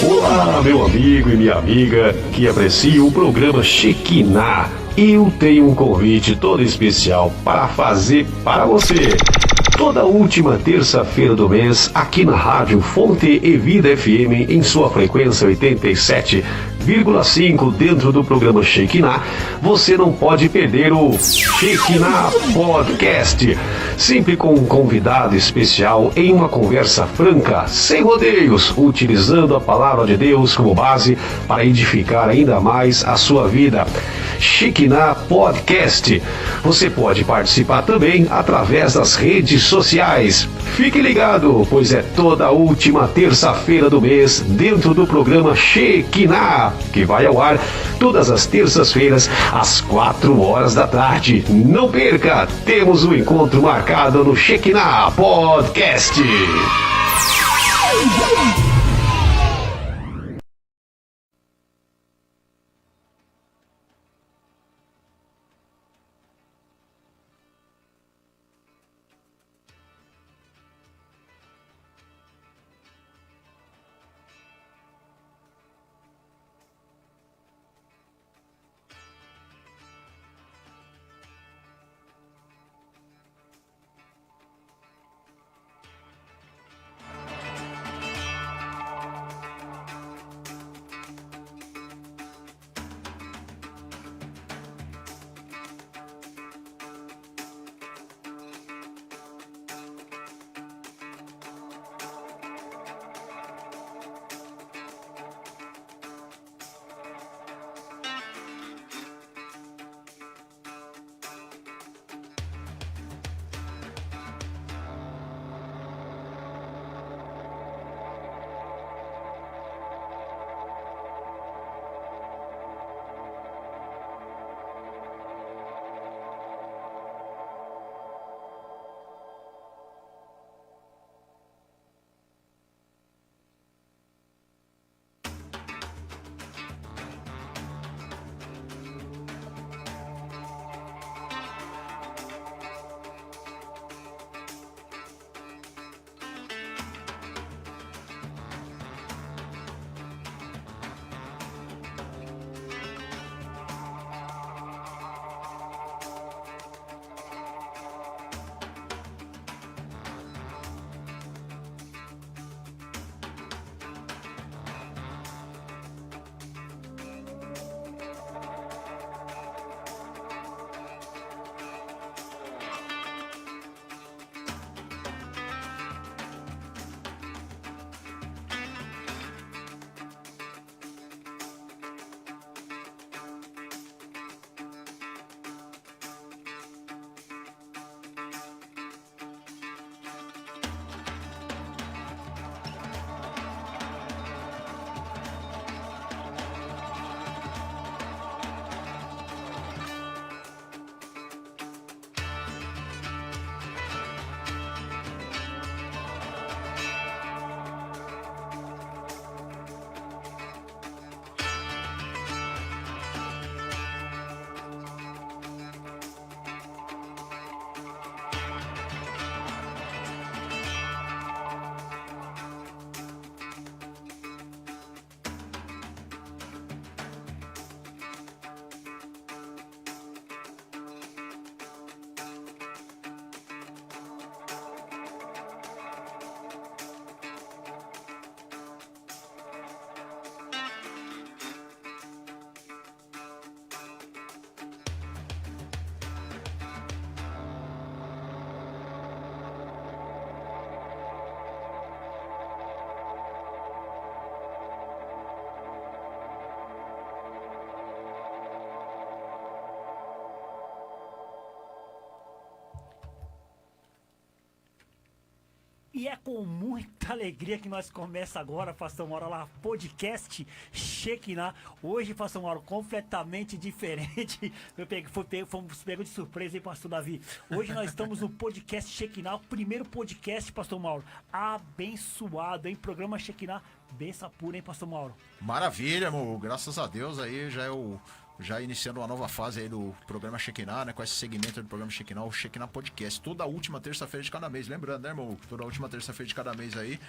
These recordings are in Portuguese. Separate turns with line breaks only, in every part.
Olá, meu amigo e minha amiga que aprecia o programa Shekinah. Eu tenho um convite todo especial para fazer para você. Toda última terça-feira do mês, aqui na Rádio Fonte e Vida FM, em sua frequência 87,5, dentro do programa Shekinah, você não pode perder o Shekinah Podcast. Sempre com um convidado especial em uma conversa franca, sem rodeios, utilizando a palavra de Deus como base para edificar ainda mais a sua vida. Shekinah Podcast. Você pode participar também através das redes sociais. Fique ligado, pois é toda última terça-feira do mês dentro do programa Shekinah, que vai ao ar todas as terças-feiras às 4 horas da tarde. Não perca, temos um encontro marcado no Shekinah Podcast.
E é com muita alegria que nós começa agora, Pastor Mauro, lá, podcast Shekinah. Hoje, Pastor Mauro, completamente diferente. Fomos pegos de surpresa, hein, Pastor Davi? Hoje nós estamos no podcast Shekinah, o primeiro podcast, Pastor Mauro, abençoado, hein? Programa Shekinah, benção pura, hein, Pastor Mauro?
Maravilha, amor. Graças a Deus aí já é o já iniciando uma nova fase aí do programa Shekinah, né? Com esse segmento do programa Shekinah, o Shekinah Podcast. Toda última terça-feira de cada mês. Lembrando, né, irmão? Toda última terça-feira de cada mês aí,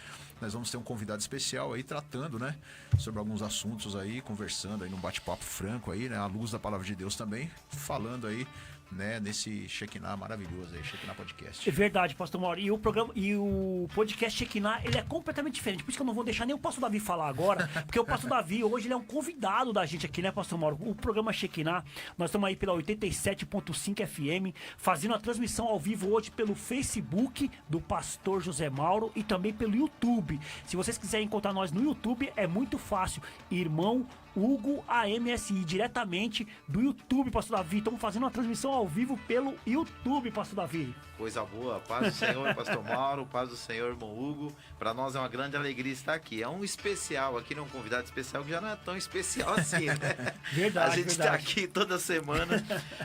nós vamos ter um convidado especial aí tratando, né? Sobre alguns assuntos aí, conversando aí num bate-papo franco aí, né? À luz da palavra de Deus também, falando aí, né, nesse Shekinah maravilhoso aí, Shekinah Podcast.
É verdade, pastor Mauro. E o programa e o podcast Shekinah, ele é completamente diferente. Por isso que eu não vou deixar nem o pastor Davi falar agora, porque o pastor Davi hoje ele é um convidado da gente aqui, né, pastor Mauro? O programa Shekinah, nós estamos aí pela 87.5 FM, fazendo a transmissão ao vivo hoje pelo Facebook do pastor José Mauro e também pelo YouTube. Se vocês quiserem encontrar nós no YouTube, é muito fácil. Irmão Hugo AMSI, diretamente do YouTube, pastor Davi. Estamos fazendo uma transmissão ao vivo pelo YouTube, pastor Davi.
Coisa boa, paz do Senhor, pastor Mauro, paz do Senhor, irmão Hugo. Para nós é uma grande alegria estar aqui. É um especial aqui, né? Um convidado especial que já não é tão especial assim, né?
Verdade,
a gente está aqui toda semana,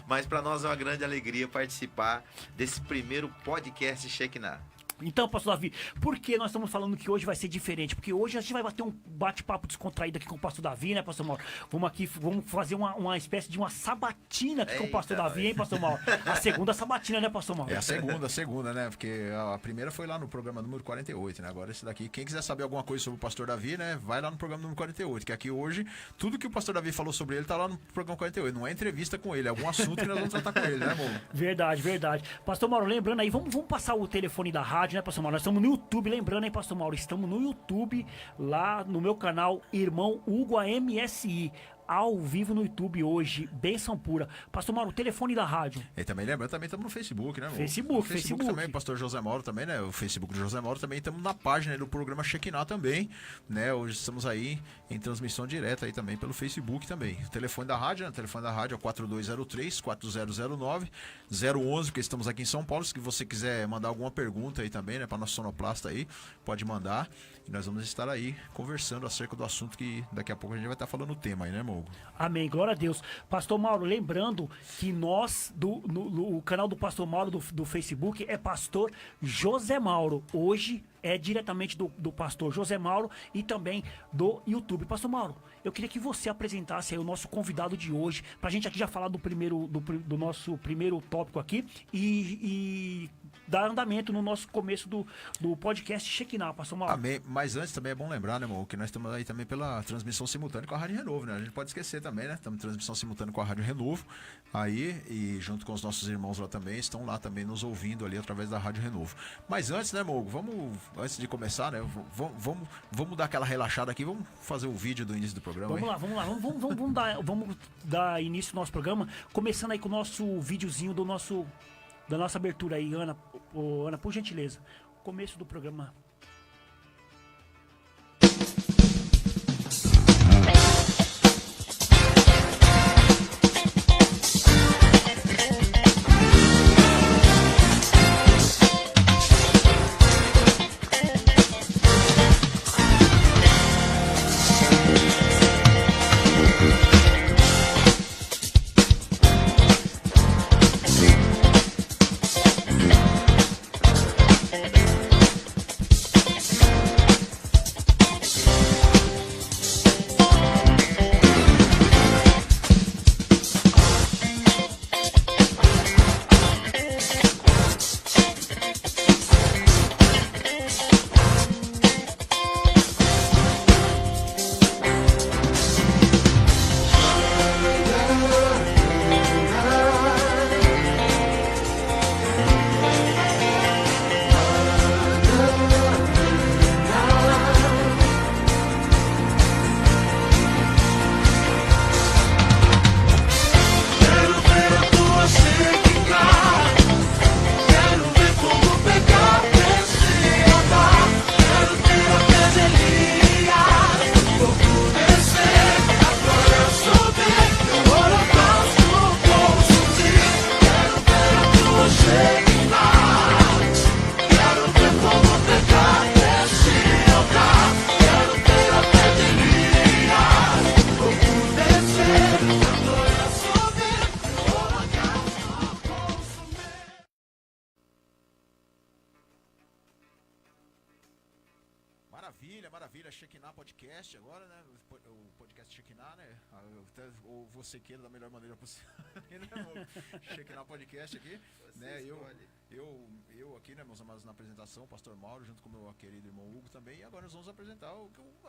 mas para nós é uma grande alegria participar desse primeiro podcast Shekinah.
Então, pastor Davi, por que nós estamos falando que hoje vai ser diferente? Porque hoje a gente vai bater um bate-papo descontraído aqui com o pastor Davi, né, pastor Mauro? Vamos fazer uma espécie de uma sabatina aqui com o pastor Davi, hein, pastor Mauro? A segunda sabatina, né, pastor Mauro?
É a segunda, né? Porque a primeira foi lá no programa número 48, né? Agora esse daqui, quem quiser saber alguma coisa sobre o pastor Davi, né? Vai lá no programa número 48, que aqui hoje, tudo que o pastor Davi falou sobre ele tá lá no programa 48. Não é entrevista com ele, é algum assunto que nós vamos tratar com ele, né, amor?
Verdade, verdade. Pastor Mauro, lembrando aí, vamos passar o telefone da rádio, né, pastor Mauro? Nós estamos no YouTube, lembrando, hein, pastor Mauro? Estamos no YouTube, lá no meu canal, Irmão Hugo AMSI. Ao vivo no YouTube hoje, benção pura. Pastor Mauro, o telefone da rádio.
E também lembrando, também estamos no Facebook, né, amor?
Facebook
também, pastor José Mauro também, né? O Facebook do José Mauro também, estamos na página do programa Shekinah também, né? Hoje estamos aí em transmissão direta aí também pelo Facebook também. O telefone da rádio, né? O telefone da rádio é 4203-4009, 011, porque estamos aqui em São Paulo. Se você quiser mandar alguma pergunta aí também, né, para nossa sonoplasta aí, pode mandar. E nós vamos estar aí conversando acerca do assunto que daqui a pouco a gente vai estar falando o tema aí, né, amor?
Amém, glória a Deus. Pastor Mauro, lembrando que nós, o canal do Pastor Mauro do Facebook é Pastor José Mauro. Hoje é diretamente do Pastor José Mauro e também do YouTube. Pastor Mauro, eu queria que você apresentasse aí o nosso convidado de hoje, pra gente aqui já falar do nosso primeiro tópico aqui e dar andamento no nosso começo do podcast Shekinah, Pastor Mauro.
Amém. Mas antes também é bom lembrar, né, amor, que nós estamos aí também pela transmissão simultânea com a Rádio Renovo, né? A gente pode esquecer também, né? Estamos em transmissão simultânea com a Rádio Renovo aí, e junto com os nossos irmãos lá também, estão lá também nos ouvindo ali através da Rádio Renovo. Mas antes, né, amor, antes de começar, né, vamos dar aquela relaxada aqui, vamos fazer o vídeo do início do programa.
Vamos lá, vamos dar início ao nosso programa, começando aí com o nosso videozinho da nossa abertura aí, Ana, por gentileza, começo do programa.
Maravilha, maravilha. Shekinah Podcast agora, né? O podcast Shekinah, né? Ou você queira da melhor maneira possível. Shekinah Podcast aqui.
Você
Né?
escolhe.
Eu aqui, né, meus amados, na apresentação, o pastor Mauro, junto com o meu querido irmão Hugo também. E agora nós vamos apresentar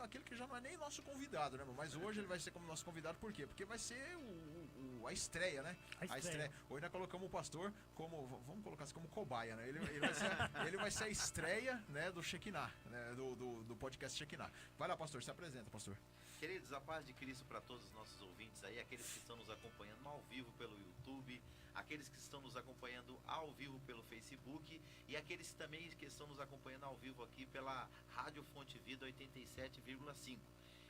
aquele que já não é nem nosso convidado, né? Mas hoje ele vai ser como nosso convidado, por quê? Porque vai ser a estreia, né?
A estreia.
Hoje nós colocamos o pastor como, vamos colocar assim, como cobaia, né? Ele vai ser a estreia, né, do Shekinah, né? Do podcast Shekinah. Vai lá, pastor, se apresenta, pastor.
Queridos, a paz de Cristo para todos os nossos ouvintes aí, aqueles que estão nos acompanhando ao vivo pelo YouTube, aqueles que estão nos acompanhando ao vivo pelo Facebook e aqueles também que estão nos acompanhando ao vivo aqui pela Rádio Fonte Vida 87,5.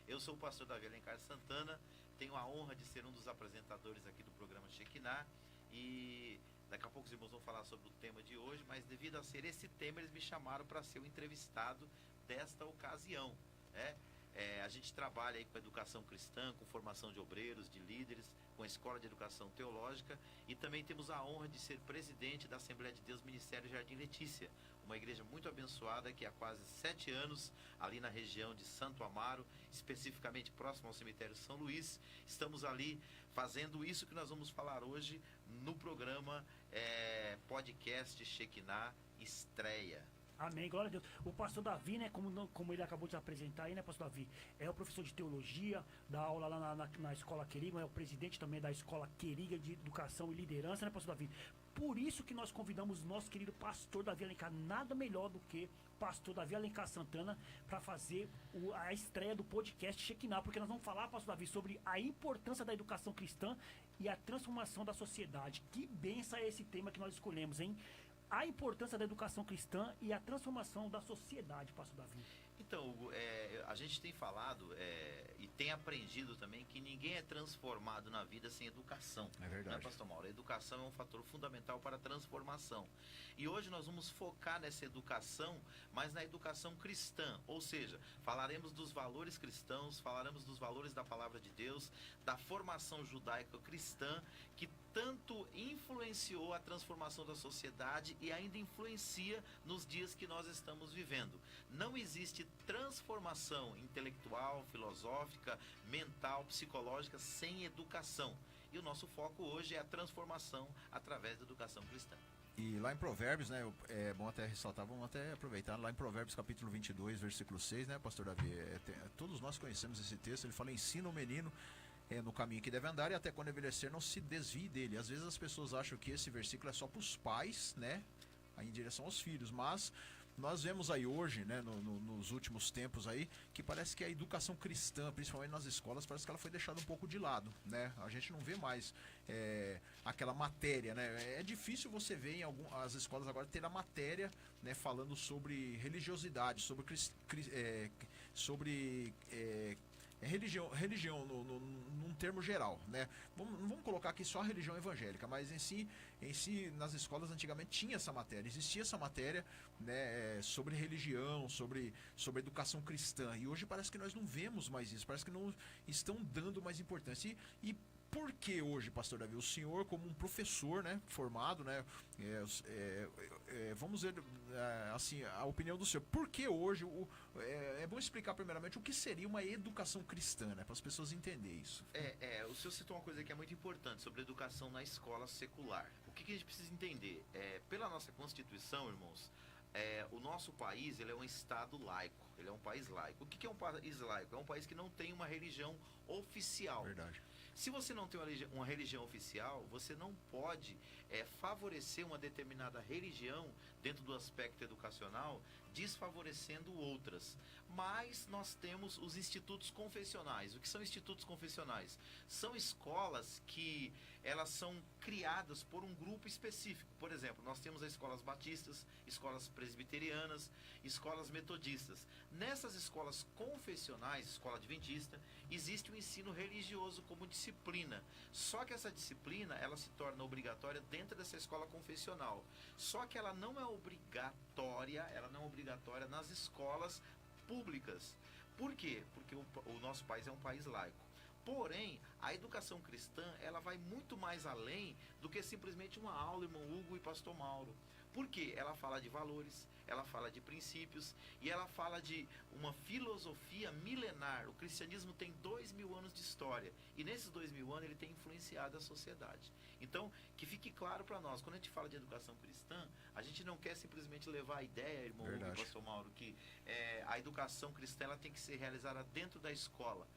Eu sou o pastor Davi Alencar Santana, tenho a honra de ser um dos apresentadores aqui do programa Shekinah e daqui a pouco os irmãos vão falar sobre o tema de hoje, mas devido a ser esse tema, eles me chamaram para ser o entrevistado desta ocasião, né? A gente trabalha aí com educação cristã, com formação de obreiros, de líderes, com a Escola de Educação Teológica e também temos a honra de ser presidente da Assembleia de Deus Ministério Jardim Letícia, uma igreja muito abençoada que há quase 7 anos, ali na região de Santo Amaro, especificamente próximo ao cemitério São Luís, estamos ali fazendo isso que nós vamos falar hoje no programa podcast Shekinah Estreia.
Amém, glória a Deus. O pastor Davi, né, como ele acabou de apresentar aí, né, pastor Davi, é o professor de teologia, dá aula lá na Escola Queriga, é o presidente também da Escola Queriga de Educação e Liderança, né, pastor Davi? Por isso que nós convidamos o nosso querido pastor Davi Alencar, nada melhor do que pastor Davi Alencar Santana, para fazer a estreia do podcast Shekinah, porque nós vamos falar, pastor Davi, sobre a importância da educação cristã e a transformação da sociedade. Que benção é esse tema que nós escolhemos, hein? A importância da educação cristã e a transformação da sociedade, pastor Davi.
Então, Hugo, a gente tem falado e tem aprendido também que ninguém é transformado na vida sem educação.
É verdade.
Né, pastor Mauro? A educação é um fator fundamental para a transformação. E hoje nós vamos focar nessa educação, mas na educação cristã. Ou seja, falaremos dos valores cristãos, falaremos dos valores da palavra de Deus, da formação judaica cristã, que tanto influenciou a transformação da sociedade e ainda influencia nos dias que nós estamos vivendo. Não existe transformação intelectual, filosófica, mental, psicológica sem educação. E o nosso foco hoje é a transformação através da educação cristã.
E lá em Provérbios, né, é bom até ressaltar, vamos até aproveitar, lá em Provérbios capítulo 22, versículo 6, né, pastor Davi, todos nós conhecemos esse texto, ele fala, ensina o menino no caminho que deve andar e até quando envelhecer não se desvie dele. Às vezes as pessoas acham que esse versículo é só para os pais, né, aí em direção aos filhos, mas nós vemos aí hoje, né, nos últimos tempos aí, que parece que a educação cristã, principalmente nas escolas, parece que ela foi deixada um pouco de lado, né? A gente não vê mais aquela matéria, né? É difícil você ver em as escolas agora ter a matéria, né, falando sobre religiosidade, sobre religião num termo geral, né? Não vamos colocar aqui só a religião evangélica, mas em si nas escolas antigamente tinha essa matéria, existia essa matéria, né, sobre religião, sobre educação cristã, e hoje parece que nós não vemos mais isso, parece que não estão dando mais importância. E por que hoje, pastor Davi, o senhor como um professor, né, formado, né, vamos ver assim, a opinião do senhor, por que hoje, é bom explicar primeiramente o que seria uma educação cristã, né, para as pessoas entenderem isso.
O senhor citou uma coisa que é muito importante sobre a educação na escola secular. O que a gente precisa entender? Pela nossa Constituição, irmãos, o nosso país, ele é um estado laico, ele é um país laico. O que é um país laico? É um país que não tem uma religião oficial.
Verdade.
Se você não tem uma religião oficial, você não pode favorecer uma determinada religião dentro do aspecto educacional, desfavorecendo outras. Mas nós temos os institutos confessionais. O que são institutos confessionais? São escolas que elas são criadas por um grupo específico. Por exemplo, nós temos as escolas batistas, escolas presbiterianas, escolas metodistas. Nessas escolas confessionais, escola adventista, existe o ensino religioso como disciplina. Só que essa disciplina, ela se torna obrigatória dentro dessa escola confessional. Só que ela não é obrigatória, nas escolas públicas. Por quê? Porque o nosso país é um país laico. Porém, a educação cristã, ela vai muito mais além do que simplesmente uma aula, irmão Hugo e pastor Mauro. Por quê? Ela fala de valores, ela fala de princípios e ela fala de uma filosofia milenar. O cristianismo tem 2000 anos de história e nesses 2000 anos ele tem influenciado a sociedade. Então, que fique claro para nós, quando a gente fala de educação cristã, a gente não quer simplesmente levar a ideia, irmão Hugo e pastor Mauro, que a educação cristã ela tem que ser realizada dentro da escola,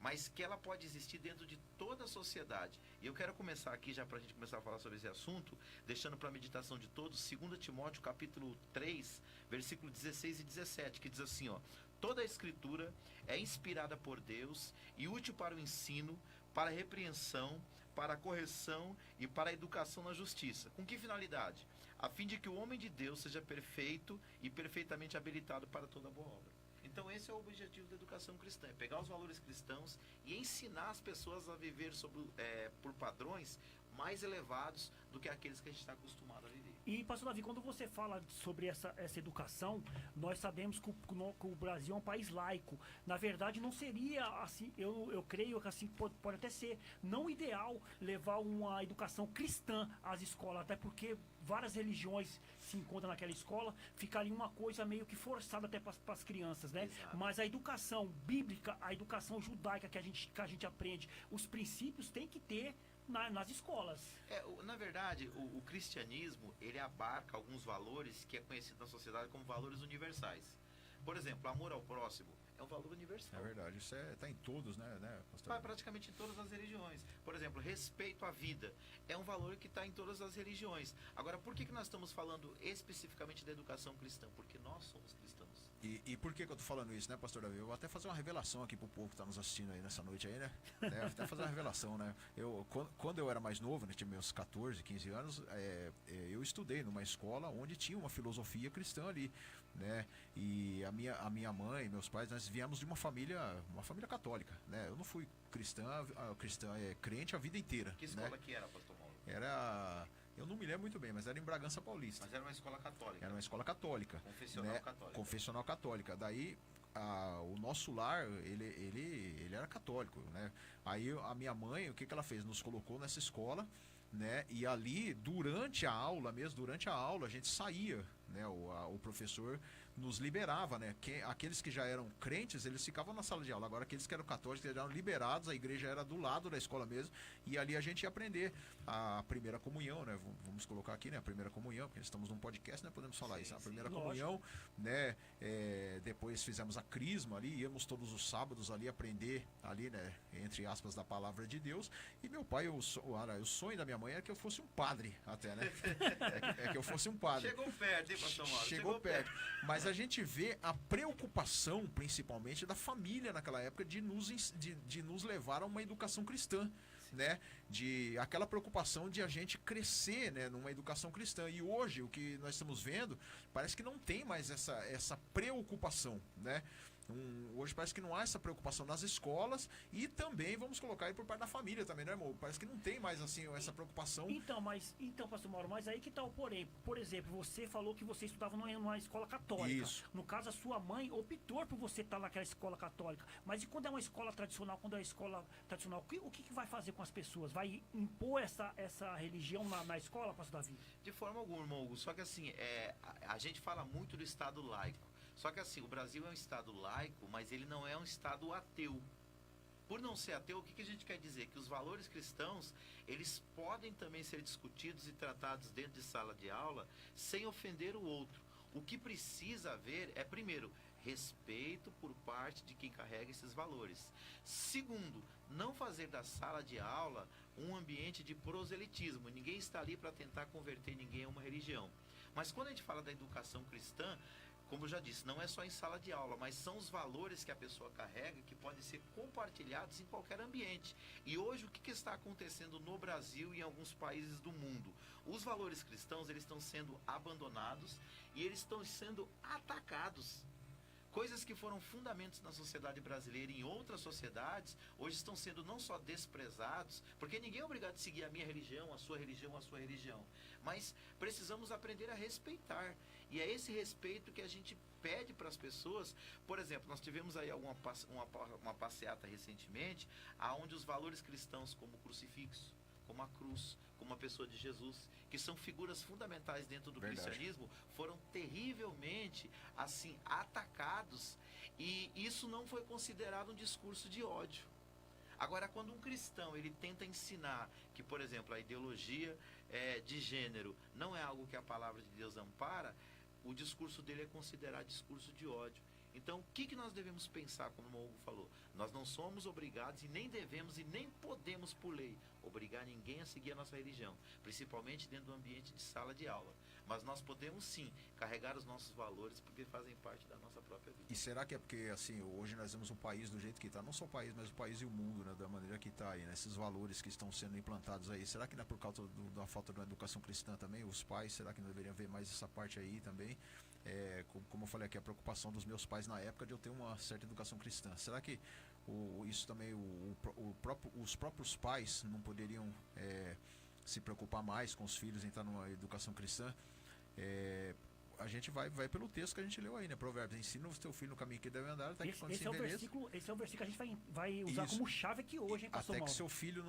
mas que ela pode existir dentro de toda a sociedade. E eu quero começar aqui, já para a gente começar a falar sobre esse assunto, deixando para a meditação de todos, 2 Timóteo capítulo 3, versículo 16 e 17, que diz assim, ó: toda a escritura é inspirada por Deus e útil para o ensino, para a repreensão, para a correção e para a educação na justiça. Com que finalidade? A fim de que o homem de Deus seja perfeito e perfeitamente habilitado para toda boa obra. Então esse é o objetivo da educação cristã, é pegar os valores cristãos e ensinar as pessoas a viver por padrões mais elevados do que aqueles que a gente está acostumado a viver.
E, pastor Davi, quando você fala sobre essa educação, nós sabemos que o Brasil é um país laico. Na verdade, não seria assim, eu creio que assim pode até ser não ideal levar uma educação cristã às escolas, até porque várias religiões se encontram naquela escola, ficaria uma coisa meio que forçada até para as crianças, né?
Exato.
Mas a educação bíblica, a educação judaica que a gente aprende, os princípios tem que ter nas escolas.
Na verdade, o cristianismo, ele abarca alguns valores que é conhecido na sociedade como valores universais. Por exemplo, amor ao próximo é um valor universal.
É verdade, isso está em todos, né, pastor?
Está praticamente em todas as religiões. Por exemplo, respeito à vida é um valor que está em todas as religiões. Agora, por que nós estamos falando especificamente da educação cristã? Porque nós somos cristãos.
E por que eu tô falando isso, né, pastor Davi? Eu vou até fazer uma revelação aqui pro povo que tá nos assistindo aí nessa noite aí, né? Até fazer uma revelação, né? Quando eu era mais novo, né, tinha meus 14, 15 anos, eu estudei numa escola onde tinha uma filosofia cristã ali, né? E a minha mãe, meus pais, nós viemos de uma família católica, né? Eu não fui crente a vida inteira.
Que escola
né?
que era, pastor Mauro?
Eu não me lembro muito bem, mas era em Bragança Paulista.
Mas era uma escola católica.
Era uma escola católica.
Confessional
né?
católica.
Confessional católica. Daí, o nosso lar, ele era católico, né? Aí a minha mãe, o que ela fez? Nos colocou nessa escola, né? E ali, durante a aula, a gente saía, né? O professor nos liberava, né? Aqueles que já eram crentes, eles ficavam na sala de aula. Agora, aqueles que eram católicos, eles eram liberados, a igreja era do lado da escola mesmo, e ali a gente ia aprender a primeira comunhão, né? Vamos colocar aqui, né? A primeira comunhão, porque estamos num podcast, né? Podemos falar isso. A primeira comunhão, né? Depois fizemos a crisma ali, íamos todos os sábados ali aprender ali, né? Entre aspas, da palavra de Deus. E meu pai, o sonho da minha mãe era que eu fosse um padre, até, né? É que eu fosse um padre.
Chegou perto, hein, pastor Mauro?
Chegou perto. Mas a gente vê a preocupação, principalmente, da família naquela época de nos levar a uma educação cristã, né? Aquela preocupação de a gente crescer, né, numa educação cristã. E hoje, o que nós estamos vendo, parece que não tem mais essa preocupação, né? Hoje parece que não há essa preocupação nas escolas e também vamos colocar aí por parte da família também, né, irmão? Parece que não tem mais assim essa preocupação.
Então, pastor Mauro, mas aí que tá o porém. Por exemplo, você falou que você estudava numa escola católica.
Isso.
No caso, a sua mãe optou por você estar naquela escola católica. Mas e quando é uma escola tradicional, o que vai fazer com as pessoas? Vai impor essa religião na escola, pastor Davi?
De forma alguma, irmão Hugo. Só que assim, a gente fala muito do Estado laico. Só que assim, o Brasil é um Estado laico, mas ele não é um Estado ateu. Por não ser ateu, o que a gente quer dizer? Que os valores cristãos, eles podem também ser discutidos e tratados dentro de sala de aula sem ofender o outro. O que precisa haver é, primeiro, respeito por parte de quem carrega esses valores. Segundo, não fazer da sala de aula um ambiente de proselitismo. Ninguém está ali para tentar converter ninguém a uma religião. Mas quando a gente fala da educação cristã, como eu já disse, não é só em sala de aula, mas são os valores que a pessoa carrega que podem ser compartilhados em qualquer ambiente. E hoje o que está acontecendo no Brasil e em alguns países do mundo? Os valores cristãos, eles estão sendo abandonados e eles estão sendo atacados. Coisas que foram fundamentos na sociedade brasileira e em outras sociedades, hoje estão sendo não só desprezados, porque ninguém é obrigado a seguir a minha religião, a sua religião, a sua religião. Mas precisamos aprender a respeitar. E é esse respeito que a gente pede para as pessoas. Por exemplo, nós tivemos aí uma passeata recentemente, onde os valores cristãos como o crucifixo, como a cruz, como a pessoa de Jesus, que são figuras fundamentais dentro do
Verdade.
cristianismo, foram terrivelmente assim atacados, e isso não foi considerado um discurso de ódio. Agora, quando um cristão ele tenta ensinar que, por exemplo, a ideologia de gênero não é algo que a palavra de Deus ampara, o discurso dele é considerado discurso de ódio. Então, o que nós devemos pensar, como o Hugo falou? Nós não somos obrigados e nem devemos e nem podemos, por lei, obrigar ninguém a seguir a nossa religião, principalmente dentro do ambiente de sala de aula. Mas nós podemos, sim, carregar os nossos valores porque fazem parte da nossa própria vida.
E será que é porque, assim, hoje nós temos um país do jeito que está, não só o país, mas o país e o mundo, né, da maneira que está aí, né, esses valores que estão sendo implantados aí, será que não é por causa da falta de uma educação cristã também? Os pais, será que não deveriam ver mais essa parte aí também? Como eu falei aqui, a preocupação dos meus pais na época de eu ter uma certa educação cristã. Será que isso também, os próprios pais não poderiam se preocupar mais com os filhos em estar numa educação cristã? A gente vai pelo texto que a gente leu aí, né? Provérbios: ensina o teu filho no caminho que deve andar, até que quando se envelheça...
Esse é o versículo que a gente vai usar
Isso.
como chave aqui hoje, hein, pastor
Até que
Mauro?
seu filho,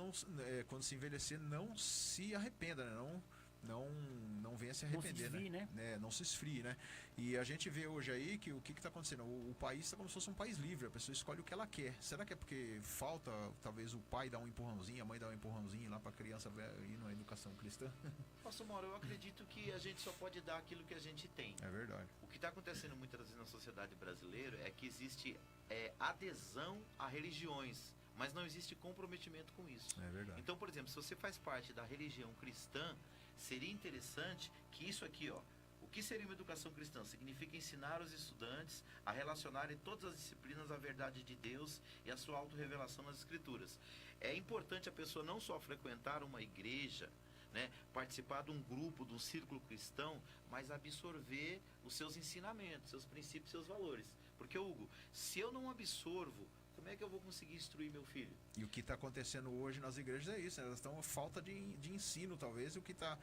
quando se envelhecer, não se arrependa, né? Não venha se arrepender,
Não se desvie, né?
Não se esfrie, né? E a gente vê hoje aí que o que está acontecendo? O país está como se fosse um país livre, a pessoa escolhe o que ela quer. Será que é porque falta, talvez, o pai dar um empurrãozinho, a mãe dar um empurrãozinho lá para a criança ir numa educação cristã?
Pastor Mauro, eu acredito que a gente só pode dar aquilo que a gente tem.
É verdade.
O que está acontecendo muitas vezes na sociedade brasileira é que existe adesão a religiões, mas não existe comprometimento com isso.
É verdade.
Então, por exemplo, se você faz parte da religião cristã, seria interessante que isso aqui, ó, o que seria uma educação cristã? Significa ensinar os estudantes a relacionarem todas as disciplinas à verdade de Deus e à sua autorrevelação nas Escrituras. É importante a pessoa não só frequentar uma igreja, né, participar de um grupo, de um círculo cristão, mas absorver os seus ensinamentos, seus princípios, seus valores. Porque, Hugo, se eu não absorvo, como é que eu vou conseguir instruir meu filho?
E o que está acontecendo hoje nas igrejas é isso, né? Elas estão falta de ensino, talvez, e o que está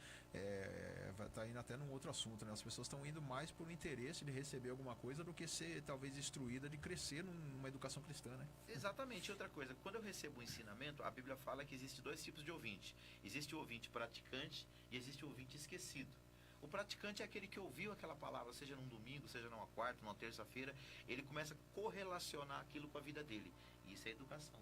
indo até num outro assunto, né? As pessoas estão indo mais por interesse de receber alguma coisa do que ser, talvez, instruída de crescer numa educação cristã, né?
Exatamente. Outra coisa, quando eu recebo um ensinamento, a Bíblia fala que existe dois tipos de ouvinte. Existe o ouvinte praticante e existe o ouvinte esquecido. O praticante é aquele que ouviu aquela palavra, seja num domingo, seja numa quarta, numa terça-feira, ele começa a correlacionar aquilo com a vida dele. E isso é educação.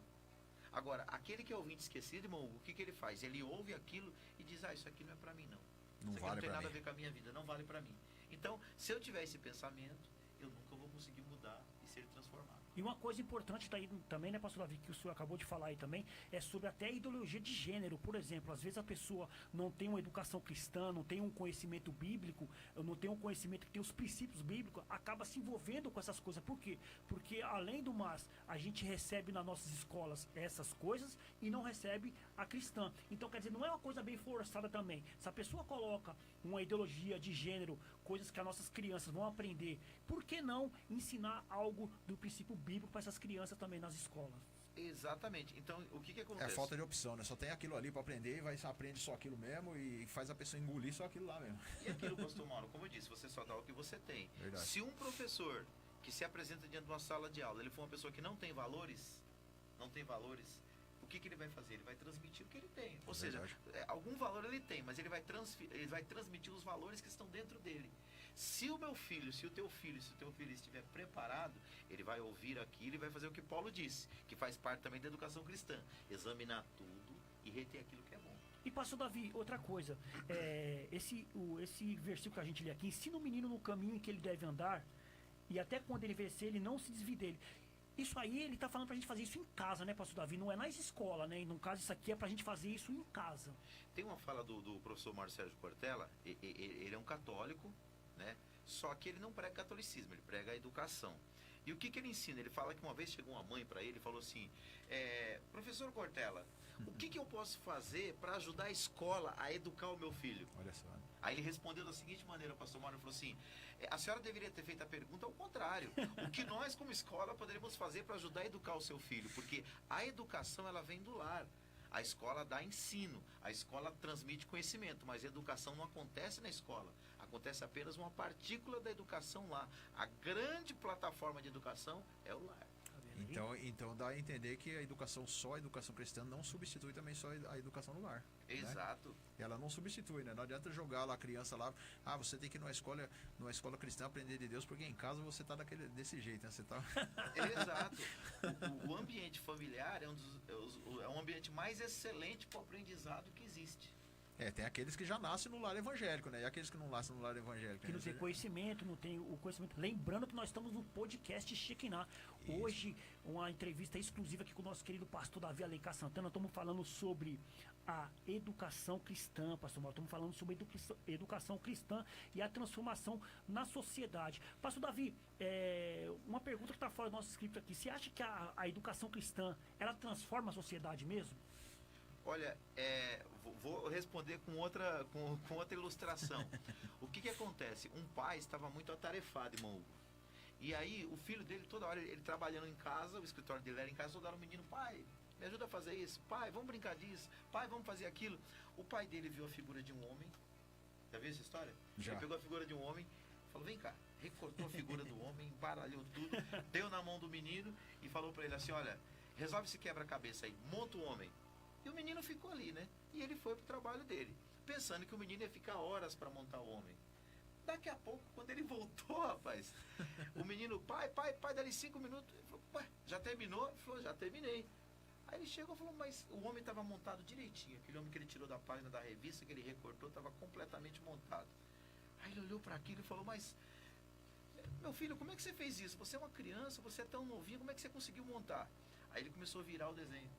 Agora, aquele que é ouvinte esquecido, irmão, o que ele faz? Ele ouve aquilo e diz, isso aqui não é pra mim, não.
Não
Isso aqui
vale
não tem
pra
nada a
mim.
ver com a minha vida, não vale pra mim. Então, se eu tiver esse pensamento, eu nunca vou conseguir mudar e ser transformado.
E uma coisa importante daí também, né, pastor Davi, que o senhor acabou de falar aí também, é sobre até a ideologia de gênero. Por exemplo, às vezes a pessoa não tem uma educação cristã, não tem um conhecimento bíblico, não tem um conhecimento que tem os princípios bíblicos, acaba se envolvendo com essas coisas. Por quê? Porque, além do mais, a gente recebe nas nossas escolas essas coisas e não recebe a cristã. Então, quer dizer, não é uma coisa bem forçada também. Se a pessoa coloca uma ideologia de gênero, coisas que as nossas crianças vão aprender, por que não ensinar algo do princípio bíblico para essas crianças também nas escolas?
Exatamente. Então, o que
É
acontece?
falta de opção, né? Só tem aquilo ali para aprender e aprende só aquilo mesmo e faz a pessoa engolir só aquilo lá mesmo.
E aquilo, pastor Mauro, como eu disse, você só dá o que você tem.
Verdade.
Se um professor que se apresenta diante de uma sala de aula, ele for uma pessoa que não tem valores, o que ele vai fazer? Ele vai transmitir o que ele tem. Ou seja, algum valor ele tem, mas ele vai transmitir os valores que estão dentro dele. Se o teu filho estiver preparado, ele vai ouvir aquilo e vai fazer o que Paulo disse, que faz parte também da educação cristã: examinar tudo e reter aquilo que é bom.
E pastor Davi, outra coisa, esse versículo que a gente lê aqui, ensina o menino no caminho em que ele deve andar, e até quando ele envelhecer, ele não se desvie dele. Isso aí, ele tá falando pra gente fazer isso em casa, né, pastor Davi? Não é nas escolas, né? E no caso, isso aqui é pra gente fazer isso em casa.
Tem uma fala do professor Marcelo Cortella, ele é um católico, né? Só que ele não prega catolicismo, ele prega a educação. E o que ele ensina? Ele fala que uma vez chegou uma mãe para ele e falou assim: professor Cortella, o que eu posso fazer para ajudar a escola a educar o meu filho?
Olha só.
Aí ele respondeu da seguinte maneira, pastor Mário, falou assim: a senhora deveria ter feito a pergunta ao contrário. O que nós, como escola, poderíamos fazer para ajudar a educar o seu filho? Porque a educação, ela vem do lar. A escola dá ensino, a escola transmite conhecimento, mas a educação não acontece na escola. Acontece apenas uma partícula da educação lá. A grande plataforma de educação é o lar.
Então dá a entender que só a educação cristã não substitui também só a educação no lar.
Exato.
Né? Ela não substitui, né? Não adianta jogar lá a criança lá, você tem que ir numa escola cristã aprender de Deus, porque em casa você tá desse jeito, né? Você tá...
Exato. O ambiente familiar é um ambiente mais excelente para o aprendizado que existe.
Tem aqueles que já nascem no lar evangélico, né? E aqueles que não nascem no lar evangélico.
Que não tem conhecimento, não tem o conhecimento. Lembrando que nós estamos no podcast Shekinah. Hoje, uma entrevista exclusiva aqui com o nosso querido pastor Davi Alencar Santana. Estamos falando sobre a educação cristã, pastor Mauro. Estamos falando sobre educação cristã e a transformação na sociedade. Pastor Davi, uma pergunta que está fora do nosso script aqui. Você acha que a educação cristã, ela transforma a sociedade mesmo?
Olha, vou responder com outra ilustração. O que acontece? Um pai estava muito atarefado, irmão Hugo. E aí, o filho dele, toda hora, ele trabalhando em casa, o escritório dele era em casa, toda hora o menino, pai, me ajuda a fazer isso. Pai, vamos brincar disso. Pai, vamos fazer aquilo. O pai dele viu a figura de um homem. Já viu essa história?
Já.
Ele pegou a figura de um homem, falou, vem cá. Recortou a figura do homem, embaralhou tudo, deu na mão do menino e falou para ele assim, olha, resolve esse quebra-cabeça aí, monta o homem. E o menino ficou ali, né? E ele foi pro trabalho dele, pensando que o menino ia ficar horas para montar o homem. Daqui a pouco, quando ele voltou, rapaz, o menino, pai, dali 5 minutos. Ele falou, ué, já terminou? Ele falou, já terminei. Aí ele chegou e falou, mas o homem estava montado direitinho. Aquele homem que ele tirou da página da revista, que ele recortou, estava completamente montado. Aí ele olhou para aquilo e falou, mas, meu filho, como é que você fez isso? Você é uma criança, você é tão novinho, como é que você conseguiu montar? Aí ele começou a virar o desenho.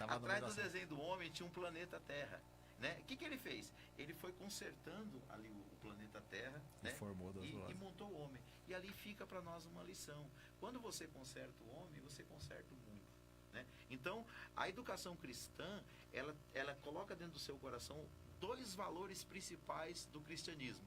Atrás do desenho do homem tinha um planeta Terra. Né? O que ele fez? Ele foi consertando ali o planeta Terra, né? E montou o homem. E ali fica para nós uma lição. Quando você conserta o homem, você conserta o mundo. Né? Então, a educação cristã, ela coloca dentro do seu coração 2 valores principais do cristianismo.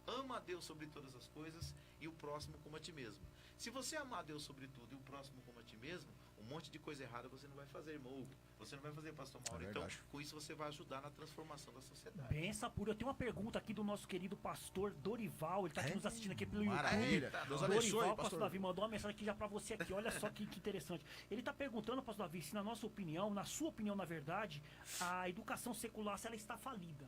Ama a Deus sobre todas as coisas e o próximo como a ti mesmo. Se você amar a Deus sobre tudo e o próximo como a ti mesmo, um monte de coisa errada você não vai fazer, irmão Hugo. Você não vai fazer, pastor Mauro. Então, com isso você vai ajudar na transformação da sociedade.
Benção pura. Eu tenho uma pergunta aqui do nosso querido pastor Dorival. Ele está aqui nos assistindo aqui pelo
Maravilha.
YouTube.
Deus abençoe,
Dorival,
pastor
Davi, mandou uma mensagem aqui já para você aqui. Olha só que interessante. Ele está perguntando, pastor Davi, se na nossa opinião, na sua opinião, na verdade, a educação secular, se ela está falida.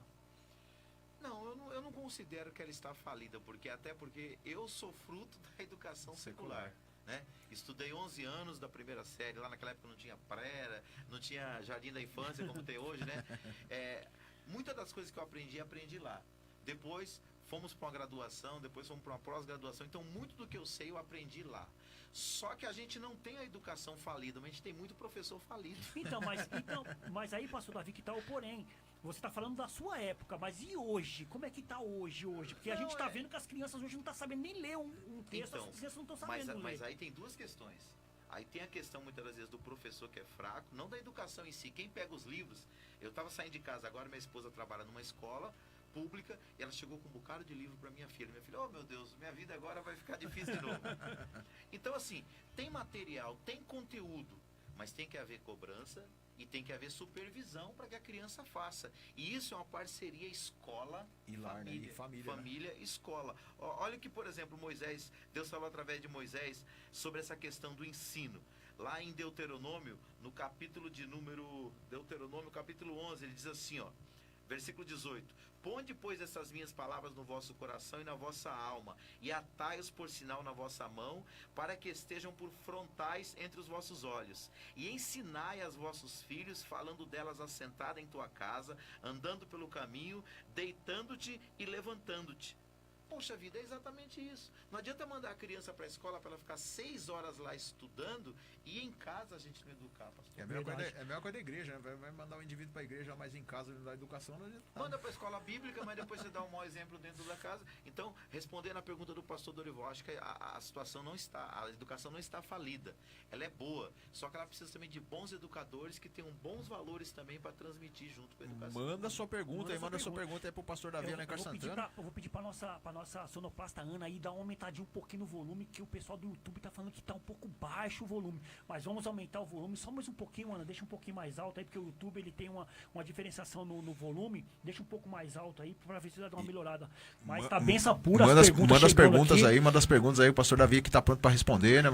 Não, eu não considero que ela está falida, até porque eu sou fruto da educação secular. Né? Estudei 11 anos da primeira série, lá naquela época não tinha pré, não tinha jardim da infância como tem hoje, né? Muitas das coisas que eu aprendi lá. Depois fomos para uma graduação, depois fomos para uma pós-graduação, então muito do que eu sei eu aprendi lá. Só que a gente não tem a educação falida, mas a gente tem muito professor falido.
Mas aí, pastor Davi, que tá o porém. Você está falando da sua época, mas e hoje? Como é que está hoje? Porque a gente está vendo que as crianças hoje não estão sabendo nem ler um texto, as crianças não estão sabendo ler.
Mas aí tem 2 questões. Aí tem a questão, muitas das vezes, do professor que é fraco, não da educação em si. Quem pega os livros... Eu estava saindo de casa agora, minha esposa trabalha numa escola pública, e ela chegou com um bocado de livro para minha filha. Minha filha, oh meu Deus, minha vida agora vai ficar difícil de novo. Então, assim, tem material, tem conteúdo, mas tem que haver cobrança e tem que haver supervisão para que a criança faça. E isso é uma parceria escola
e lar,
família,
né? E
família, escola. Olha que, por exemplo, Moisés, Deus falou através de Moisés sobre essa questão do ensino. Lá em Deuteronômio, no capítulo de número... Deuteronômio, capítulo 11, ele diz assim, ó, versículo 18. Ponde, pois, essas minhas palavras no vosso coração e na vossa alma, e atai-os por sinal na vossa mão, para que estejam por frontais entre os vossos olhos. E ensinai aos vossos filhos, falando delas assentada em tua casa, andando pelo caminho, deitando-te e levantando-te. Poxa vida, é exatamente isso. Não adianta mandar a criança para a escola para ela ficar 6 horas lá estudando e em casa a gente não educar, pastor.
É a mesma coisa da igreja, né? Vai mandar o indivíduo para a igreja, mas em casa não dá educação.
Manda para a escola bíblica, mas depois você dá um mau exemplo dentro da casa. Então, respondendo a pergunta do pastor Dorival, acho que a situação não está, a educação não está falida. Ela é boa, só que ela precisa também de bons educadores que tenham bons valores também para transmitir junto com a educação.
Manda sua pergunta aí para o pastor Davi Alencar Santana.
Eu vou pedir para nossa nossa sonoplasta Ana aí dar uma aumentadinha um pouquinho no volume, que o pessoal do YouTube tá falando que tá um pouco baixo o volume. Mas vamos aumentar o volume só mais um pouquinho, Ana. Deixa um pouquinho mais alto aí, porque o YouTube ele tem uma diferenciação no volume. Deixa um pouco mais alto aí pra ver se dá uma melhorada. Mas tá benção pura.
Manda as perguntas
aqui.
aí, manda as perguntas aí, o pastor Davi que tá pronto pra responder, né,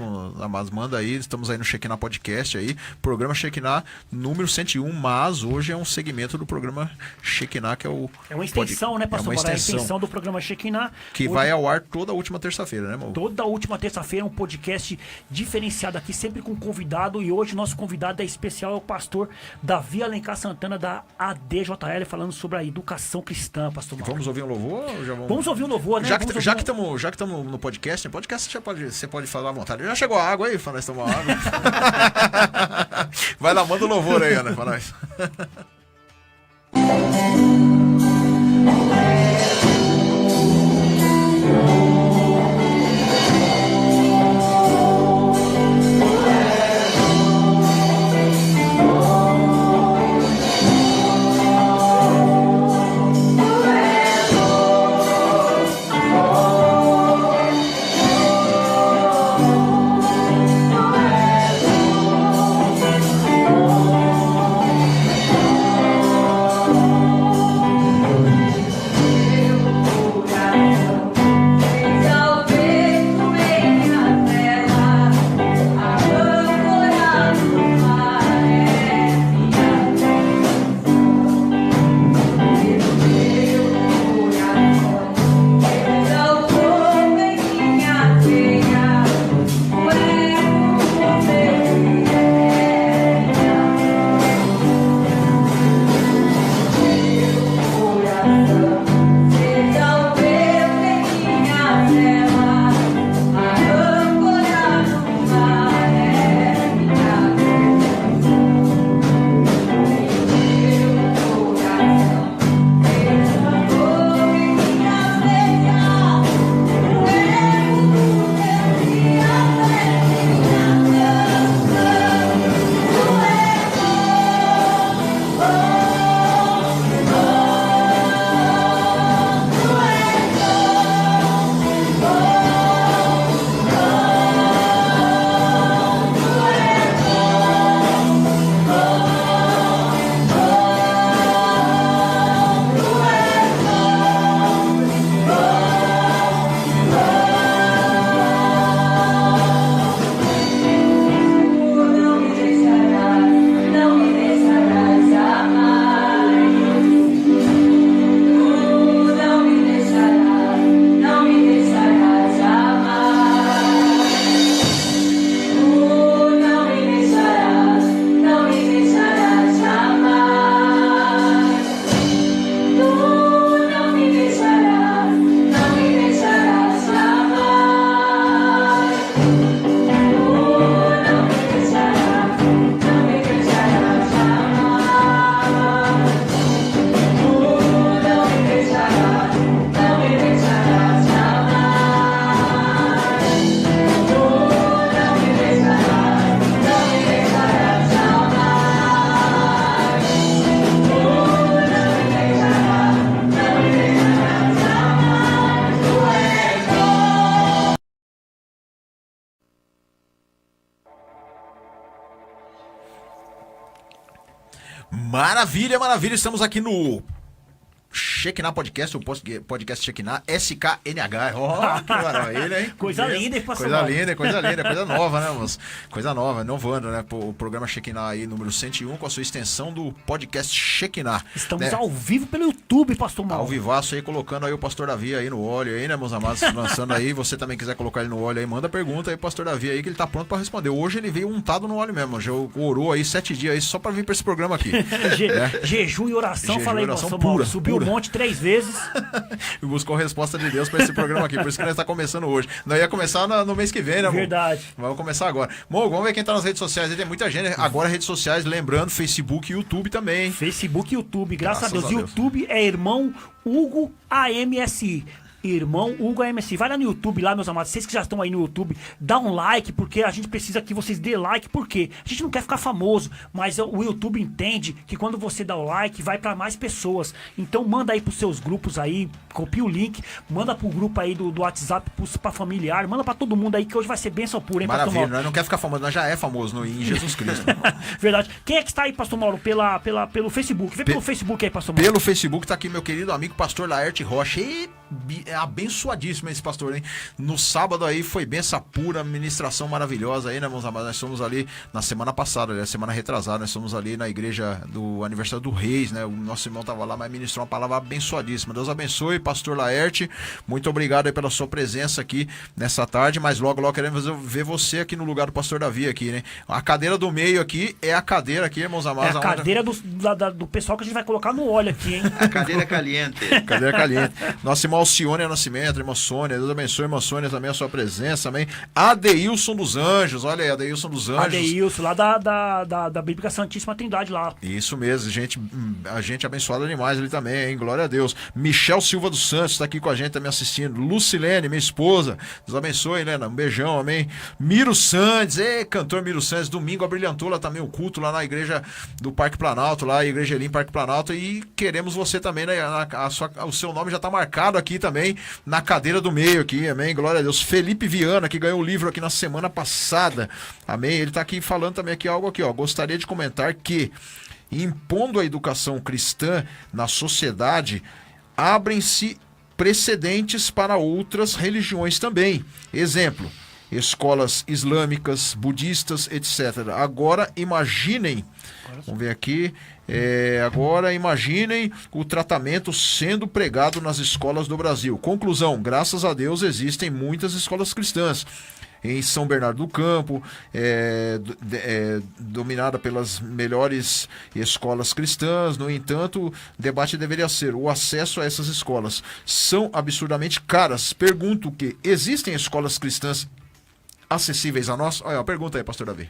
mas manda aí, estamos aí no Shekinah Podcast aí, programa Shekinah número 101, mas hoje é um segmento do programa Shekinah, que é o...
É uma extensão, né, pastor?
É uma
É a extensão do programa Shekinah.
Que
hoje,
vai ao ar toda a última terça-feira, né, amor?
Toda última terça-feira, um podcast diferenciado aqui, sempre com convidado, e hoje nosso convidado é especial, é o pastor Davi Alencar Santana, da ADJL, falando sobre a educação cristã, pastor Mauro.
Vamos ouvir um louvor ou já vamos...
Vamos ouvir um louvor, né?
Já que estamos no podcast, você pode falar à vontade. Já chegou a água aí, para nós tomar água. Vai lá, manda o louvor aí, Ana, para nós. Maravilha, maravilha. Estamos aqui no Shekinah Podcast, o podcast Shekinah, SKNH. Ó, que maravilha, hein?
Coisa linda, hein, pastor?
Coisa nova, né, moço? Coisa nova, inovando, né? O programa Shekinah aí, número 101, com a sua extensão do podcast Shekinah.
Estamos
né?
ao vivo pelo YouTube, pastor Mauro.
Ao vivaço aí, colocando aí o pastor Davi aí no óleo aí, né, meus amados? Lançando aí, você também quiser colocar ele no óleo aí, manda pergunta aí pro pastor Davi aí, que ele tá pronto pra responder. Hoje ele veio untado no óleo mesmo, já orou aí 7 dias aí só pra vir pra esse programa aqui.
Jejum e oração,
Jejum
falei,
e oração
pastor
pura,
Mauro. Subiu
pura.
um monte 3 vezes.
E buscou a resposta de Deus pra esse programa aqui, por isso que nós tá começando hoje. Nós ia começar no mês que vem, né, amor?
Verdade.
Vamos começar agora. Bom, vamos ver quem tá nas redes sociais. Tem muita gente. Agora redes sociais, lembrando, Facebook e YouTube também.
Facebook e YouTube, graças a Deus.
Graças a Deus.
YouTube é irmão Hugo AMSI. Irmão Hugo AMC. Vai lá no YouTube, lá, meus amados. Vocês que já estão aí no YouTube, dá um like, porque a gente precisa que vocês dê like, porque a gente não quer ficar famoso, mas o YouTube entende que quando você dá o like, vai pra mais pessoas. Então manda aí pros seus grupos aí, copia o link, manda pro grupo aí do WhatsApp, pra familiar, manda pra todo mundo aí, que hoje vai ser bênção pura, hein,
Maravilha,
Pastor Mauro?
nós não quer ficar famoso, nós já é famoso em Jesus Cristo.
Verdade. Quem é que está aí, Pastor Mauro, pelo Facebook? Vê pelo Facebook aí, Pastor Mauro.
Pelo Facebook tá aqui meu querido amigo pastor Laerte Rocha. E é abençoadíssimo esse pastor, hein? No sábado aí foi benção pura, ministração maravilhosa aí, né, meus amados? Nós somos ali na semana passada, né, semana retrasada, nós somos ali na igreja do aniversário do Reis, né? O nosso irmão tava lá, mas ministrou uma palavra abençoadíssima. Deus abençoe, pastor Laerte. Muito obrigado aí pela sua presença aqui nessa tarde, mas logo queremos ver você aqui no lugar do pastor Davi aqui, né? A cadeira do meio aqui é a cadeira aqui, irmãos amados.
É a cadeira do pessoal que a gente vai colocar no óleo aqui, hein?
A cadeira caliente.
Cadeira caliente. Nosso irmão Alcione Nascimento, irmã Sônia, Deus abençoe, irmã Sônia, também a sua presença, amém. Adeilson dos Anjos, olha aí, Adeilson dos Anjos.
Adeilson, lá da Bíblica Santíssima Trindade lá.
Isso mesmo, a gente abençoada demais ali também, hein, glória a Deus. Michel Silva dos Santos está aqui com a gente também assistindo. Lucilene, minha esposa, Deus abençoe, Helena, um beijão, amém. Miro Sandes, cantor Miro Sandes, domingo abrilhantou lá também o culto lá na igreja do Parque Planalto, lá, Igreja Elim, Parque Planalto, e queremos você também, né, o seu nome já está marcado aqui também, na cadeira do meio aqui, amém, glória a Deus. Felipe Viana, que ganhou o livro aqui na semana passada, amém, ele está aqui falando também aqui algo aqui, ó, gostaria de comentar que, impondo a educação cristã na sociedade, abrem-se precedentes para outras religiões também, exemplo, escolas islâmicas, budistas, etc. Agora imaginem, vamos ver aqui, agora imaginem o tratamento sendo pregado nas escolas do Brasil. Conclusão, graças a Deus existem muitas escolas cristãs. Em São Bernardo do Campo, dominada pelas melhores escolas cristãs. No entanto, o debate deveria ser: o acesso a essas escolas são absurdamente caras. Pergunto que existem escolas cristãs acessíveis a nós? Olha, pergunta aí, pastor Davi.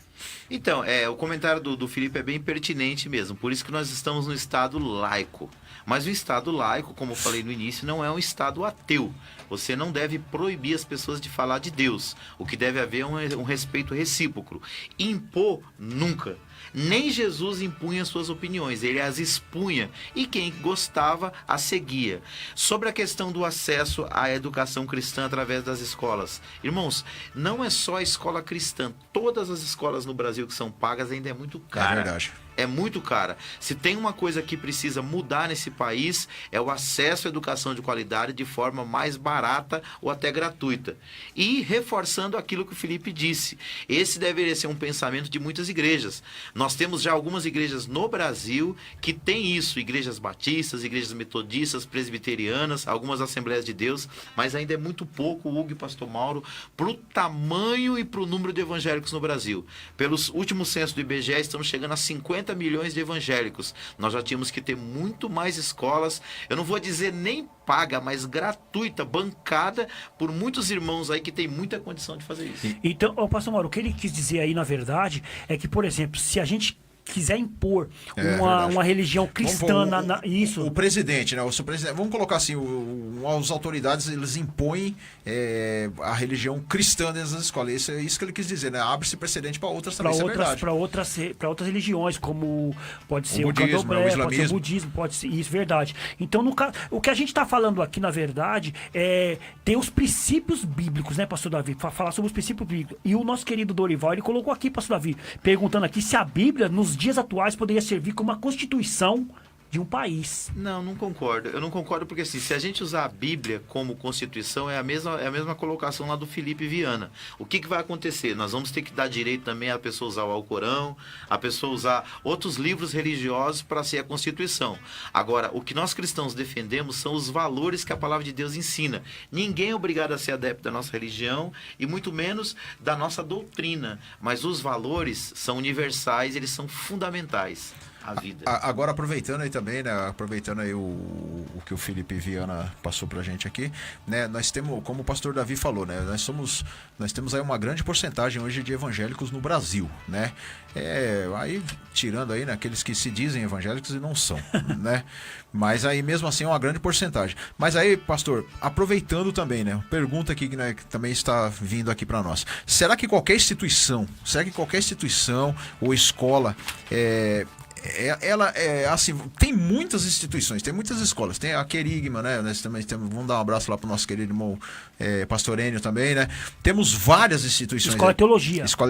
Então, o comentário do Felipe é bem pertinente mesmo. Por isso que nós estamos no Estado laico. Mas o Estado laico, como eu falei no início, não é um Estado ateu. Você não deve proibir as pessoas de falar de Deus. O que deve haver é um respeito recíproco. Impor, nunca. Nem Jesus impunha suas opiniões, ele as expunha e quem gostava as seguia. Sobre a questão do acesso à educação cristã através das escolas, irmãos, não é só a escola cristã, todas as escolas no Brasil que são pagas ainda é muito cara.
É verdade.
É muito cara. Se tem uma coisa que precisa mudar nesse país, é o acesso à educação de qualidade de forma mais barata ou até gratuita. E reforçando aquilo que o Felipe disse, esse deveria ser um pensamento de muitas igrejas. Nós temos já algumas igrejas no Brasil que têm isso, igrejas batistas, igrejas metodistas, presbiterianas, algumas Assembleias de Deus, mas ainda é muito pouco, Hugo e Pastor Mauro, para o tamanho e para o número de evangélicos no Brasil. Pelos últimos censos do IBGE, estamos chegando a 50 milhões de evangélicos. Nós já tínhamos que ter muito mais escolas, eu não vou dizer nem paga, mas gratuita, bancada por muitos irmãos aí que tem muita condição de fazer isso.
Então, pastor Mauro, o que ele quis dizer aí, na verdade, é que, por exemplo, se a gente quiser impor uma religião cristã isso.
O presidente, né? O seu presidente, vamos colocar assim, as autoridades eles impõem a religião cristã dentro das escolas. Isso que ele quis dizer, né? Abre-se precedente para outras também,
para outras religiões, como pode ser
o budismo,
candomblé,
o islamismo.
pode ser o budismo, pode ser isso, verdade. Então, no caso, o que a gente está falando aqui, na verdade, é ter os princípios bíblicos, né, pastor Davi? Falar sobre os princípios bíblicos. E o nosso querido Dorival, ele colocou aqui, pastor Davi, perguntando aqui se a Bíblia, nos dias atuais, poderia servir como uma constituição de um país.
Não concordo. Eu não concordo porque assim, se a gente usar a Bíblia como Constituição, é a mesma colocação lá do Felipe Viana. O que vai acontecer? Nós vamos ter que dar direito também a pessoa usar o Alcorão, a pessoa usar outros livros religiosos para ser a Constituição. Agora, o que nós cristãos defendemos são os valores que a Palavra de Deus ensina. Ninguém é obrigado a ser adepto da nossa religião e muito menos da nossa doutrina. Mas os valores são universais, eles são fundamentais. a vida.
Agora, aproveitando aí também, né? Aproveitando aí o que o Felipe Viana passou pra gente aqui, né? Nós temos, como o pastor Davi falou, né? Nós temos aí uma grande porcentagem hoje de evangélicos no Brasil, né? Aí, tirando aí, né, aqueles que se dizem evangélicos e não são, né? Mas aí, mesmo assim, é uma grande porcentagem. Mas aí, pastor, aproveitando também, né? Pergunta aqui, né, que também está vindo aqui para nós. Será que qualquer instituição ou escola ela assim, tem muitas instituições, tem muitas escolas, tem a Querigma, né? Nós também temos, vamos dar um abraço lá pro nosso querido irmão pastor Enio também, né? Temos várias instituições.
Escola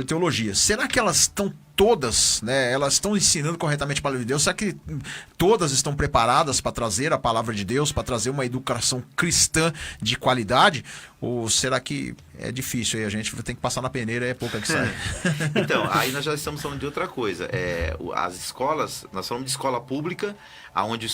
de Teologia.
Será que elas estão todas, né? Elas estão ensinando corretamente a palavra de Deus? Será que todas estão preparadas para trazer a palavra de Deus, para trazer uma educação cristã de qualidade? Ou será que é difícil aí? A gente tem que passar na peneira e é pouca que sai.
Então, aí nós já estamos falando de outra coisa. As escolas, nós falamos de escola pública, onde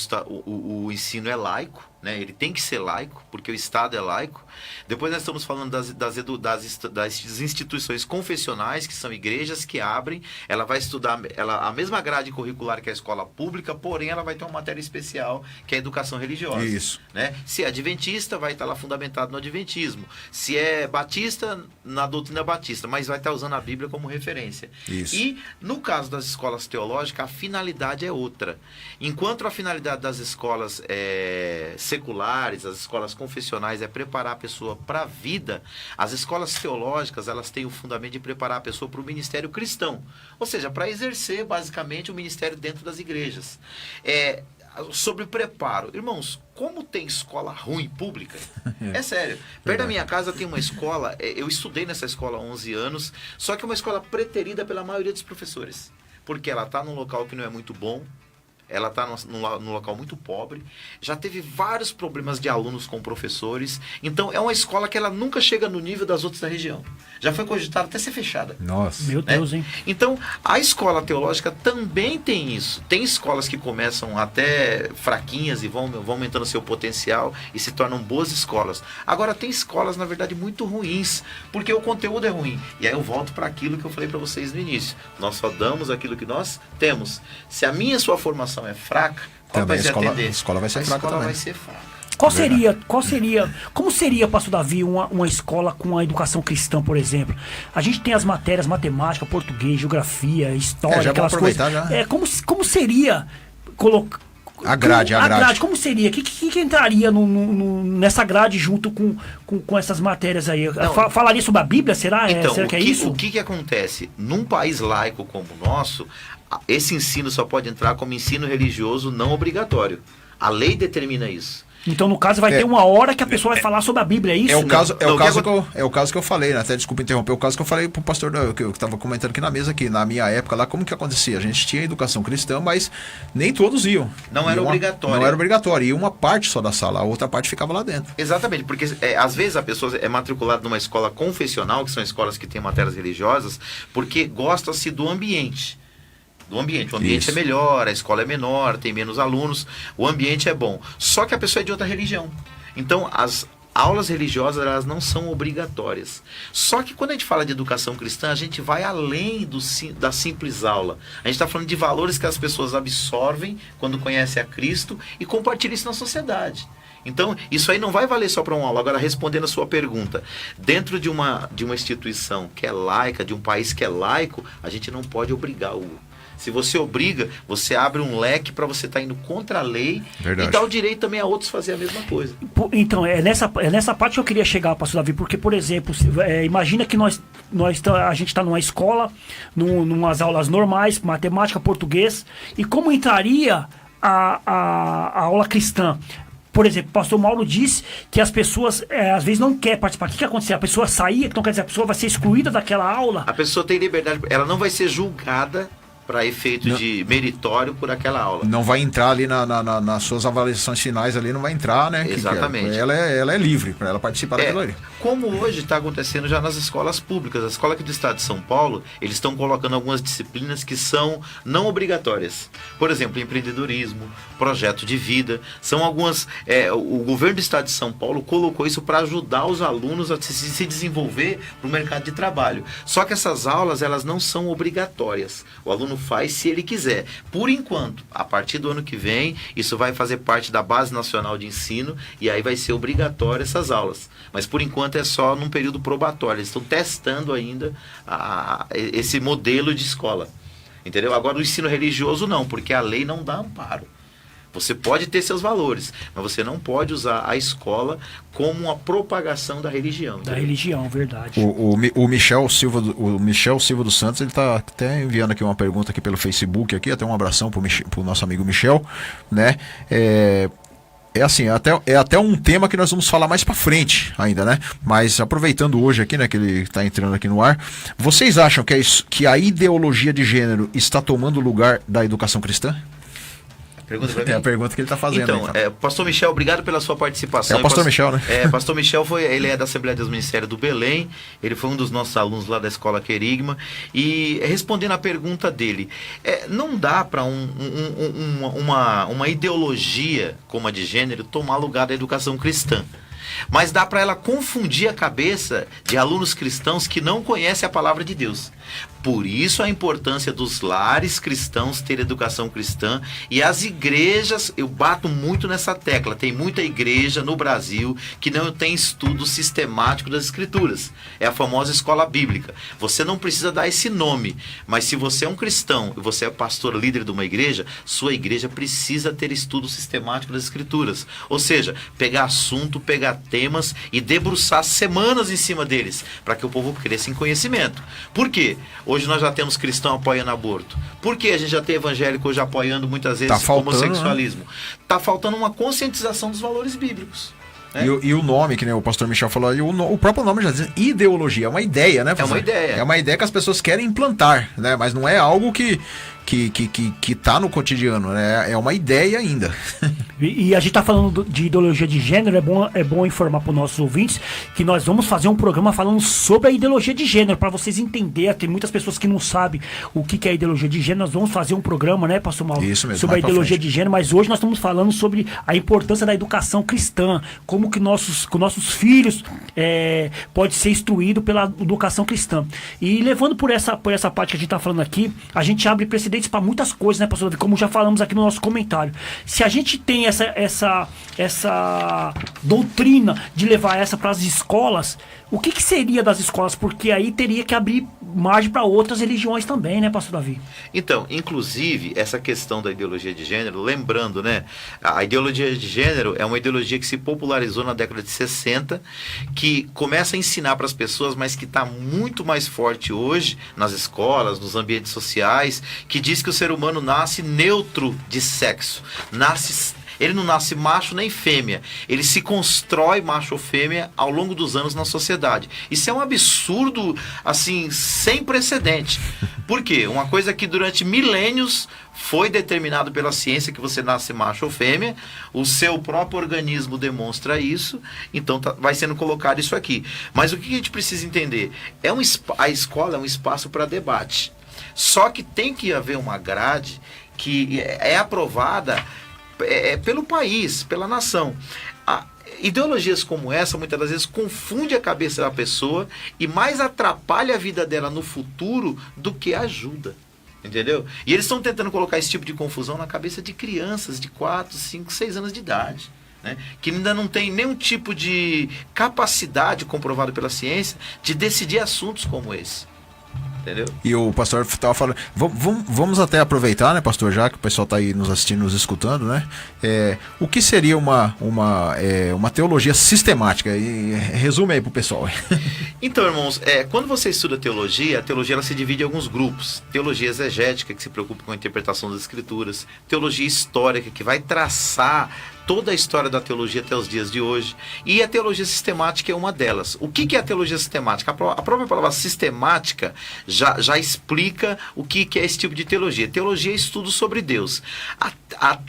o ensino é laico, né? Ele tem que ser laico, porque o Estado é laico. Depois nós estamos falando das instituições confessionais, que são igrejas que abrem. Ela vai estudar a mesma grade curricular que a escola pública, porém ela vai ter uma matéria especial, que é a educação religiosa.
Isso.
Né? Se é adventista, vai estar lá fundamentado no adventismo. Se é batista, na doutrina batista, mas vai estar usando a Bíblia como referência.
Isso.
E no caso das escolas teológicas, a finalidade é outra. Enquanto a finalidade das escolas seculares, as escolas confessionais é preparar a pessoa para a vida, as escolas teológicas, elas têm o fundamento de preparar a pessoa para o ministério cristão. Ou seja, para exercer basicamente o ministério dentro das igrejas. Sobre preparo. Irmãos, como tem escola ruim pública? É sério. Perto da minha casa tem uma escola, eu estudei nessa escola há 11 anos, só que é uma escola preterida pela maioria dos professores. Porque ela está num local que não é muito bom, ela está num local muito pobre, já teve vários problemas de alunos com professores, então é uma escola que ela nunca chega no nível das outras da região. Já foi cogitado até ser fechada.
Nossa.
Meu Deus, hein?
Então, a escola teológica também tem isso. Tem escolas que começam até fraquinhas e vão aumentando seu potencial e se tornam boas escolas. Agora, tem escolas, na verdade, muito ruins, porque o conteúdo é ruim. E aí eu volto para aquilo que eu falei para vocês no início. Nós só damos aquilo que nós temos. Se a minha e sua formação é fraca, qual vai ser a tendência?
A escola vai ser fraca também.
A escola vai ser fraca.
Como seria, pastor Davi, uma escola com a educação cristã, por exemplo? A gente tem as matérias matemática, português, geografia, história, aquelas coisas. Como seria colocar
a grade?
Como seria? O que entraria nessa grade junto com essas matérias aí? Falaria sobre a Bíblia? Será que é isso?
O que acontece? Num país laico como o nosso, esse ensino só pode entrar como ensino religioso não obrigatório. A lei determina isso.
Então, no caso, vai ter uma hora que a pessoa vai falar sobre a Bíblia, é isso?
É o caso que eu falei, né? Até desculpa interromper, o caso que eu falei pro pastor, que eu estava comentando aqui na mesa, aqui, na minha época lá, como que acontecia? A gente tinha educação cristã, mas nem todos iam.
Não era obrigatório.
Não era obrigatório, e uma parte só da sala, a outra parte ficava lá dentro.
Exatamente, porque às vezes a pessoa é matriculada numa escola confessional, que são escolas que têm matérias religiosas, porque gosta-se do ambiente. O ambiente é melhor, a escola é menor, tem menos alunos, o ambiente é bom. Só que a pessoa é de outra religião. Então, as aulas religiosas, elas não são obrigatórias. Só que quando a gente fala de educação cristã, a gente vai além da simples aula. A gente está falando de valores que as pessoas absorvem quando conhecem a Cristo e compartilham isso na sociedade. Então, isso aí não vai valer só para uma aula. Agora, respondendo a sua pergunta, dentro de uma instituição que é laica, de um país que é laico, a gente não pode obrigar o... Se você obriga, você abre um leque para você estar indo contra a lei.
Verdade.
E dá o direito também a outros fazer a mesma coisa.
Então, é nessa parte que eu queria chegar, pastor Davi, porque, por exemplo, imagina que a gente está numa escola, numas aulas normais, matemática, português, e como entraria a aula cristã? Por exemplo, o pastor Mauro disse que as pessoas, às vezes, não querem participar. O que aconteceu? A pessoa saía, então quer dizer, a pessoa vai ser excluída daquela aula?
A pessoa tem liberdade, ela não vai ser julgada para efeito de meritório por aquela aula.
Não vai entrar ali nas suas avaliações finais ali, não vai entrar, né?
Exatamente.
Ela é livre para ela participar daquilo ali.
Como hoje está acontecendo já nas escolas públicas. A escola aqui do estado de São Paulo, eles estão colocando algumas disciplinas que são não obrigatórias. Por exemplo, empreendedorismo, projeto de vida. São algumas... o governo do estado de São Paulo colocou isso para ajudar os alunos a se desenvolver para o mercado de trabalho. Só que essas aulas, elas não são obrigatórias. O aluno aluno faz se ele quiser. Por enquanto, a partir do ano que vem, isso vai fazer parte da Base Nacional de Ensino e aí vai ser obrigatório essas aulas. Mas por enquanto é só num período probatório. Eles estão testando ainda esse modelo de escola. Entendeu? Agora o ensino religioso não, porque a lei não dá amparo. Você pode ter seus valores, mas você não pode usar a escola como uma propagação da religião.
Da religião, verdade.
O Michel Silva dos Santos, ele está até enviando aqui uma pergunta aqui pelo Facebook, aqui, até um abração pro nosso amigo Michel, né? Assim, é até um tema que nós vamos falar mais pra frente ainda, né? Mas aproveitando hoje aqui, né, que ele tá entrando aqui no ar, vocês acham que a ideologia de gênero está tomando lugar da educação cristã?
Pergunta pra mim?
É a pergunta que ele está fazendo.
Então, Pastor Michel, obrigado pela sua participação.
É o Pastor Michel, né?
Pastor Michel ele é da Assembleia de Deus Ministério do Belém, ele foi um dos nossos alunos lá da Escola Querigma, e respondendo a pergunta dele, não dá para uma ideologia como a de gênero tomar lugar da educação cristã. Mas dá para ela confundir a cabeça de alunos cristãos que não conhecem a palavra de Deus. Por isso a importância dos lares cristãos ter educação cristã, e as igrejas, eu bato muito nessa tecla, tem muita igreja no Brasil que não tem estudo sistemático das escrituras. É a famosa escola bíblica. Você não precisa dar esse nome, mas se você é um cristão e você é pastor líder de uma igreja, sua igreja precisa ter estudo sistemático das escrituras. Ou seja, pegar assunto, pegar temas e debruçar semanas em cima deles, para que o povo cresça em conhecimento. Por quê? Hoje nós já temos cristão apoiando aborto. Por que a gente já tem evangélico hoje apoiando muitas vezes homossexualismo? Está faltando uma conscientização dos valores bíblicos. Né?
E o nome, que nem o pastor Michel falou, o próprio nome já diz ideologia, é uma ideia, né?
É uma ideia.
É uma ideia que as pessoas querem implantar, né? Mas não é algo que tá no cotidiano, né? É uma ideia ainda.
E a gente tá falando de ideologia de gênero, é bom informar para os nossos ouvintes que nós vamos fazer um programa falando sobre a ideologia de gênero, para vocês entenderem. Tem muitas pessoas que não sabem o que é ideologia de gênero. Nós vamos fazer um programa, né, pastor Mauro?
Isso mesmo,
sobre a ideologia de gênero, mas hoje nós estamos falando sobre a importância da educação cristã, como que nossos filhos pode ser instruído pela educação cristã. E levando por essa parte que a gente tá falando aqui, a gente abre precedentes para muitas coisas, né, pastor? Como já falamos aqui no nosso comentário. Se a gente tem essa doutrina de levar essa para as escolas, o que seria das escolas? Porque aí teria que abrir margem para outras religiões também, né, pastor Davi?
Então, inclusive, essa questão da ideologia de gênero, lembrando, né, a ideologia de gênero é uma ideologia que se popularizou na década de 60, que começa a ensinar para as pessoas, mas que está muito mais forte hoje nas escolas, nos ambientes sociais, que diz que o ser humano nasce neutro de sexo, ele não nasce macho nem fêmea, ele se constrói macho ou fêmea ao longo dos anos na sociedade. Isso é um absurdo, assim, sem precedente. Por quê? Uma coisa que durante milênios foi determinado pela ciência, que você nasce macho ou fêmea, o seu próprio organismo demonstra isso, então vai sendo colocado isso aqui. Mas o que a gente precisa entender? A escola é um espaço para debate. Só que tem que haver uma grade que é aprovada pelo país, pela nação. Ideologias como essa, muitas das vezes, confunde a cabeça da pessoa e mais atrapalha a vida dela no futuro do que ajuda. Entendeu? E eles estão tentando colocar esse tipo de confusão na cabeça de crianças de 4, 5, 6 anos de idade. Né? Que ainda não tem nenhum tipo de capacidade comprovada pela ciência de decidir assuntos como esse. Entendeu? E
o pastor estava falando, vamos até aproveitar, né, pastor, já que o pessoal está aí nos assistindo, nos escutando, né? O que seria uma teologia sistemática? E resume aí pro pessoal.
Então, irmãos, quando você estuda teologia, a teologia ela se divide em alguns grupos. Teologia exegética, que se preocupa com a interpretação das escrituras. Teologia histórica, que vai traçar toda a história da teologia até os dias de hoje. E a teologia sistemática é uma delas. O que é a teologia sistemática? A própria palavra sistemática já explica o que é esse tipo de teologia. Teologia é estudo sobre Deus.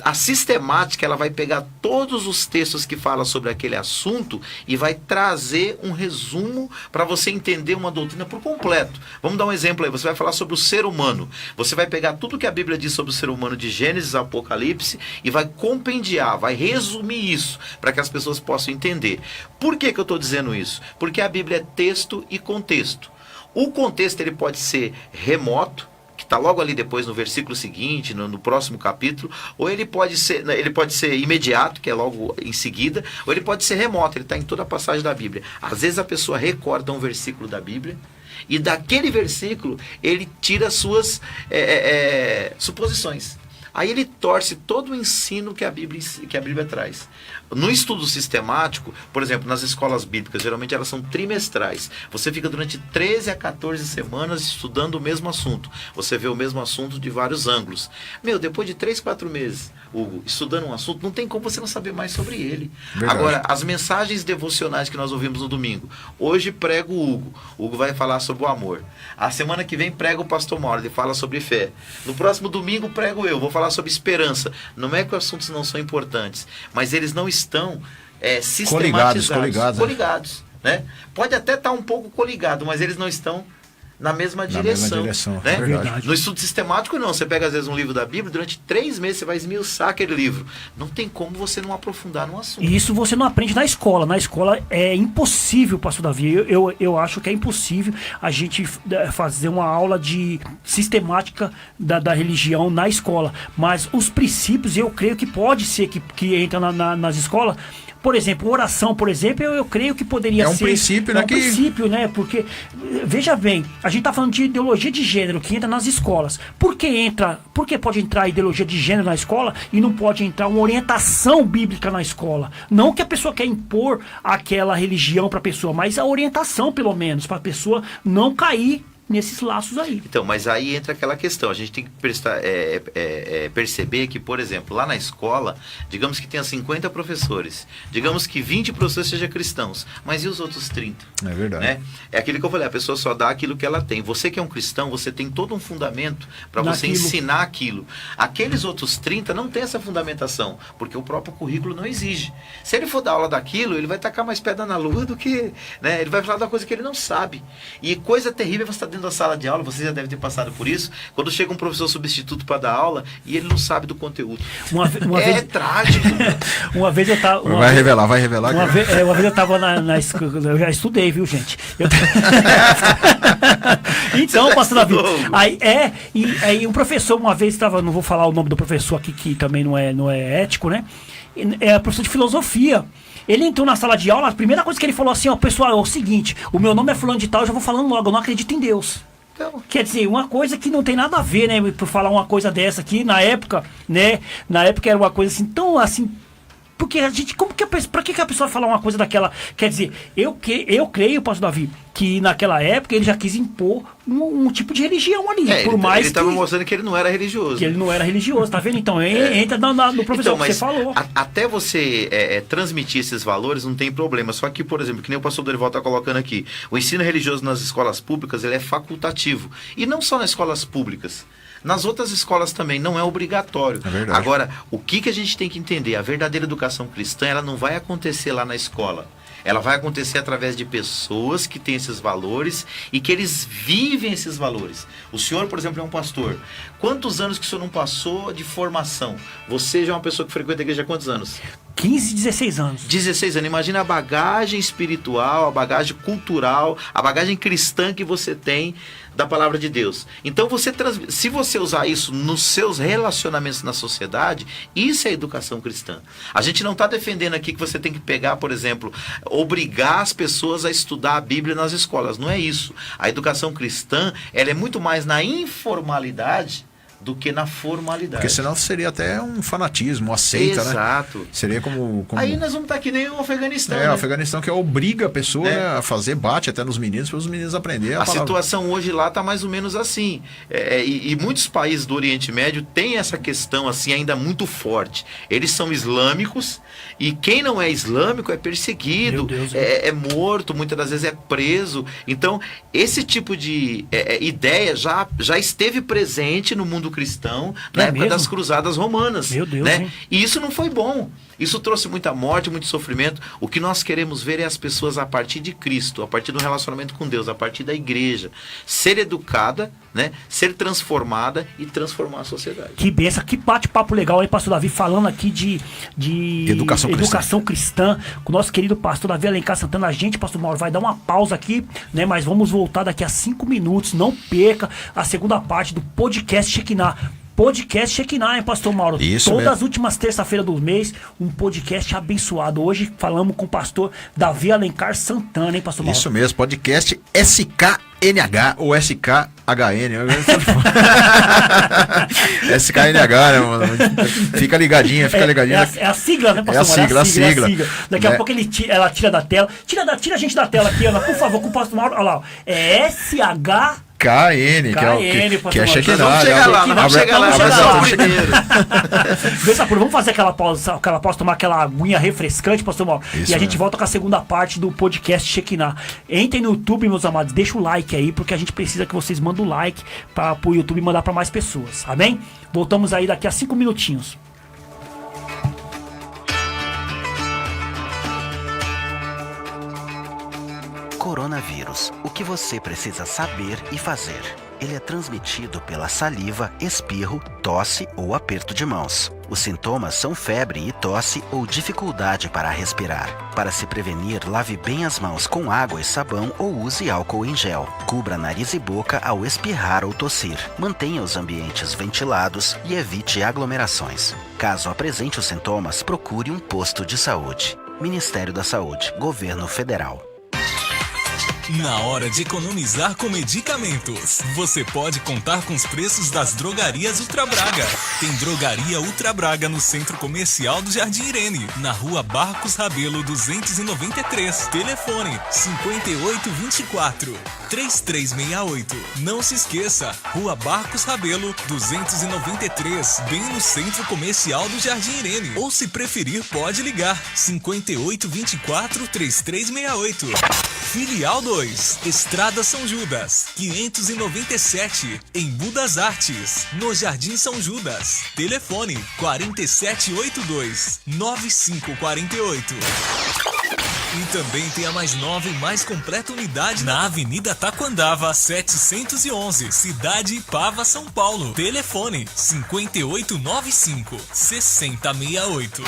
A sistemática ela vai pegar todos os textos que falam sobre aquele assunto e vai trazer um resumo para você entender uma doutrina por completo. Vamos dar um exemplo aí. Você vai falar sobre o ser humano. Você vai pegar tudo que a Bíblia diz sobre o ser humano de Gênesis a Apocalipse e vai compendiar, vai resumir isso para que as pessoas possam entender. Por que eu estou dizendo isso? Porque a Bíblia é texto e contexto. O contexto ele pode ser remoto, que está logo ali depois no versículo seguinte, no próximo capítulo, ou ele pode ser imediato, que é logo em seguida, ou ele pode ser remoto, ele está em toda a passagem da Bíblia. Às vezes a pessoa recorda um versículo da Bíblia, e daquele versículo ele tira suas suposições. Aí ele torce todo o ensino que a Bíblia traz. No estudo sistemático, por exemplo, nas escolas bíblicas, geralmente elas são trimestrais. Você fica durante 13 a 14 semanas estudando o mesmo assunto. Você vê o mesmo assunto de vários ângulos. Depois de 3, 4 meses, Hugo, estudando um assunto, não tem como você não saber mais sobre ele. Verdade. Agora, as mensagens devocionais que nós ouvimos no domingo. Hoje prega o Hugo. O Hugo vai falar sobre o amor. A semana que vem prega o pastor Mauro, ele fala sobre fé. No próximo domingo prego eu, vou falar sobre esperança. Não é que os assuntos não são importantes, mas eles não estão sistematizados, coligados, né? Pode até estar um pouco coligado, mas eles não estão na mesma direção. Né? No estudo sistemático não, você pega às vezes um livro da Bíblia, durante 3 meses você vai esmiuçar aquele livro. Não tem como você não aprofundar no assunto.
E isso você não aprende na escola. Na escola é impossível, pastor Davi. Eu acho que é impossível a gente fazer uma aula de sistemática da religião na escola. Mas os princípios, eu creio que pode ser que entra nas escolas. Por exemplo, oração, por exemplo, eu creio que poderia ser...
É um princípio, né?
É um princípio, né? Porque, veja bem, a gente está falando de ideologia de gênero que entra nas escolas. Por que pode entrar ideologia de gênero na escola e não pode entrar uma orientação bíblica na escola? Não que a pessoa quer impor aquela religião para a pessoa, mas a orientação, pelo menos, para a pessoa não cair nesses laços aí.
Então, mas aí entra aquela questão, a gente tem que perceber que, por exemplo, lá na escola, digamos que tenha 50 professores, digamos que 20 professores sejam cristãos, mas e os outros 30?
É verdade.
Né? É aquilo que eu falei, a pessoa só dá aquilo que ela tem. Você que é um cristão, você tem todo um fundamento para você ensinar aquilo. Aqueles outros 30 não tem essa fundamentação, porque o próprio currículo não exige. Se ele for dar aula daquilo, ele vai tacar mais pedra na lua do que... Né? Ele vai falar da coisa que ele não sabe. E coisa terrível é você estar dentro da sala de aula, você já deve ter passado por isso, quando chega um professor substituto para dar aula e ele não sabe do conteúdo.
Uma
vez... trágico.
Uma vez eu tava...
Vai revelar.
Uma vez eu estava na escola, eu já estudei, viu, gente? Então, pastor Davi, aí um professor uma vez estava, não vou falar o nome do professor aqui, que também não é ético, né? É professor de filosofia. Ele entrou na sala de aula, a primeira coisa que ele falou assim, pessoal, é o seguinte, o meu nome é fulano de tal, eu já vou falando logo, eu não acredito em Deus. Então, quer dizer, uma coisa que não tem nada a ver, né, por falar uma coisa dessa aqui, na época era uma coisa assim, tão assim, porque a gente, pra que a pessoa falar uma coisa daquela, quer dizer, eu creio, pastor Davi, que naquela época ele já quis impor um tipo de religião ali,
ele estava mostrando que ele não era religioso.
Que ele não era religioso, tá vendo? Então, entra no professor que você falou.
Até você transmitir esses valores não tem problema, só que, por exemplo, que nem o pastor Dorival está colocando aqui, o ensino religioso nas escolas públicas, ele é facultativo, e não só nas escolas públicas. Nas outras escolas também, não é obrigatório.
É verdade.
Agora, o que a gente tem que entender? A verdadeira educação cristã, ela não vai acontecer lá na escola. Ela vai acontecer através de pessoas que têm esses valores e que eles vivem esses valores. O senhor, por exemplo, é um pastor. Quantos anos que o senhor não passou de formação? Você já é uma pessoa que frequenta a igreja há quantos anos?
15, 16 anos.
16 anos. Imagina a bagagem espiritual, a bagagem cultural, a bagagem cristã que você tem da palavra de Deus. Então, se você usar isso nos seus relacionamentos na sociedade, isso é educação cristã. A gente não está defendendo aqui que você tem que pegar, por exemplo, obrigar as pessoas a estudar a Bíblia nas escolas. Não é isso. A educação cristã, ela é muito mais na informalidade do que na formalidade.
Porque senão seria até um fanatismo, uma seita,
Exato.
Né? Seria como...
Aí nós vamos estar aqui nem o Afeganistão.
O Afeganistão que obriga a pessoa a fazer, bate até nos meninos, para os meninos aprenderem
a situação hoje lá está mais ou menos assim. E muitos países do Oriente Médio têm essa questão assim ainda muito forte. Eles são islâmicos e quem não é islâmico é perseguido, é morto, muitas das vezes é preso. Então, esse tipo de ideia já esteve presente no mundo cristão na época
mesmo?
das cruzadas romanas.
Meu Deus,
né?
hein?
E isso não foi bom. Isso trouxe muita morte, muito sofrimento. O que nós queremos ver é as pessoas a partir de Cristo, a partir do relacionamento com Deus, a partir da igreja, ser educada, né? Ser transformada e transformar a sociedade.
Que benção, que bate-papo legal aí, pastor Davi, falando aqui de educação cristã, com o nosso querido pastor Davi Alencar Santana. A gente, pastor Mauro, vai dar uma pausa aqui, né? Mas vamos voltar daqui a 5 minutos. Não perca a segunda parte do podcast Shekinah. Podcast Shekinah, hein, pastor Mauro?
Isso
Todas
mesmo.
as últimas terça-feiras do mês, um podcast abençoado. Hoje falamos com o pastor Davi Alencar Santana, hein, pastor Mauro?
Isso mesmo, podcast SKNH ou SKHN. SKNH, né, mano? Fica ligadinha.
É a sigla, né, pastor Mauro?
É a sigla.
Daqui a pouco ela tira da tela. Tira a gente da tela aqui, Ana, por favor, com o pastor Mauro. Olha lá, ó. É SH...
KN, que é Shekinah.
Vamos chegar lá, vamos chegar lá primeiro.
Vamos fazer aquela pausa, tomar aquela aguinha refrescante, pastor Mauro.
Isso
e a gente
mesmo.
volta com a segunda parte do podcast Shekinah. Entrem no YouTube, meus amados, deixa o like aí, porque a gente precisa que vocês mandem o like para o YouTube mandar para mais pessoas, amém? Voltamos aí daqui a 5 minutinhos.
Coronavírus. O que você precisa saber e fazer? Ele é transmitido pela saliva, espirro, tosse ou aperto de mãos. Os sintomas são febre e tosse ou dificuldade para respirar. Para se prevenir, lave bem as mãos com água e sabão ou use álcool em gel. Cubra nariz e boca ao espirrar ou tossir. Mantenha os ambientes ventilados e evite aglomerações. Caso apresente os sintomas, procure um posto de saúde. Ministério da Saúde, Governo Federal.
Na hora de economizar com medicamentos, você pode contar com os preços das drogarias Ultra Braga. Tem Drogaria Ultra Braga no Centro Comercial do Jardim Irene, na Rua Barcos Rabelo 293. Telefone 5824-3368. Não se esqueça, Rua Barcos Rabelo 293, bem no Centro Comercial do Jardim Irene. Ou se preferir, pode ligar 5824-3368. Filial 2, Estrada São Judas, 597, em Budas Artes, no Jardim São Judas. Telefone 4782-9548. E também tem a mais nova e mais completa unidade na Avenida Taquandava, 711, Cidade Ipava, São Paulo. Telefone 5895-6068.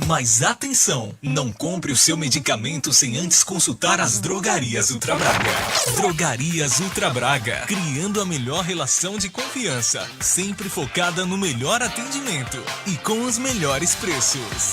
Mas atenção, não compre o seu medicamento sem antes consultar as Drogarias Ultra Braga. Drogarias Ultra Braga, criando a melhor relação de confiança, sempre focada no melhor atendimento e com os melhores preços.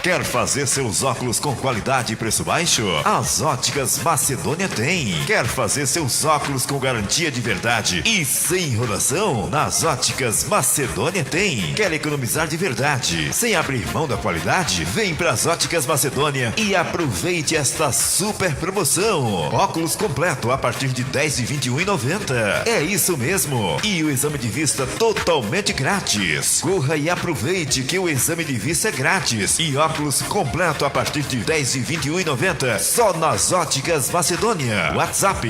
Quer fazer seus óculos com qualidade e preço baixo? As Óticas Macedônia tem. Quer fazer seus óculos com garantia de verdade e sem enrolação? Nas Óticas Macedônia tem. Quer economizar de verdade sem abrir mão da qualidade? Vem para as Óticas Macedônia e aproveite esta super promoção. Óculos completo a partir de R$10 e R$21,90. É isso mesmo. E o exame de vista totalmente grátis. Corra e aproveite que o exame de vista é grátis. E óculos completo a partir de R$10 e R$21,90. Só nas Óticas Macedônia. WhatsApp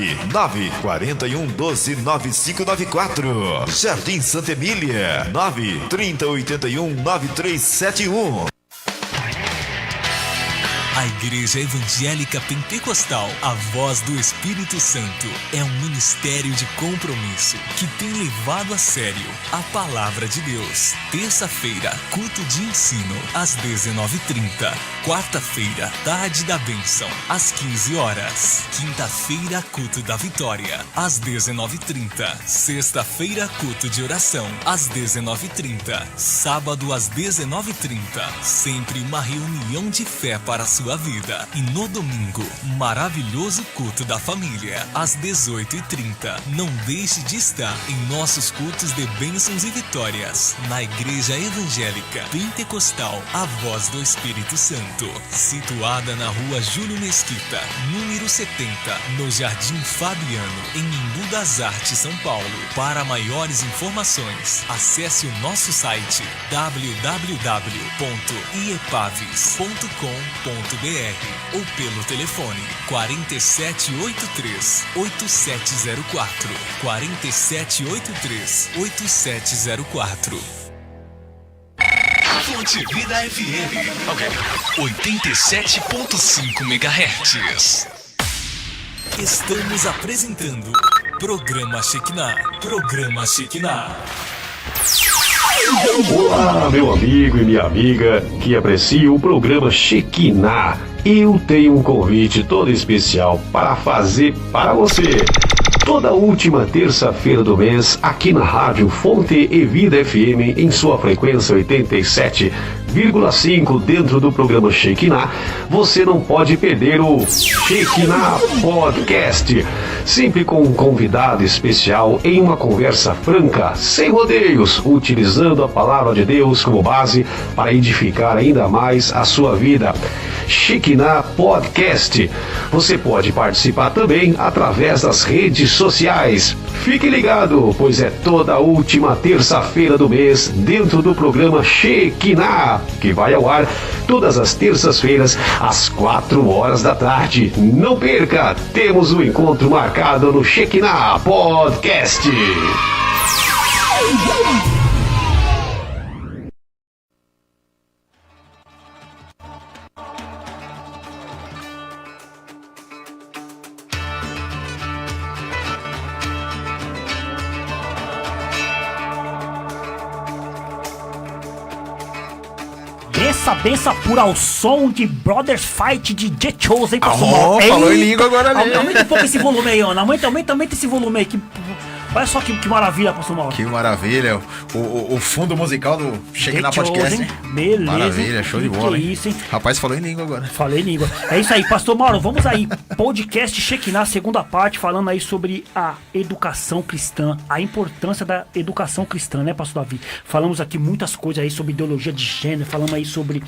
941129594. Jardim Santa Emília 930819371.
A Igreja Evangélica Pentecostal, a Voz do Espírito Santo, é um ministério de compromisso que tem levado a sério a Palavra de Deus. Terça-feira, culto de ensino, às 19h30. Quarta-feira, tarde da bênção, às 15 horas. Quinta-feira, culto da vitória, às 19h30. Sexta-feira, culto de oração, às 19h30. Sábado, às 19h30. Sempre uma reunião de fé para a sua vida. E no domingo, maravilhoso culto da família, às 18h30. Não deixe de estar em nossos cultos de bênçãos e vitórias, na Igreja Evangélica Pentecostal, a Voz do Espírito Santo, situada na Rua Júlio Mesquita, número 70, no Jardim Fabiano, em Embu das Artes, São Paulo. Para maiores informações, acesse o nosso site www.iepaves.com.br. ou pelo telefone 4783-8704. 4783-8704. Fonte Vida FM 87.5 MHz. Estamos apresentando Programa Shekinah. Programa Shekinah.
Olá, meu amigo e minha amiga que aprecia o programa Shekinah. Eu tenho um convite todo especial para fazer para você. Toda última terça-feira do mês, aqui na Rádio Fonte e Vida FM, em sua frequência 87,5, dentro do programa Shekinah, você não pode perder o Shekinah Podcast. Sempre com um convidado especial em uma conversa franca, sem rodeios, utilizando a palavra de Deus como base para edificar ainda mais a sua vida. Shekinah Podcast. Você pode participar também através das redes sociais. Fique ligado, pois é toda última terça-feira do mês dentro do programa Shekinah, que vai ao ar todas as terças-feiras às 4 horas da tarde. Não perca, temos um encontro marcado no Shekinah Podcast.
Benção pura ao som de Brothers Fight de The Chosen, pastor Mauro.
Falou em língua agora mesmo.
Aumenta um pouco esse volume aí, Ana. Aumenta esse volume aí. Olha só que maravilha, pastor Mauro.
Que maravilha. O fundo musical do Shekinah Podcast.
Beleza.
Maravilha, show de bola.
Que isso, hein?
Rapaz, falou em língua agora.
Falei em língua. É isso aí, pastor Mauro. Vamos aí. Podcast Shekinah, segunda parte, falando aí sobre a educação cristã, a importância da educação cristã, né, pastor Davi? Falamos aqui muitas coisas aí sobre ideologia de gênero, falamos aí sobre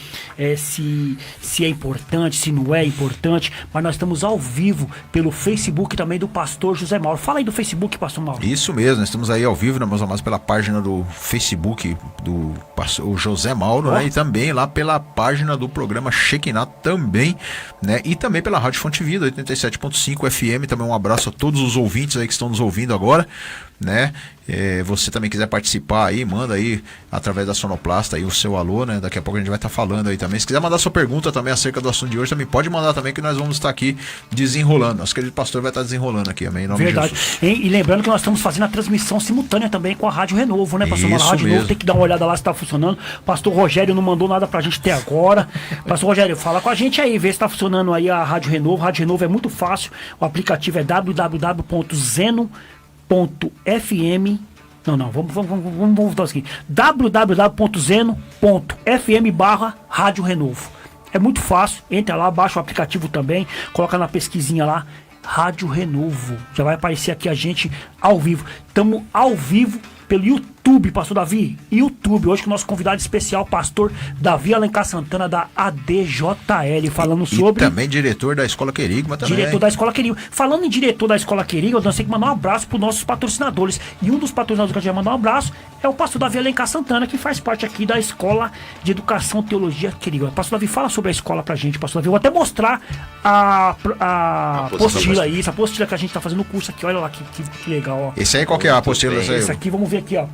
se é importante, se não é importante, mas nós estamos ao vivo pelo Facebook também do pastor José Mauro. Fala aí do Facebook, pastor Mauro.
Isso mesmo, nós estamos aí ao vivo, né, meus amados, pela página do Facebook do pastor José Mauro, né, e também lá pela página do programa Shekinah também, né, e também pela Rádio Fonte Vida, 87.5 FM, também um abraço a todos os ouvintes aí que estão nos ouvindo agora, né, você também quiser participar aí, manda aí através da Sonoplasta aí o seu alô, né, daqui a pouco a gente vai estar falando aí também, se quiser mandar sua pergunta também acerca do assunto de hoje, também pode mandar também que nós vamos estar aqui desenrolando, nosso querido pastor vai estar desenrolando aqui, amém, em nome de Jesus.
E lembrando que nós estamos fazendo a transmissão simultânea também com a Rádio Renovo, né, pastor Mauro? A Rádio Renovo tem que dar uma olhada lá se está funcionando, pastor Rogério não mandou nada pra gente até agora, pastor Rogério, fala com a gente aí, vê se está funcionando aí a Rádio Renovo. Rádio Renovo é muito fácil, o aplicativo é www.zeno.fm. Vamos voltar aqui. www.zeno.fm/Rádio Renovo. É muito fácil, entra lá, baixa o aplicativo também, coloca na pesquisinha lá, Rádio Renovo. Já vai aparecer aqui a gente ao vivo. Estamos ao vivo pelo YouTube, pastor Davi. YouTube, hoje com o nosso convidado especial, pastor Davi Alencar Santana, da ADJL, falando sobre...
E também diretor da Escola Querigma também.
Diretor da Escola Querigma. Falando em diretor da Escola Querigma, nós temos que mandar um abraço para os nossos patrocinadores. E um dos patrocinadores que a gente vai mandar um abraço é o pastor Davi Alencar Santana, que faz parte aqui da Escola de Educação e Teologia Querigma. Pastor Davi, fala sobre a escola pra gente, pastor Davi. Eu vou até mostrar a apostila aí, essa apostila que a gente tá fazendo o curso aqui. Olha lá que legal, ó.
Esse aí, qual que é a apostila?
Esse aqui, vamos ver aqui, ó.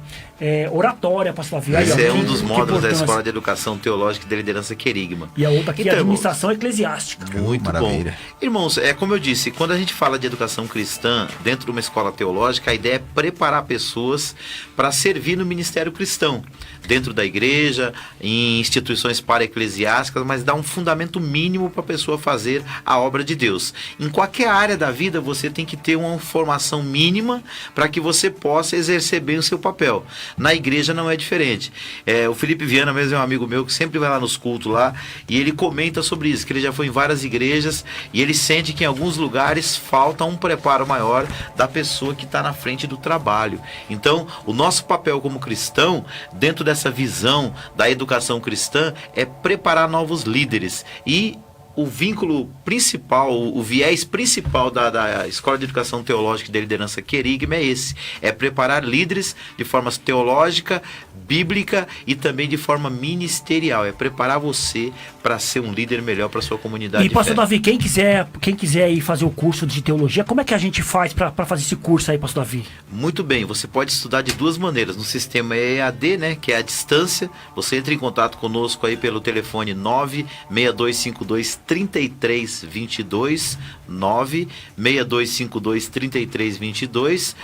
Oratória, pastor Davi.
Esse é um dos módulos da Escola de Educação Teológica e da Liderança Querigma.
E a outra aqui é Administração Eclesiástica.
Muito
maravilha.
Bom. Irmãos, como eu disse, quando a gente fala de educação cristã dentro de uma escola teológica, a ideia é preparar pessoas para servir no ministério cristão, dentro da igreja, em instituições para-eclesiásticas, mas dar um fundamento mínimo para a pessoa fazer a obra de Deus. Em qualquer área da vida, você tem que ter uma formação mínima para que você possa exercer bem o seu papel. Na igreja não é diferente. O Felipe Viana mesmo é um amigo meu que sempre vai lá nos cultos lá, e ele comenta sobre isso, que ele já foi em várias igrejas e ele sente que em alguns lugares falta um preparo maior da pessoa que está na frente do trabalho. Então, o nosso papel como cristão, dentro dessa visão da educação cristã, é preparar novos líderes e o vínculo principal, o viés principal da Escola de Educação Teológica e de Liderança Querigma é esse. É preparar líderes de forma teológica, bíblica e também de forma ministerial. É preparar você para ser um líder melhor para sua comunidade.
E pastor Davi, quem quiser ir fazer o curso de teologia, como é que a gente faz para fazer esse curso aí, pastor Davi?
Muito bem, você pode estudar de duas maneiras. No sistema EAD, né, que é a distância, você entra em contato conosco aí pelo telefone 96252-3322, 96252-3322,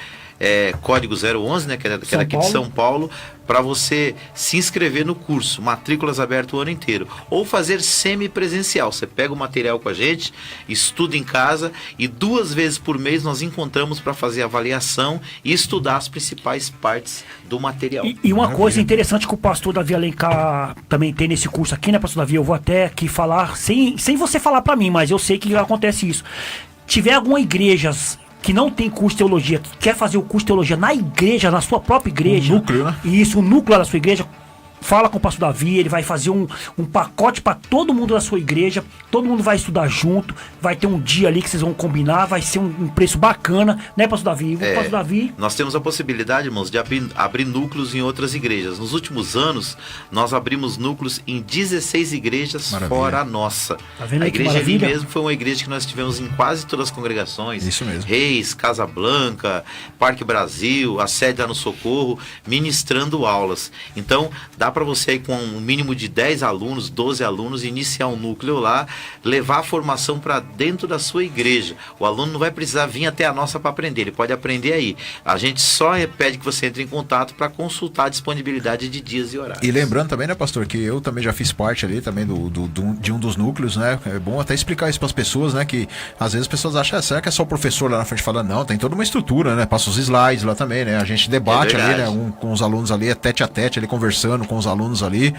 código 011, né, que é daqui de São Paulo, para você se inscrever no curso, matrículas abertas o ano inteiro, ou fazer semipresencial. Você pega o material com a gente, estuda em casa e 2 vezes por mês nós encontramos para fazer avaliação e estudar as principais partes do material.
E uma coisa interessante que o pastor Davi Alencar também tem nesse curso aqui, né, pastor Davi? Eu vou até aqui falar, sem você falar para mim, mas eu sei que acontece isso. Tiver alguma igreja que não tem curso de teologia, que quer fazer o curso de teologia na igreja, na sua própria igreja.
O núcleo, né?
Isso, o núcleo da sua igreja. Fala com o pastor Davi, ele vai fazer um pacote para todo mundo da sua igreja, todo mundo vai estudar junto, vai ter um dia ali que vocês vão combinar, vai ser um preço bacana, né, pastor Davi? Pastor Davi...
Nós temos a possibilidade, irmãos, de abrir núcleos em outras igrejas. Nos últimos anos, nós abrimos núcleos em 16 igrejas. Maravilha. Fora a nossa.
Tá vendo
a
aí que
igreja ali
maravilha?
mesmo foi uma igreja que nós tivemos em quase todas as congregações.
Isso mesmo.
Reis, Casa Blanca, Parque Brasil, a sede lá no Socorro, ministrando aulas. Então, dá para você aí com um mínimo de 10 alunos, 12 alunos, iniciar um núcleo lá, levar a formação para dentro da sua igreja. O aluno não vai precisar vir até a nossa para aprender, ele pode aprender aí. A gente só pede que você entre em contato para consultar a disponibilidade de dias e horários.
E lembrando também, né, pastor, que eu também já fiz parte ali também de um dos núcleos, né? É bom até explicar isso para as pessoas, né? Que às vezes as pessoas acham, será que é só o professor lá na frente falando? Não, tem toda uma estrutura, né? Passa os slides lá também, né? A gente debate ali, né? Com os alunos ali, é tete a tete, ali conversando com os alunos ali,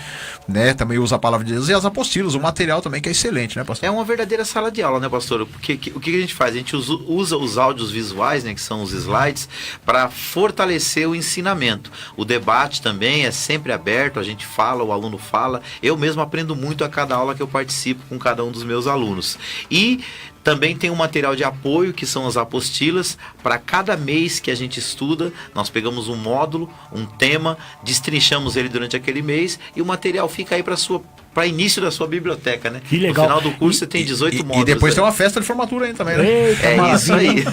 né? Também usa a palavra de Deus e as apostilas, o material também que é excelente, né, pastor?
É uma verdadeira sala de aula, né, pastor? Porque o que a gente faz? A gente usa os áudios visuais, né, que são os slides, para fortalecer o ensinamento. O debate também é sempre aberto, a gente fala, o aluno fala. Eu mesmo aprendo muito a cada aula que eu participo com cada um dos meus alunos. E também tem um material de apoio, que são as apostilas. Para cada mês que a gente estuda, nós pegamos um módulo, um tema, destrinchamos ele durante aquele mês e o material fica aí para início da sua biblioteca, né?
Que legal.
No final do curso você tem 18 módulos.
E depois
aí.
tem uma festa de formatura aí também, né?
Eita,
isso aí.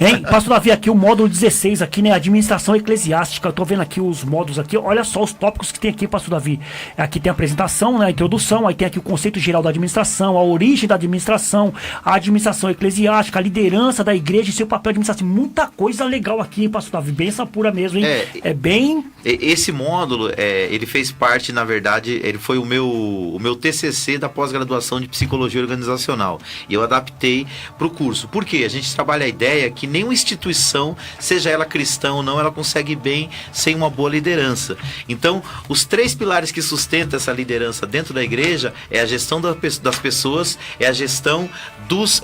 Hein, pastor Davi, aqui o módulo 16 aqui, né? Administração eclesiástica. Eu tô vendo aqui os módulos aqui. Olha só os tópicos que tem aqui, pastor Davi. Aqui tem a apresentação, né? A introdução. Aí tem aqui o conceito geral da administração, a origem da administração, a administração eclesiástica, a liderança da igreja e seu papel administrativo. Muita coisa legal aqui, hein, pastor Davi? Benção pura mesmo, hein? É bem...
Esse módulo, ele fez parte, na verdade, ele foi o meu TCC da pós-graduação de Psicologia Organizacional. E eu adaptei para o curso. Por quê? A gente trabalha a ideia que nenhuma instituição, seja ela cristã ou não, ela consegue bem sem uma boa liderança. Então, os 3 pilares que sustentam essa liderança dentro da igreja é a gestão das pessoas, é a gestão dos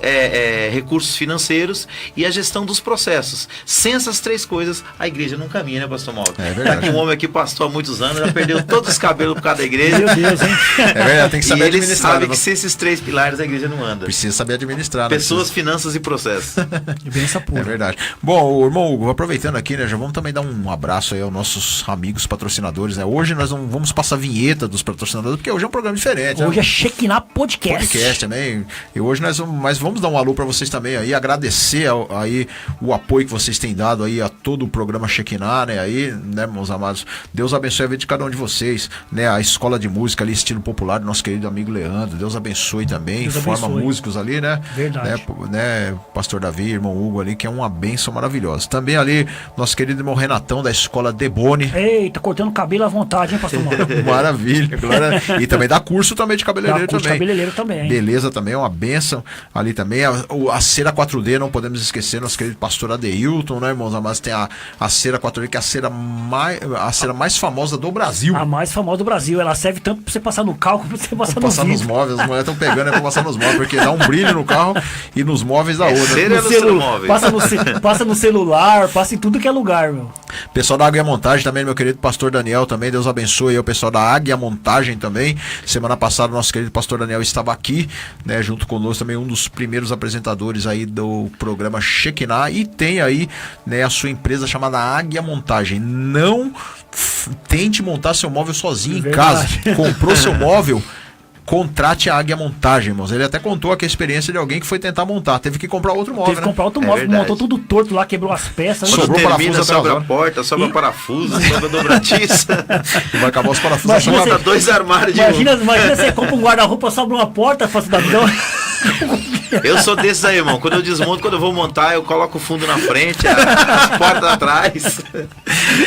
recursos financeiros e a gestão dos processos. Sem essas 3 coisas, a igreja não caminha, né, pastor Mauro?
É verdade.
Um homem aqui pastor há muitos anos, já perdeu todos os cabelos por causa da igreja.
Meu Deus, hein?
É verdade, tem que saber
e ele
administrar.
sabe
né?
que sem esses 3 pilares a igreja não anda.
Precisa saber administrar.
Pessoas,
né?
finanças e processos.
Benção pura.
É verdade. Bom, irmão Hugo, aproveitando aqui, né, já vamos também dar um abraço aí aos nossos amigos patrocinadores, né? Hoje nós não vamos passar a vinheta dos patrocinadores, porque hoje é um programa diferente.
Hoje é Shekinah Podcast.
Podcast também. E hoje nós vamos dar um alô para vocês também aí, agradecer aí o apoio que vocês têm dado aí a todo o programa Shekinah, né? Aí, né, meus amados, Deus abençoe a vida de cada um de vocês, né? A escola de música ali, estilo popular do nosso querido amigo Leandro, Deus abençoe também,
Deus
forma
abençoe.
músicos ali, né?
Verdade.
Né? Pastor Davi, irmão Hugo ali, que é uma bênção maravilhosa. Também ali, nosso querido irmão Renatão da escola Deboni.
Eita, cortando cabelo à vontade, hein, pastor Mauro?
Maravilha, glória. E também dá curso também de cabeleireiro
Dá curso de
também.
cabeleireiro também.
Beleza também, é uma benção ali também. A cera 4D, não podemos esquecer, nosso querido pastor Adeilton, né, irmãos amados? Tem a cera 4D, que é a cera mais famosa do Brasil.
A mais famosa do Brasil. Ela serve tanto pra você passar no carro como pra você passar no
nos
vidro.
móveis, as mulheres estão pegando pra passar nos móveis, porque dá um brilho no carro e nos móveis da outra.
Cera no móveis.
Passa no celular, passa em tudo que é lugar, meu.
Pessoal da Águia Montagem também, meu querido pastor Daniel também, Deus abençoe aí o pessoal da Águia Montagem também. Semana passada nosso querido pastor Daniel estava aqui, né, junto conosco também, um dos primeiros apresentadores aí do programa Shekinah, e tem aí, né, a sua empresa chamada Águia Montagem. Não tente montar seu móvel sozinho em casa. Comprou seu móvel, contrate a Águia Montagem, irmãos. Ele até contou aqui a experiência de alguém que foi tentar montar. Teve que comprar outro móvel,
Teve que comprar outro móvel, montou tudo torto lá, quebrou as peças.
Quando
Sobrou
termina,
parafuso
sobra
até
a porta, sobra parafuso, sobra dobradiça.
E vai acabar os parafusos.
Imagina
Só
você-
Sobra 2 armários de
Imagina você compra um guarda-roupa, sobra uma porta, faço da vida.
Eu sou desses aí, irmão. Quando eu desmonto, quando eu vou montar, eu coloco o fundo na frente, as portas atrás.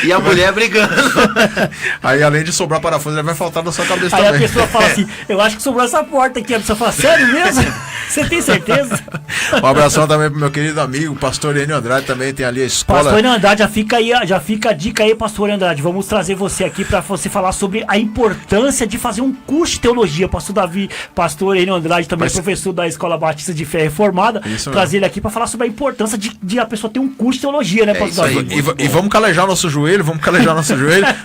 E a mulher brigando.
Aí, além de sobrar parafuso, ele vai faltar na sua cabeça
Aí a
também.
pessoa fala assim, eu acho que sobrou essa porta aqui. A pessoa fala, sério mesmo? Você tem certeza?
Um abração também pro meu querido amigo, pastor Enio Andrade, também tem ali a escola.
Pastor Andrade, já fica a dica aí, pastor Andrade. Vamos trazer você aqui para você falar sobre a importância de fazer um curso de teologia. Pastor Davi, pastor Enio Andrade, também professor da Escola Batista de Fé Reformada.
Isso
trazer ele aqui para falar sobre a importância de a pessoa ter um curso de teologia, né, pastor
isso aí.
Davi?
E vamos calejar o nosso joelho,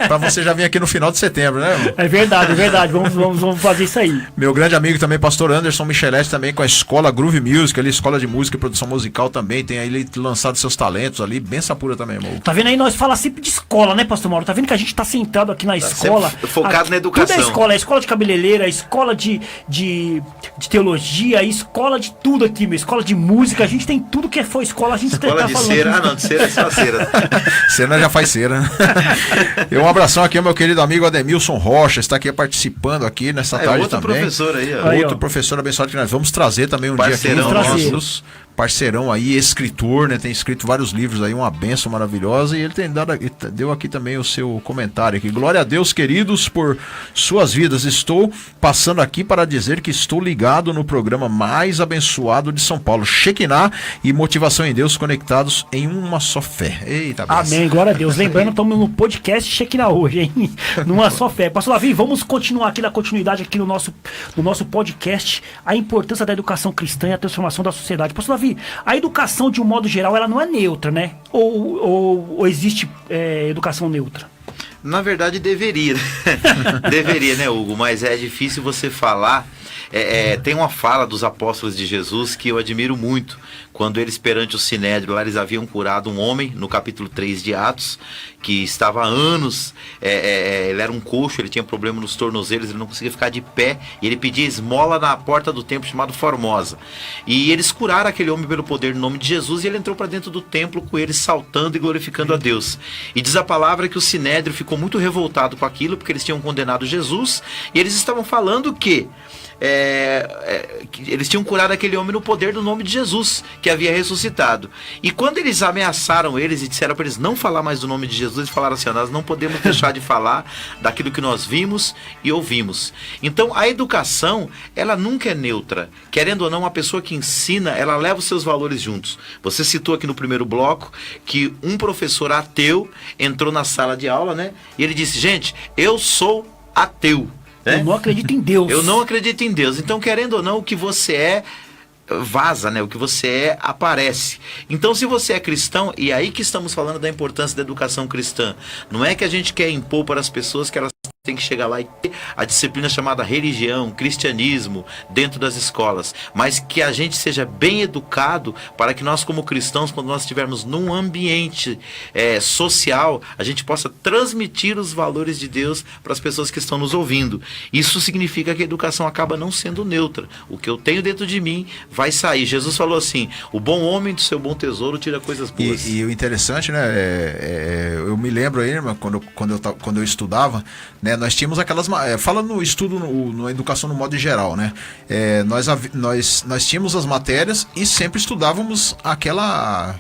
pra você já vir aqui no final de setembro, né, irmão?
É verdade. Vamos fazer isso aí.
Meu grande amigo também, pastor Anderson Micheletti, também com a escola Groove Music, ali, escola de música e produção musical também, tem aí ele lançado seus talentos ali, benção pura também, irmão.
Tá vendo aí? Nós falamos sempre de escola, né, pastor Mauro? Tá vendo que a gente tá sentado aqui na escola.
sempre focado na educação.
Tudo é escola, é escola de cabeleireira, escola de teologia, escola de tudo aqui, meu. Escola de música, a gente tem tudo que foi escola, a gente
Escola
tá
de
falando.
cera.
aqui.
Ah, não, de cera é só cera.
Cena já faz cera, né? E um abração aqui ao meu querido amigo Ademilson Rocha, está aqui participando aqui nessa tarde
Outro
também.
professor aí, ó.
Aí,
Outro
ó.
professor abençoado que nós vamos trazer também um
Parceirão
dia aqui.
nosso.
Nossos parceirão aí, escritor, né? Tem escrito vários livros aí, uma benção maravilhosa. E ele deu aqui também o seu comentário aqui. Glória a Deus, queridos, por suas vidas. Estou passando aqui para dizer que estou ligado no programa mais abençoado de São Paulo, Shekinah e Motivação em Deus, conectados em uma só fé. Eita, benção.
Amém, glória a Deus. Lembrando, estamos no podcast Shekinah hoje, hein? Numa só fé. Pastor Davi, vamos continuar aqui na continuidade aqui no nosso podcast, a importância da educação cristã e a transformação da sociedade. Pastor Davi, a educação, de um modo geral, ela não é neutra, né? Ou existe educação neutra?
Na verdade, deveria. Deveria, né, Hugo? Mas é difícil você falar. Tem uma fala dos apóstolos de Jesus que eu admiro muito. Quando eles, perante o Sinédrio, lá eles haviam curado um homem, no capítulo 3 de Atos, que estava há anos, ele era um coxo, ele tinha problema nos tornozelos, ele não conseguia ficar de pé, e ele pedia esmola na porta do templo chamado Formosa. E eles curaram aquele homem pelo poder no nome de Jesus, e ele entrou para dentro do templo com eles saltando e glorificando a Deus. E diz a palavra que o Sinédrio ficou muito revoltado com aquilo, porque eles tinham condenado Jesus, e eles estavam falando que eles tinham curado aquele homem no poder do nome de Jesus, que havia ressuscitado. E quando eles ameaçaram eles e disseram para eles não falar mais do nome de Jesus, eles falaram assim: nós não podemos deixar de falar daquilo que nós vimos e ouvimos. Então a educação, ela nunca é neutra. Querendo ou não, a pessoa que ensina, ela leva os seus valores juntos. Você citou aqui no primeiro bloco que um professor ateu entrou na sala de aula, né? E ele disse: gente, eu sou ateu.
Eu não acredito em Deus.
Eu não acredito em Deus. Então, querendo ou não, o que você é vaza, né? O que você é aparece. Então, se você é cristão, e aí que estamos falando da importância da educação cristã, não é que a gente quer impor para as pessoas que elas têm que chegar lá e ter a disciplina chamada religião, cristianismo dentro das escolas, mas que a gente seja bem educado para que nós, como cristãos, quando nós estivermos num ambiente social, a gente possa transmitir os valores de Deus para as pessoas que estão nos ouvindo. Isso significa que a educação acaba não sendo neutra. O que eu tenho dentro de mim vai sair. Jesus falou assim: o bom homem do seu bom tesouro tira coisas boas.
E o interessante, né, eu me lembro aí, irmão, quando eu estudava, né, nós tínhamos aquelas, fala no estudo, na educação no modo geral, né, nós tínhamos as matérias e sempre estudávamos aquela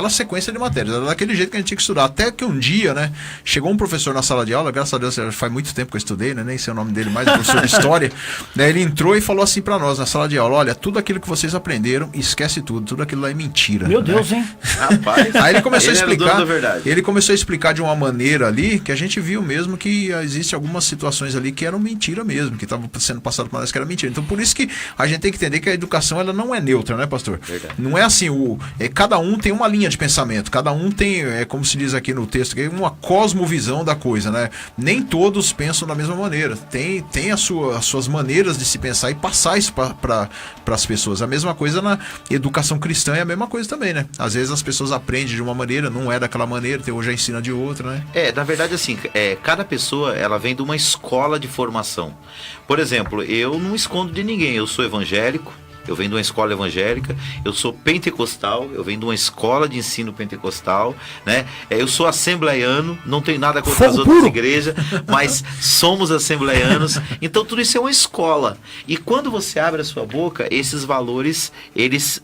sequência de matérias, era daquele jeito que a gente tinha que estudar, até que um dia, né, chegou um professor na sala de aula, graças a Deus, faz muito tempo que eu estudei, né, nem sei o nome dele mais, professor de história, né, ele entrou e falou assim pra nós na sala de aula: olha, tudo aquilo que vocês aprenderam, esquece tudo aquilo lá é mentira.
Meu
né?
Deus, hein?
Rapaz,
Aí ele começou a
era o dono
explicar,
da verdade.
ele começou a explicar de uma maneira ali que a gente viu mesmo que existe algumas situações ali que eram mentira mesmo, que estavam sendo passado para nós que era mentira. Então por isso que a gente tem que entender que a educação ela não é neutra, né, pastor?
Verdade.
Não é assim, cada um tem uma linha de pensamento, cada um tem, como se diz aqui no texto, uma cosmovisão da coisa, né? Nem todos pensam da mesma maneira, tem as suas maneiras de se pensar e passar isso para as pessoas. A mesma coisa na educação cristã, é a mesma coisa também, né? Às vezes as pessoas aprendem de uma maneira, não é daquela maneira, hoje já ensina de outra, né?
Na verdade, assim, cada pessoa, ela vem de uma escola de formação. Por exemplo, eu não escondo de ninguém, eu sou evangélico, eu venho de uma escola evangélica, eu sou pentecostal, eu venho de uma escola de ensino pentecostal, né? Eu sou assembleiano, não tenho nada contra as outras igrejas, mas somos assembleianos, então tudo isso é uma escola. E quando você abre a sua boca, esses valores, eles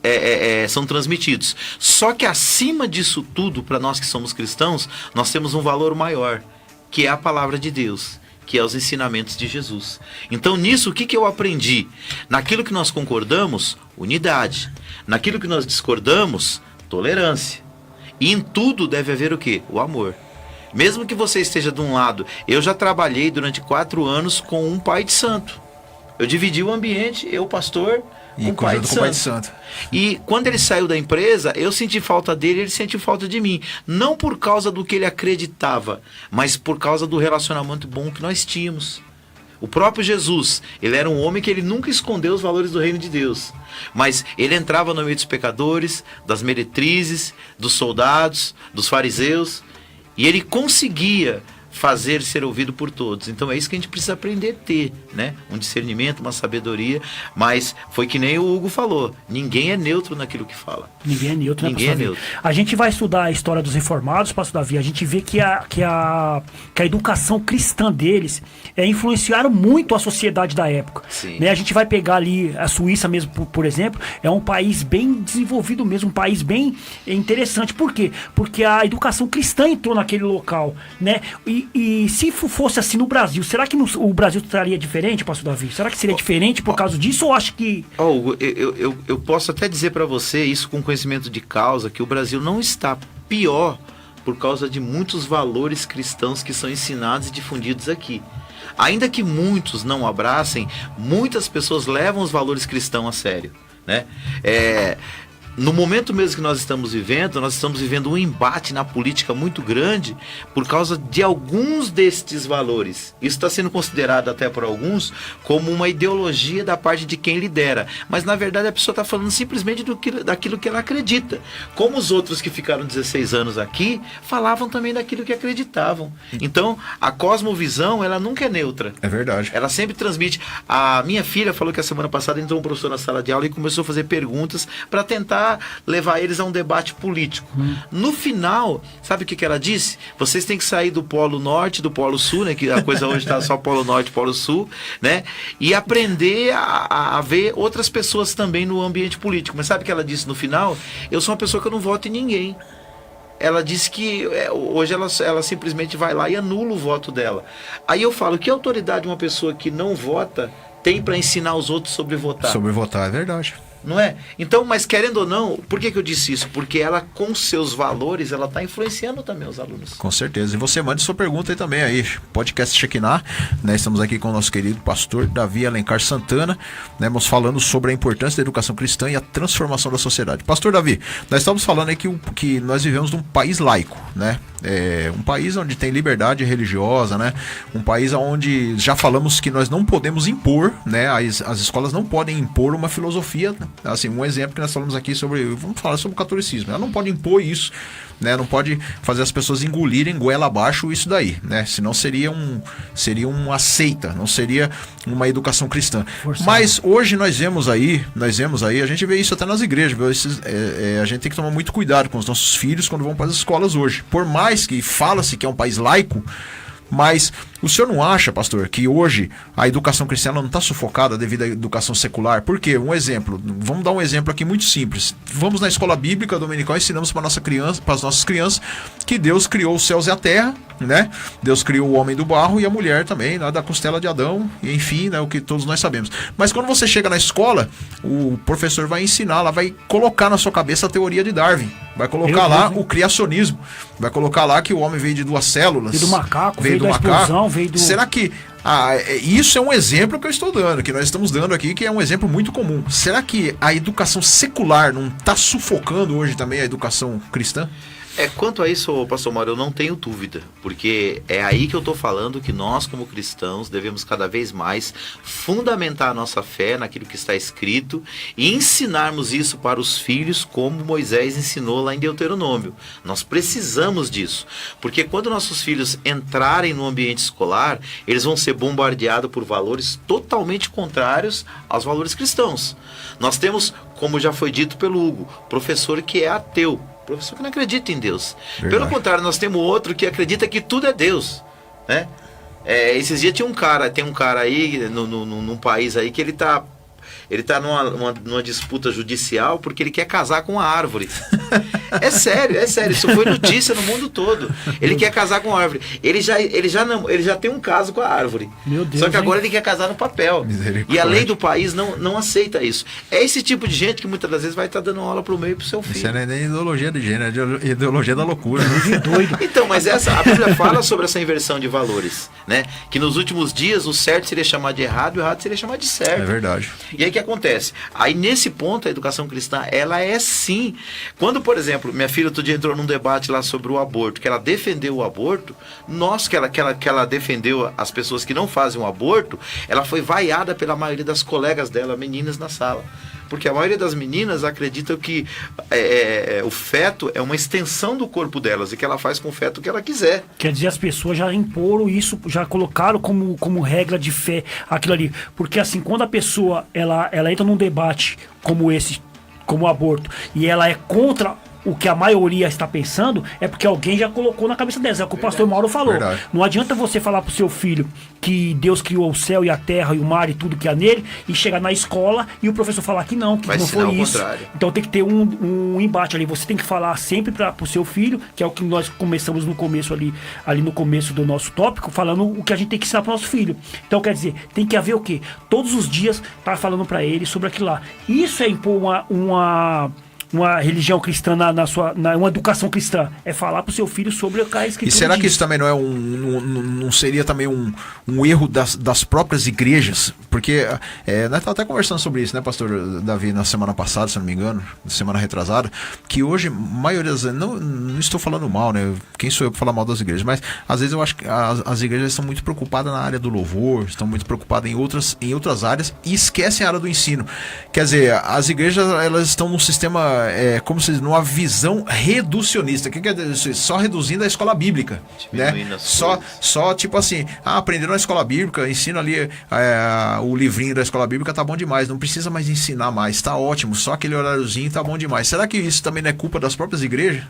são transmitidos. Só que acima disso tudo, para nós que somos cristãos, nós temos um valor maior, que é a palavra de Deus, que é os ensinamentos de Jesus. Então nisso, o que eu aprendi? Naquilo que nós concordamos, unidade. Naquilo que nós discordamos, tolerância. E em tudo deve haver o quê? O amor. Mesmo que você esteja de um lado, eu já trabalhei durante 4 anos com um pai de santo. Eu dividi o ambiente, eu pastor, com o pai de santo. E quando ele saiu da empresa, eu senti falta dele, ele sentiu falta de mim. Não por causa do que ele acreditava, mas por causa do relacionamento bom que nós tínhamos. O próprio Jesus, ele era um homem que ele nunca escondeu os valores do reino de Deus. Mas ele entrava no meio dos pecadores, das meretrizes, dos soldados, dos fariseus, e ele conseguia fazer ser ouvido por todos. Então é isso que a gente precisa aprender a ter, né? Um discernimento, uma sabedoria, mas foi que nem o Hugo falou, ninguém é neutro naquilo que fala.
Ninguém é neutro,
ninguém é neutro.
A gente vai estudar a história dos reformados, pastor Davi, a gente vê que a educação cristã deles influenciaram muito a sociedade da época.
Sim.
Né? A gente vai pegar ali a Suíça mesmo, por exemplo, é um país bem desenvolvido mesmo, um país bem interessante. Por quê? Porque a educação cristã entrou naquele local, né? E se fosse assim no Brasil, será que o Brasil estaria diferente, pastor Davi? Será que seria diferente por causa disso ou acho que...
Hugo, eu posso até dizer para você, isso com conhecimento de causa, que o Brasil não está pior por causa de muitos valores cristãos que são ensinados e difundidos aqui. Ainda que muitos não abracem, muitas pessoas levam os valores cristãos a sério, né? No momento mesmo que nós estamos vivendo um embate na política muito grande por causa de alguns destes valores. Isso está sendo considerado até por alguns como uma ideologia da parte de quem lidera. Mas na verdade a pessoa está falando simplesmente daquilo que ela acredita. Como os outros que ficaram 16 anos aqui falavam também daquilo que acreditavam. Então a cosmovisão, ela nunca é neutra.
É verdade.
Ela sempre transmite. A minha filha falou que a semana passada entrou um professor na sala de aula e começou a fazer perguntas para tentar levar eles a um debate político. No final, sabe o que ela disse? Vocês têm que sair do Polo Norte, do Polo Sul, né? Que a coisa hoje está só Polo Norte e Polo Sul, né? E aprender a ver outras pessoas também no ambiente político. Mas sabe o que ela disse no final? Eu sou uma pessoa que eu não voto em ninguém. Ela disse que hoje ela simplesmente vai lá e anula o voto dela. Aí eu falo, que autoridade uma pessoa que não vota tem para ensinar os outros sobre votar?
Sobre votar, é verdade.
Não é? Então, mas querendo ou não, por que eu disse isso? Porque ela, com seus valores, ela está influenciando também os alunos.
Com certeza. E você mande sua pergunta aí também aí. Podcast Shekinah, né? Estamos aqui com o nosso querido pastor Davi Alencar Santana, né? Vamos falando sobre a importância da educação cristã e a transformação da sociedade. Pastor Davi, nós estamos falando aí que nós vivemos num país laico, né? Um país onde tem liberdade religiosa, né? Um país onde já falamos que nós não podemos impor, né? As escolas não podem impor uma filosofia. Assim, um exemplo que nós falamos aqui vamos falar sobre o catolicismo. Ela não pode impor isso, né? Não pode fazer as pessoas engolirem goela abaixo isso daí, né? Senão seria uma seita, não seria uma educação cristã. Forçado. Mas hoje nós vemos aí, a gente vê isso até nas igrejas, a gente tem que tomar muito cuidado com os nossos filhos quando vão para as escolas hoje. Por mais que fala-se que é um país laico, mas o senhor não acha, pastor, que hoje a educação cristã não está sufocada devido à educação secular? Por quê? Um exemplo, vamos dar um exemplo aqui muito simples. Vamos na escola bíblica dominical e ensinamos para as nossas crianças que Deus criou os céus e a terra, né? Deus criou o homem do barro e a mulher também, lá da costela de Adão, e enfim, né, o que todos nós sabemos. Mas quando você chega na escola, o professor vai ensinar, lá vai colocar na sua cabeça a teoria de Darwin, vai colocar lá o criacionismo, vai colocar lá que o homem veio de 2 células,
Veio do macaco,
veio
da explosão, veio do...
Será que isso é um exemplo que eu estou dando, que nós estamos dando aqui, que é um exemplo muito comum. Será que a educação secular não está sufocando hoje também a educação cristã?
Quanto a isso, pastor Mauro, eu não tenho dúvida, porque é aí que eu estou falando que nós, como cristãos, devemos cada vez mais fundamentar a nossa fé naquilo que está escrito e ensinarmos isso para os filhos, como Moisés ensinou lá em Deuteronômio. Nós precisamos disso, porque quando nossos filhos entrarem no ambiente escolar, eles vão ser bombardeados por valores totalmente contrários aos valores cristãos. Nós temos, como já foi dito pelo Hugo, professor que é ateu, professor que não acredita em Deus.
Verdade.
Pelo contrário, nós temos outro que acredita que tudo é Deus, né? Esses dias tem um cara aí num país aí que ele tá numa disputa judicial porque ele quer casar com uma árvore. É sério, isso foi notícia no mundo todo. Ele quer casar com a árvore. Ele já tem um caso com a árvore.
Meu Deus,
só que agora ele quer casar no papel. E a lei do país não aceita isso. É esse tipo de gente que muitas das vezes vai estar dando aula pro meio pro seu filho.
Isso não é nem ideologia de gênero, é ideologia da loucura. Né?
Doido.
Então, mas a Bíblia fala sobre essa inversão de valores, né? Que nos últimos dias o certo seria chamar de errado e o errado seria chamar de certo.
É verdade.
E aí o que acontece? Aí nesse ponto a educação cristã, ela é sim. Quando, por exemplo, minha filha outro dia entrou num debate lá sobre o aborto, que ela defendeu o aborto, que ela defendeu as pessoas que não fazem o aborto, ela foi vaiada pela maioria das colegas dela, meninas na sala. Porque a maioria das meninas acreditam que o feto é uma extensão do corpo delas e que ela faz com o feto o que ela quiser.
Quer dizer, as pessoas já imporam isso, já colocaram como regra de fé aquilo ali. Porque assim, quando a pessoa ela entra num debate como esse, como o aborto, e ela é contra o que a maioria está pensando, é porque alguém já colocou na cabeça dela. É o que o pastor Mauro falou.
Verdade.
Não adianta você falar pro seu filho que Deus criou o céu e a terra e o mar e tudo que há nele, e chegar na escola e o professor falar que não foi isso.
Contrário.
Então tem que ter um embate ali. Você tem que falar sempre pro seu filho, que é o que nós começamos no começo ali no começo do nosso tópico, falando o que a gente tem que ensinar pro nosso filho. Então quer dizer, tem que haver o quê? Todos os dias tá falando para ele sobre aquilo lá. Isso é impor uma religião cristã uma educação cristã. É falar pro seu filho sobre o que a escritura
E será que
diz.
isso também não é não seria também um erro das próprias igrejas? Porque nós estávamos até conversando sobre isso, né, pastor Davi, na semana passada, se não me engano, na semana retrasada, que hoje, maioria das vezes, não estou falando mal, né? Quem sou eu para falar mal das igrejas? Mas às vezes eu acho que as igrejas estão muito preocupadas na área do louvor, estão muito preocupadas em outras áreas e esquecem a área do ensino. Quer dizer, as igrejas, elas estão num sistema, como se diz, numa visão reducionista. O que quer dizer? Só reduzindo a escola bíblica, né? Só tipo assim, aprenderam na escola bíblica, ensina ali o livrinho da escola bíblica, tá bom demais, não precisa mais ensinar mais, tá ótimo, só aquele horáriozinho tá bom demais. Será que isso também não é culpa das próprias igrejas?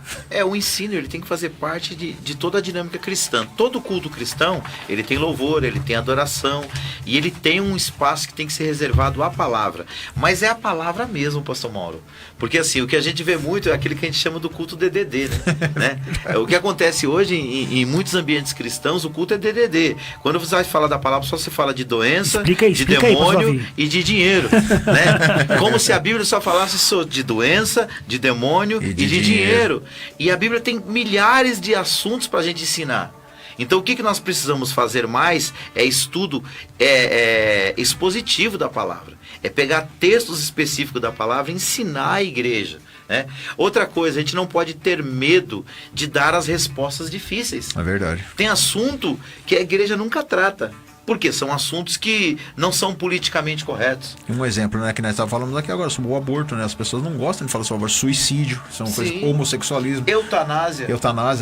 O ensino, ele tem que fazer parte de toda a dinâmica cristã. Todo culto cristão, ele tem louvor, ele tem adoração, e ele tem um espaço que tem que ser reservado à palavra. Mas é a palavra mesmo, pastor Mauro. Porque assim, o que a gente vê muito é aquele que a gente chama do culto DDD, né? O que acontece hoje em muitos ambientes cristãos, o culto é DDD. Quando você vai falar da palavra, só se fala de doença, de demônio e de dinheiro, né? Como se a Bíblia só falasse de doença, de demônio e de dinheiro. E a Bíblia tem milhares de assuntos para a gente ensinar. Então o que nós precisamos fazer mais é estudo expositivo da palavra. É pegar textos específicos da palavra e ensinar a igreja, né? Outra coisa, a gente não pode ter medo de dar as respostas difíceis.
É verdade.
Tem assunto que a igreja nunca trata. Porque são assuntos que não são politicamente corretos.
Um exemplo, né, que nós estávamos falando aqui agora sobre o aborto, né? As pessoas não gostam de falar sobre suicídio, são coisas, homossexualismo,
eutanásia.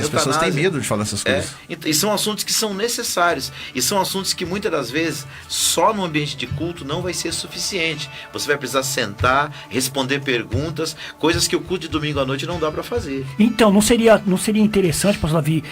As pessoas têm medo de falar essas coisas.
E são assuntos que são necessários. E são assuntos que muitas das vezes só no ambiente de culto não vai ser suficiente. Você vai precisar sentar, responder perguntas, coisas que o culto de domingo à noite não dá para fazer.
Então, não seria interessante, pastor Davi,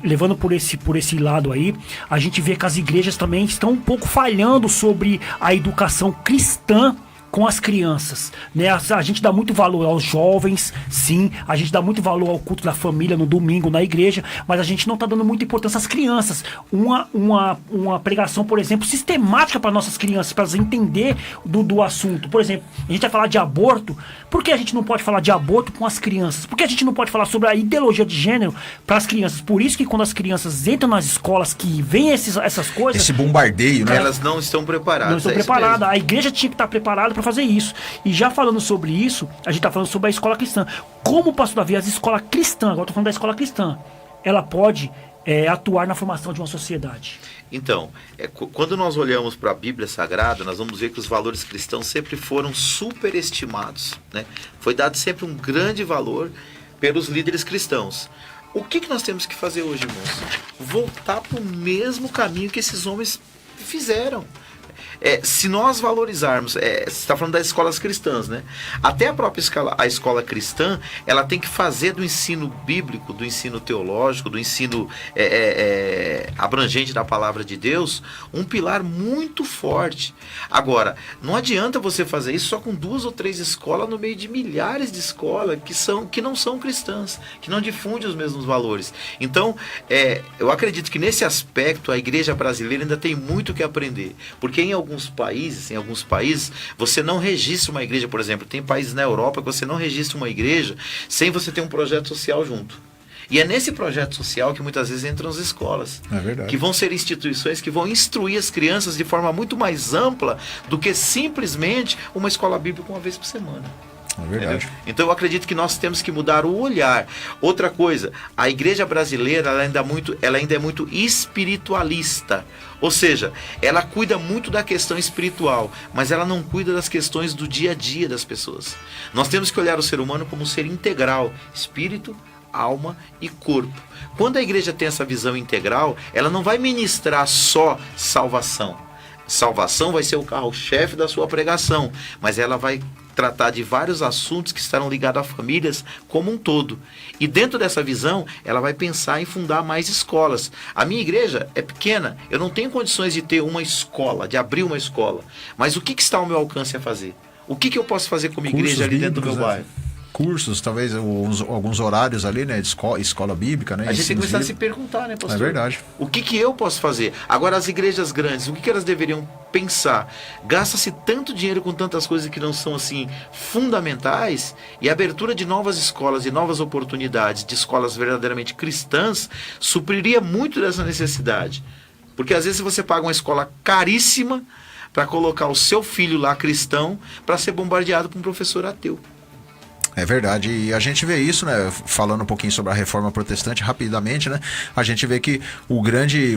levando por esse lado aí, a gente vê que as igrejas também estão um pouco falhando sobre a educação cristã com as crianças, né? A gente dá muito valor aos jovens, sim, a gente dá muito valor ao culto da família no domingo na igreja, mas a gente não tá dando muita importância às crianças. Uma pregação, por exemplo, sistemática para nossas crianças, para elas entender do assunto. Por exemplo, a gente vai falar de aborto, por que a gente não pode falar de aborto com as crianças? Por que a gente não pode falar sobre a ideologia de gênero para as crianças? Por isso que quando as crianças entram nas escolas, que vem essas coisas...
Esse bombardeio, né?
Elas não estão preparadas.
Não estão preparadas. A igreja tinha que estar preparada para fazer isso. E já falando sobre isso, a gente está falando sobre a escola cristã. Como, pastor Davi, a escola cristã, agora estou falando da escola cristã, ela pode atuar na formação de uma sociedade?
Então, quando nós olhamos para a Bíblia Sagrada, nós vamos ver que os valores cristãos sempre foram superestimados, né? Foi dado sempre um grande valor pelos líderes cristãos. O que nós temos que fazer hoje, irmãos? Voltar para o mesmo caminho que esses homens fizeram. Se nós valorizarmos, você está falando das escolas cristãs, né? Até a própria a escola cristã, ela tem que fazer do ensino bíblico, do ensino teológico, do ensino abrangente da palavra de Deus, um pilar muito forte. Agora, não adianta você fazer isso só com 2 ou 3 escolas no meio de milhares de escolas que não são cristãs, que não difundem os mesmos valores. Então, eu acredito que nesse aspecto a igreja brasileira ainda tem muito que aprender, porque em alguns países, você não registra uma igreja, por exemplo, tem países na Europa que você não registra uma igreja sem você ter um projeto social junto. E é nesse projeto social que muitas vezes entram as escolas, que vão ser instituições que vão instruir as crianças de forma muito mais ampla do que simplesmente uma escola bíblica uma vez por semana.
É verdade.
Então eu acredito que nós temos que mudar o olhar. Outra coisa, a igreja brasileira ela ainda é muito espiritualista. Ou seja, ela cuida muito da questão espiritual, mas ela não cuida das questões do dia a dia das pessoas. Nós temos que olhar o ser humano como um ser integral, espírito, alma e corpo. Quando a igreja tem essa visão integral, ela não vai ministrar só salvação. Salvação vai ser o carro-chefe da sua pregação, mas ela vai tratar de vários assuntos que estarão ligados a famílias como um todo. E dentro dessa visão, ela vai pensar em fundar mais escolas. A minha igreja é pequena, eu não tenho condições de ter uma escola, de abrir uma escola. Mas o que está ao meu alcance a fazer? O que eu posso fazer como igreja ali dentro do meu bairro?
Cursos, talvez alguns horários ali, né, de escola bíblica, né?
A gente tem que começar a se perguntar, né, pastor?
É verdade.
O que eu posso fazer? Agora, as igrejas grandes, o que elas deveriam pensar? Gasta-se tanto dinheiro com tantas coisas que não são, assim, fundamentais, e a abertura de novas escolas e novas oportunidades de escolas verdadeiramente cristãs supriria muito dessa necessidade. Porque, às vezes, você paga uma escola caríssima para colocar o seu filho lá cristão para ser bombardeado por um professor ateu.
É verdade, e a gente vê isso, né, falando um pouquinho sobre a Reforma Protestante rapidamente, né, a gente vê que o grande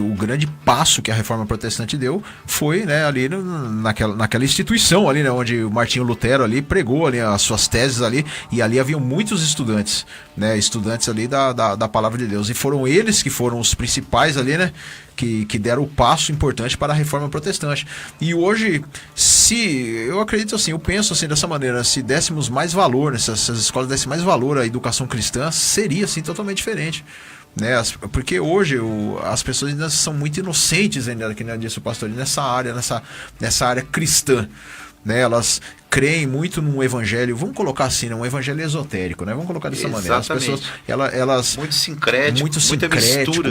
passo que a Reforma Protestante deu foi, né, ali naquela instituição ali, né, onde o Martinho Lutero ali pregou ali as suas teses ali, e ali haviam muitos estudantes, né, estudantes ali da Palavra de Deus, e foram eles que foram os principais ali, né, que deram o passo importante para a Reforma Protestante. E hoje, eu acredito assim, eu penso assim dessa maneira, se dessemos mais valor, se as escolas dessem mais valor à educação cristã, seria assim totalmente diferente. Né? Porque hoje as pessoas ainda são muito inocentes, ainda, que disse o pastor, nessa área cristã. Né? Elas creem muito num evangelho, vamos colocar assim, né? Um evangelho esotérico, né? Vamos colocar dessa maneira. As pessoas, elas
muito sincrético,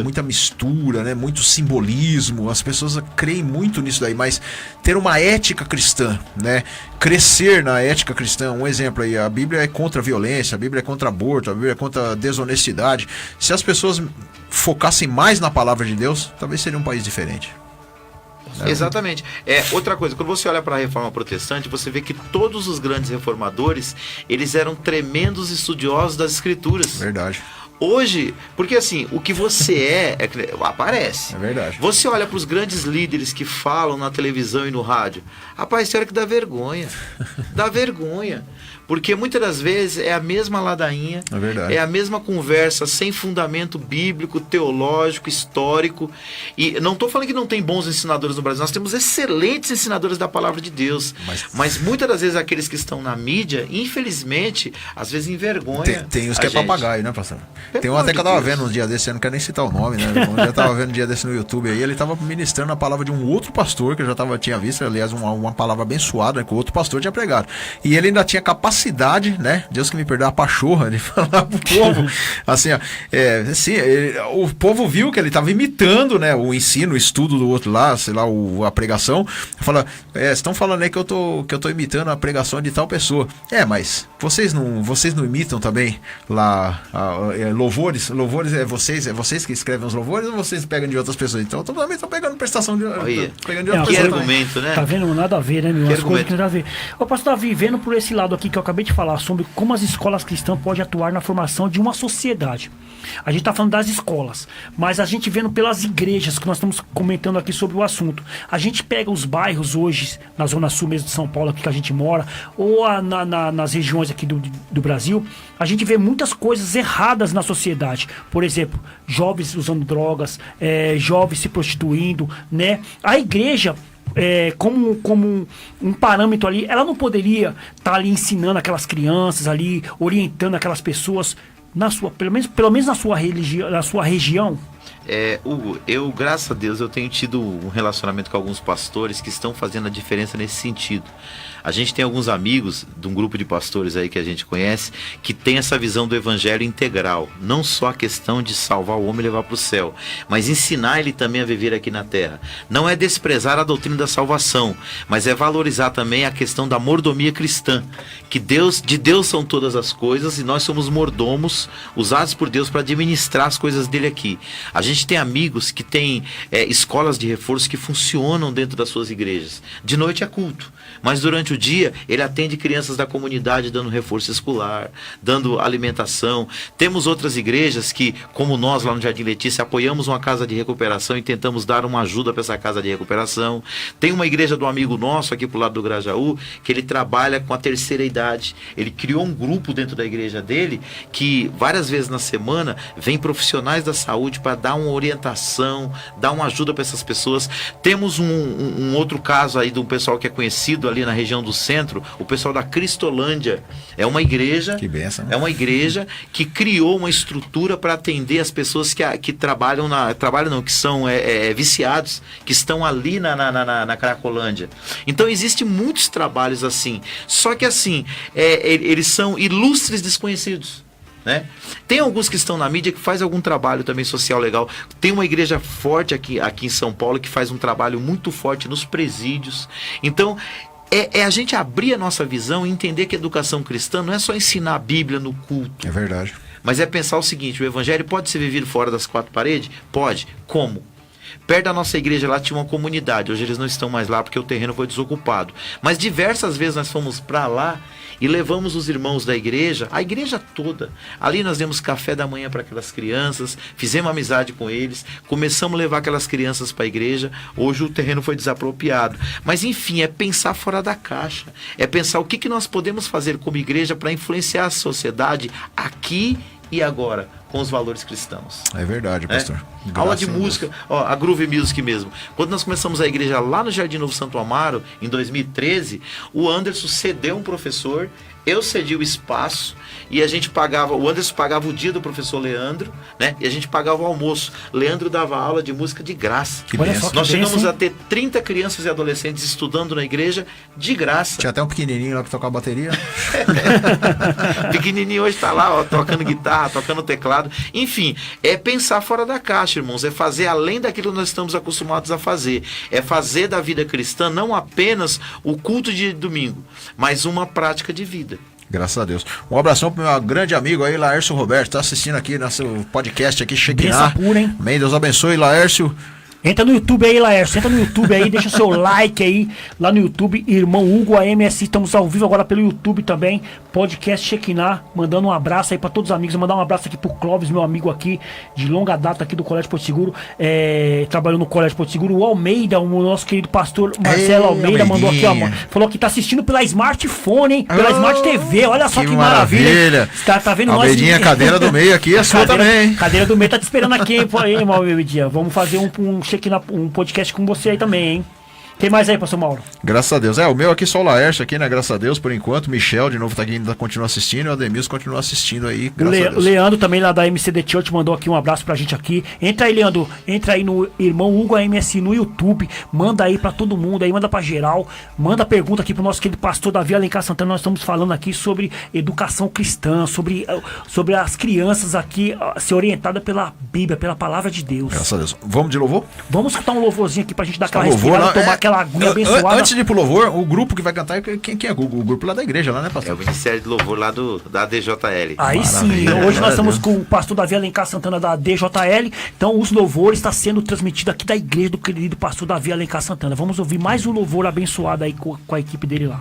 muita mistura, né? Muito simbolismo. As pessoas creem muito nisso daí, mas ter uma ética cristã, né? Crescer na ética cristã, um exemplo aí, a Bíblia é contra a violência, a Bíblia é contra aborto, a Bíblia é contra a desonestidade. Se as pessoas focassem mais na palavra de Deus, talvez seria um país diferente.
Exatamente. Outra coisa, quando você olha para a Reforma Protestante, você vê que todos os grandes reformadores, eles eram tremendos estudiosos das Escrituras.
Verdade.
Hoje, porque assim, o que você aparece.
É verdade.
Você olha para os grandes líderes que falam na televisão e no rádio, rapaz, isso era que dá vergonha. Dá vergonha. Porque muitas das vezes é a mesma ladainha,
É verdade.
é a mesma conversa sem fundamento bíblico, teológico, histórico. E não estou falando que não tem bons ensinadores no Brasil, nós temos excelentes ensinadores da palavra de Deus. Mas muitas das vezes aqueles que estão na mídia, infelizmente, às vezes envergonham.
Tem os
a
que é
gente.
papagaio, né, pastor? Tem um
amor
até que
de
eu tava
Deus.
vendo um dia desse, eu não quero nem citar o nome, né? Eu já tava vendo um dia desse no YouTube aí, ele tava ministrando a palavra de um outro pastor, que eu já tinha visto, aliás, uma palavra abençoada, né, que o outro pastor tinha pregado. E ele ainda tinha capacidade, né? Deus que me perdoe, a pachorra, de falar pro povo, assim, ó, o povo viu que ele tava imitando, né, o ensino, o estudo do outro lá, sei lá, a pregação. Fala, estão falando aí que eu tô imitando a pregação de tal pessoa. Mas vocês não imitam também lá louvores? Louvores é vocês que escrevem os louvores ou vocês pegam de outras pessoas? Então, eu também tô pegando prestação de
Olha,
pegando de
É,
outras
que
pessoas.
argumento, né?
Tá vendo? Nada a ver, né, meu?
Que
As coisas
argumento.
que nada a ver. Ô, pastor Davi, vendo por esse lado aqui que eu acabei de falar sobre como as escolas cristãs podem atuar na formação de uma sociedade. A gente tá falando das escolas, mas a gente vendo pelas igrejas, que nós estamos comentando aqui sobre o assunto. A gente pega os bairros hoje, na Zona Sul mesmo de São Paulo, aqui que a gente mora, ou nas regiões aqui do Brasil, a gente vê muitas coisas erradas na sociedade. Por exemplo, jovens usando drogas, jovens se prostituindo, né? A igreja, como um parâmetro ali, ela não poderia estar ali ensinando aquelas crianças ali, orientando aquelas pessoas, pelo menos na sua região?
Hugo, eu, graças a Deus, eu tenho tido um relacionamento com alguns pastores que estão fazendo a diferença nesse sentido. A gente tem alguns amigos de um grupo de pastores aí que a gente conhece, que tem essa visão do evangelho integral. Não só a questão de salvar o homem e levar para o céu, mas ensinar ele também a viver aqui na terra. Não é desprezar a doutrina da salvação, mas é valorizar também a questão da mordomia cristã. Que de Deus são todas as coisas e nós somos mordomos usados por Deus para administrar as coisas dele aqui. A gente tem amigos que têm escolas de reforço que funcionam dentro das suas igrejas. De noite é culto, mas durante o dia ele atende crianças da comunidade dando reforço escolar, dando alimentação. Temos outras igrejas que, como nós lá no Jardim Letícia, apoiamos uma casa de recuperação e tentamos dar uma ajuda para essa casa de recuperação. Tem uma igreja do amigo nosso aqui pro lado do Grajaú, que ele trabalha com a terceira idade. Ele criou um grupo dentro da igreja dele que várias vezes na semana vem profissionais da saúde para dar uma orientação, dar uma ajuda para essas pessoas. Temos um outro caso aí de um pessoal que é conhecido ali na região do centro, o pessoal da Cristolândia. É uma igreja,
Que bênção.
é uma igreja que criou uma estrutura para atender as pessoas que que são viciados, que estão ali na Cracolândia. Então existem muitos trabalhos assim, só que assim, eles são ilustres desconhecidos. Né? Tem alguns que estão na mídia que faz algum trabalho também social legal. Tem uma igreja forte aqui em São Paulo que faz um trabalho muito forte nos presídios. Então a gente abrir a nossa visão e entender que a educação cristã não é só ensinar a Bíblia no culto,
É verdade.
mas é pensar o seguinte: o evangelho pode ser vivido fora das quatro paredes? Pode. Como? Perto da nossa igreja lá tinha uma comunidade. Hoje eles não estão mais lá porque o terreno foi desocupado. Mas diversas vezes nós fomos para lá e levamos os irmãos da igreja, a igreja toda. Ali nós demos café da manhã para aquelas crianças, fizemos amizade com eles, começamos a levar aquelas crianças para a igreja. Hoje o terreno foi desapropriado. Mas enfim, é pensar fora da caixa. É pensar o que nós podemos fazer como igreja para influenciar a sociedade aqui e agora, com os valores cristãos.
É verdade, pastor.
Aula de
Graças a Deus.
música, a Groove Music mesmo. Quando nós começamos a igreja lá no Jardim Novo Santo Amaro, em 2013, o Anderson cedeu um professor, eu cedi o espaço e a gente pagava, o Anderson pagava o dia do professor Leandro, né? E a gente pagava o almoço. Leandro dava aula de música de graça.
Que
Olha
bênção.
só que
Nós chegamos
bênção.
a ter 30 crianças e adolescentes estudando na igreja de graça.
Tinha até um pequenininho lá que tocava bateria.
Pequenininho hoje tá lá, ó, tocando guitarra, tocando teclado. Enfim, é pensar fora da caixa, irmãos. É fazer além daquilo que nós estamos acostumados a fazer. É fazer da vida cristã não apenas o culto de domingo, mas uma prática de vida.
Graças a Deus. Um abração pro meu grande amigo aí, Laércio Roberto. Tá assistindo aqui nosso podcast aqui, Shekinah.
Benção pura, hein?
Amém. Deus abençoe, Laércio.
Entra no YouTube aí, Laércio. Entra no YouTube aí, deixa o seu like aí. Lá no YouTube, Irmão Hugo AMSI. Estamos ao vivo agora pelo YouTube também. Podcast Shekinah. Mandando um abraço aí pra todos os amigos. Mandar um abraço aqui pro Clóvis, meu amigo aqui, de longa data aqui do Colégio Porto Seguro. Trabalhou no Colégio Porto Seguro. O Almeida, o nosso querido pastor Marcelo Almeida, mandou aqui, ó. Falou que tá assistindo pela smartphone, hein? Pela Smart TV. Olha só que maravilha. Tá vendo nós?
Almeidinha, cadeira do meio aqui, a sua também, hein?
Cadeira do meio tá te esperando aqui, hein, Almeidinha. Vamos fazer um podcast com você aí também, hein? Tem mais aí, pastor Mauro?
Graças a Deus. O meu aqui só o Laércio aqui, né? Graças a Deus, por enquanto. Michel, de novo, tá aqui, ainda continua assistindo. E o Ademilson continua assistindo aí, graças a Deus.
O Leandro também, lá da MCD Church, mandou aqui um abraço pra gente aqui. Entra aí, Leandro. Entra aí no Irmão Hugo AMSI no YouTube. Manda aí pra todo mundo aí, manda pra geral. Manda pergunta aqui pro nosso querido pastor Davi Alencar Santana. Nós estamos falando aqui sobre educação cristã, sobre as crianças aqui ser orientadas pela Bíblia, pela palavra de Deus.
Graças a Deus. Vamos de louvor?
Vamos escutar um louvorzinho aqui pra gente dar aquela
louvor,
respirada, tomar aquela aguinha abençoada.
Antes de ir pro louvor, o grupo que vai cantar, quem é? O grupo lá da igreja, lá, né, pastor?
É o Ministério de Louvor lá da DJL.
Aí sim, hoje nós estamos com o pastor Davi Alencar Santana da DJL. Então os louvores estão sendo transmitidos aqui da igreja do querido pastor Davi Alencar Santana. Vamos ouvir mais um louvor abençoado aí com a equipe dele lá.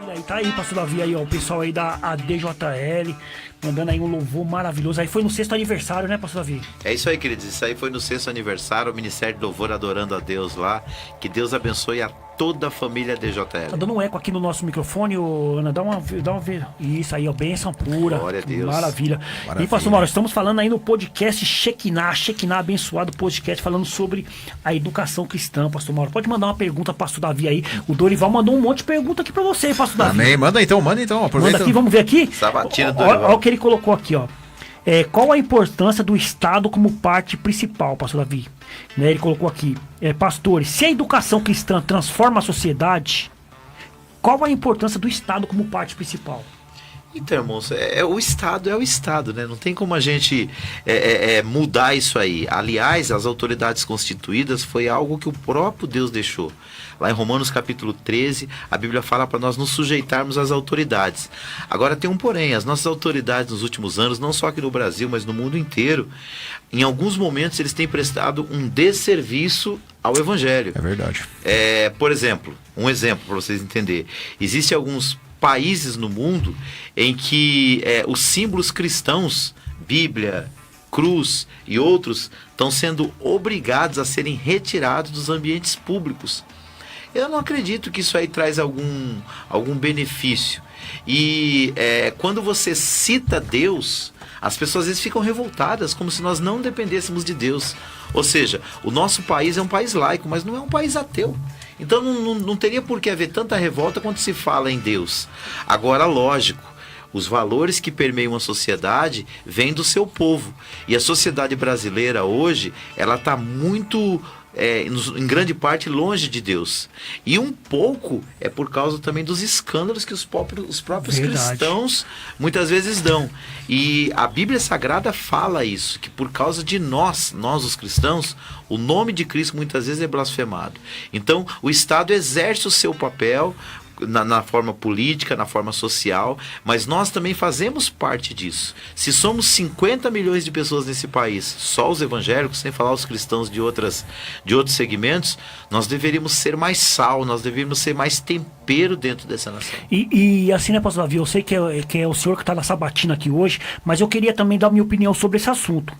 Aí tá aí, pastor Davi, aí, ó, o pessoal aí da ADJL, mandando aí um louvor maravilhoso. Aí foi no 6º aniversário, né, pastor Davi?
É isso aí, queridos. Isso aí foi no 6º aniversário, o Ministério de Louvor adorando a Deus lá. Que Deus abençoe a toda a família DJL.
Tá dando um eco aqui no nosso microfone, ô, Ana, dá uma isso aí, ó, bênção pura.
Glória a Deus.
Maravilha. E, pastor Mauro, estamos falando aí no podcast Shekinah abençoado podcast, falando sobre a educação cristã, pastor Mauro. Pode mandar uma pergunta, pastor Davi aí. O Dorival mandou um monte de pergunta aqui pra você, pastor Davi.
Amém. Manda então, aproveita.
Manda aqui, vamos ver aqui.
Sabatina do
Olha o que ele colocou aqui, ó. qual a importância do Estado como parte principal, pastor Davi? Né, ele colocou aqui, pastores, se a educação cristã transforma a sociedade, qual a importância do Estado como parte principal?
Então, irmãos, o Estado, né? Não tem como a gente mudar isso aí. Aliás, as autoridades constituídas foi algo que o próprio Deus deixou. Lá em Romanos capítulo 13, a Bíblia fala para nós nos sujeitarmos às autoridades. Agora tem um porém, as nossas autoridades nos últimos anos, não só aqui no Brasil, mas no mundo inteiro, em alguns momentos eles têm prestado um desserviço ao Evangelho.
É verdade.
Por exemplo, um exemplo para vocês entenderem. Existem alguns países no mundo em que os símbolos cristãos, Bíblia, cruz e outros, estão sendo obrigados a serem retirados dos ambientes públicos. Eu não acredito que isso aí traz algum benefício. E quando você cita Deus, as pessoas às vezes ficam revoltadas, como se nós não dependêssemos de Deus. Ou seja, o nosso país é um país laico, mas não é um país ateu. Então não teria por que haver tanta revolta quando se fala em Deus. Agora, lógico, os valores que permeiam a sociedade vêm do seu povo. E a sociedade brasileira hoje, ela está muito, em grande parte, longe de Deus. E um pouco é por causa também dos escândalos que os próprios cristãos muitas vezes dão. E a Bíblia Sagrada fala isso, que por causa de nós os cristãos, o nome de Cristo muitas vezes é blasfemado. Então, o Estado exerce o seu papel na forma política, na forma social, mas nós também fazemos parte disso. Se somos 50 milhões de pessoas nesse país, só os evangélicos, sem falar os cristãos de outros segmentos, nós deveríamos ser mais sal, nós deveríamos ser mais tempero dentro dessa nação.
E assim, né, pastor Davi, eu sei que é o senhor que está na sabatina aqui hoje, mas eu queria também dar minha opinião sobre esse assunto.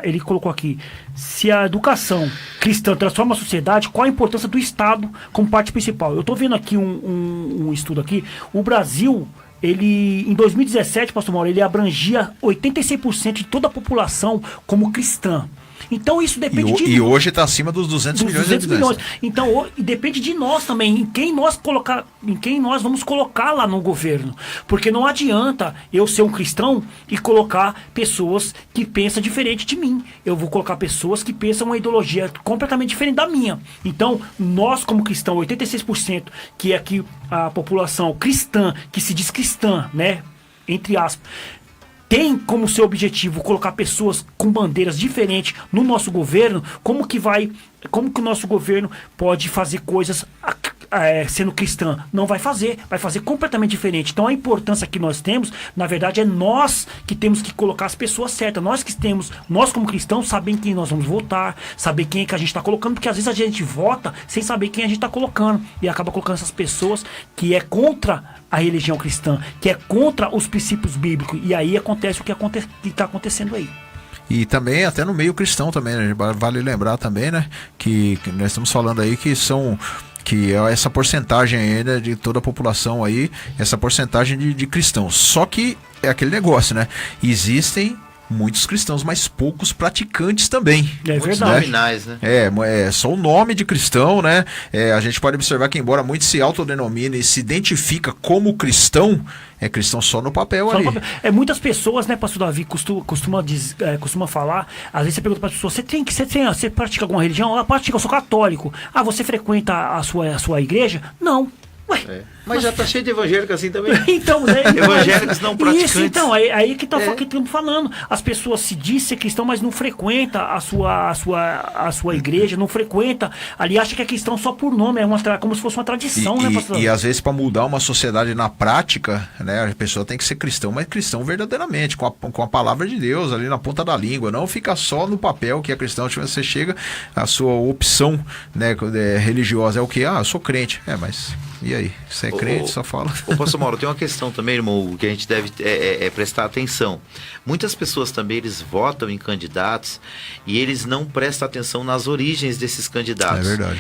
Ele colocou aqui, se a educação cristã transforma a sociedade, qual a importância do Estado como parte principal? Eu estou vendo aqui um estudo aqui, o Brasil, em 2017, pastor Mauro, ele abrangia 86% de toda a população como cristã. Então isso depende de nós.
E hoje está acima dos 200 milhões de habitantes.
Então depende de nós também, em quem nós vamos colocar lá no governo. Porque não adianta eu ser um cristão e colocar pessoas que pensam diferente de mim. Eu vou colocar pessoas que pensam uma ideologia completamente diferente da minha. Então, nós como cristão, 86%, que é aqui a população cristã, que se diz cristã, né? Entre aspas, tem como seu objetivo colocar pessoas com bandeiras diferentes no nosso governo, como que o nosso governo pode fazer coisas sendo cristã? Não vai fazer completamente diferente. Então a importância que nós temos, na verdade, é nós que temos que colocar as pessoas certas. Nós como cristãos, saber quem nós vamos votar, saber quem é que a gente está colocando, porque às vezes a gente vota sem saber quem a gente está colocando e acaba colocando essas pessoas que é contra a religião cristã, que é contra os princípios bíblicos, e aí acontece o que está acontecendo aí.
E também até no meio cristão também, né? Vale lembrar também, né, que nós estamos falando aí que é essa porcentagem ainda de toda a população aí, essa porcentagem de cristãos. Só que é aquele negócio, né? Existem muitos cristãos, mas poucos praticantes também.
É
muitos
verdade.
nominais, né?
É só o nome de cristão, né? A gente pode observar que, embora muito se autodenomine e se identifica como cristão, é cristão só no papel ali.
Muitas pessoas, né, pastor Davi, costuma falar, às vezes você pergunta para a pessoa, você pratica alguma religião? Pratica, eu sou católico. Você frequenta a sua igreja? Não. Ué,
mas já tá cheio de evangélicos assim também.
Então, né?
Evangélicos não praticantes.
Isso, então, aí que estamos falando. As pessoas se dizem ser cristão, mas não frequenta a sua igreja, não frequenta. Ali acha que é cristão só por nome, como se fosse uma tradição, né, pastor?
E às vezes, para mudar uma sociedade na prática, né, a pessoa tem que ser cristão, mas cristão verdadeiramente, com a palavra de Deus ali na ponta da língua. Não fica só no papel que é cristão. Você chega, a sua opção, né, religiosa é o quê? Eu sou crente. Mas e aí? Você é crente, só fala.
Pastor Mauro, tem uma questão também, irmão, que a gente deve prestar atenção. Muitas pessoas também, eles votam em candidatos e eles não prestam atenção nas origens desses candidatos.
É verdade.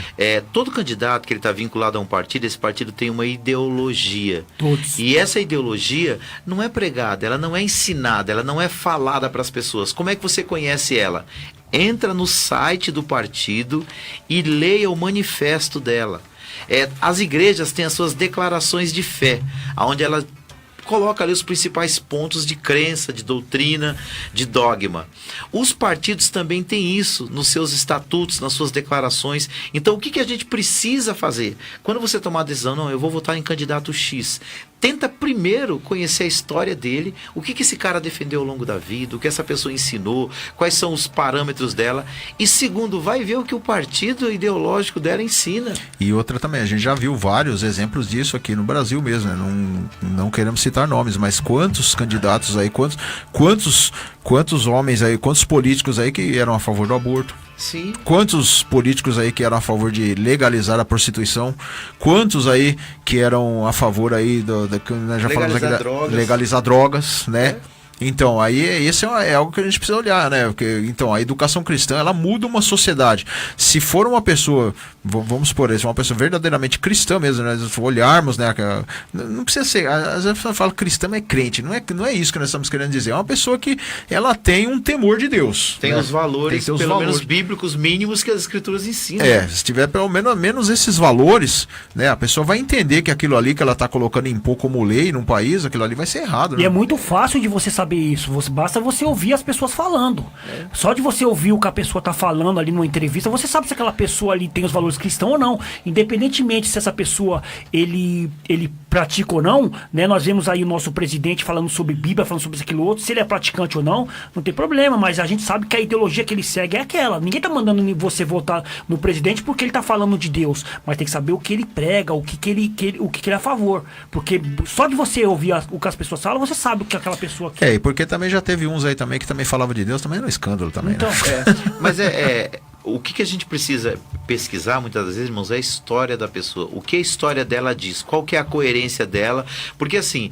Todo candidato que ele está vinculado a um partido, esse partido tem uma ideologia.
Todos.
E essa ideologia não é pregada, ela não é ensinada, ela não é falada para as pessoas. Como é que você conhece ela? Entra no site do partido e leia o manifesto dela. As igrejas têm as suas declarações de fé, onde ela coloca ali os principais pontos de crença, de doutrina, de dogma. Os partidos também têm isso nos seus estatutos, nas suas declarações. Então, o que a gente precisa fazer? Quando você tomar a decisão, não, eu vou votar em candidato X, tenta primeiro conhecer a história dele, o que esse cara defendeu ao longo da vida, o que essa pessoa ensinou, quais são os parâmetros dela. E segundo, vai ver o que o partido ideológico dela ensina.
E outra também, a gente já viu vários exemplos disso aqui no Brasil mesmo, né? Não queremos citar nomes, mas quantos candidatos aí, quantos homens aí, quantos políticos aí que eram a favor do aborto?
Sim.
Quantos políticos aí que eram a favor de legalizar a prostituição? Quantos aí que eram a favor aí já falamos aqui legalizar drogas, né? Então, aí esse é algo que a gente precisa olhar, né? Porque, então, a educação cristã, ela muda uma sociedade. Se for uma pessoa, vamos supor, se uma pessoa verdadeiramente cristã mesmo, né? Se olharmos, né? Não precisa ser, às vezes a pessoa fala cristã, mas é crente. Não é isso que nós estamos querendo dizer. É uma pessoa que ela tem um temor de Deus.
Tem, né? Os valores, pelo menos bíblicos mínimos que as escrituras ensinam.
Se tiver pelo menos esses valores, né? A pessoa vai entender que aquilo ali que ela está colocando em impor como lei num país, aquilo ali vai ser errado, né?
E é muito fácil de você saber isso. Basta você ouvir as pessoas falando. Só de você ouvir o que a pessoa está falando ali numa entrevista, você sabe se aquela pessoa ali tem os valores cristãos ou não. Independentemente se essa pessoa ele pratica ou não, né? Nós vemos aí o nosso presidente falando sobre Bíblia, falando sobre isso, aquilo outro. Se ele é praticante ou não, não tem problema, mas a gente sabe que a ideologia que ele segue é aquela. Ninguém tá mandando você votar no presidente porque ele tá falando de Deus, mas tem que saber o que ele prega, o que ele é a favor. Porque só de você ouvir o que as pessoas falam, você sabe o que aquela pessoa quer.
E porque também já teve uns aí também que também falavam de Deus, também era um escândalo também,
então,
né?
Mas o que a gente precisa pesquisar muitas vezes, irmãos, é a história da pessoa. O que a história dela diz? Qual que é a coerência dela? Porque assim,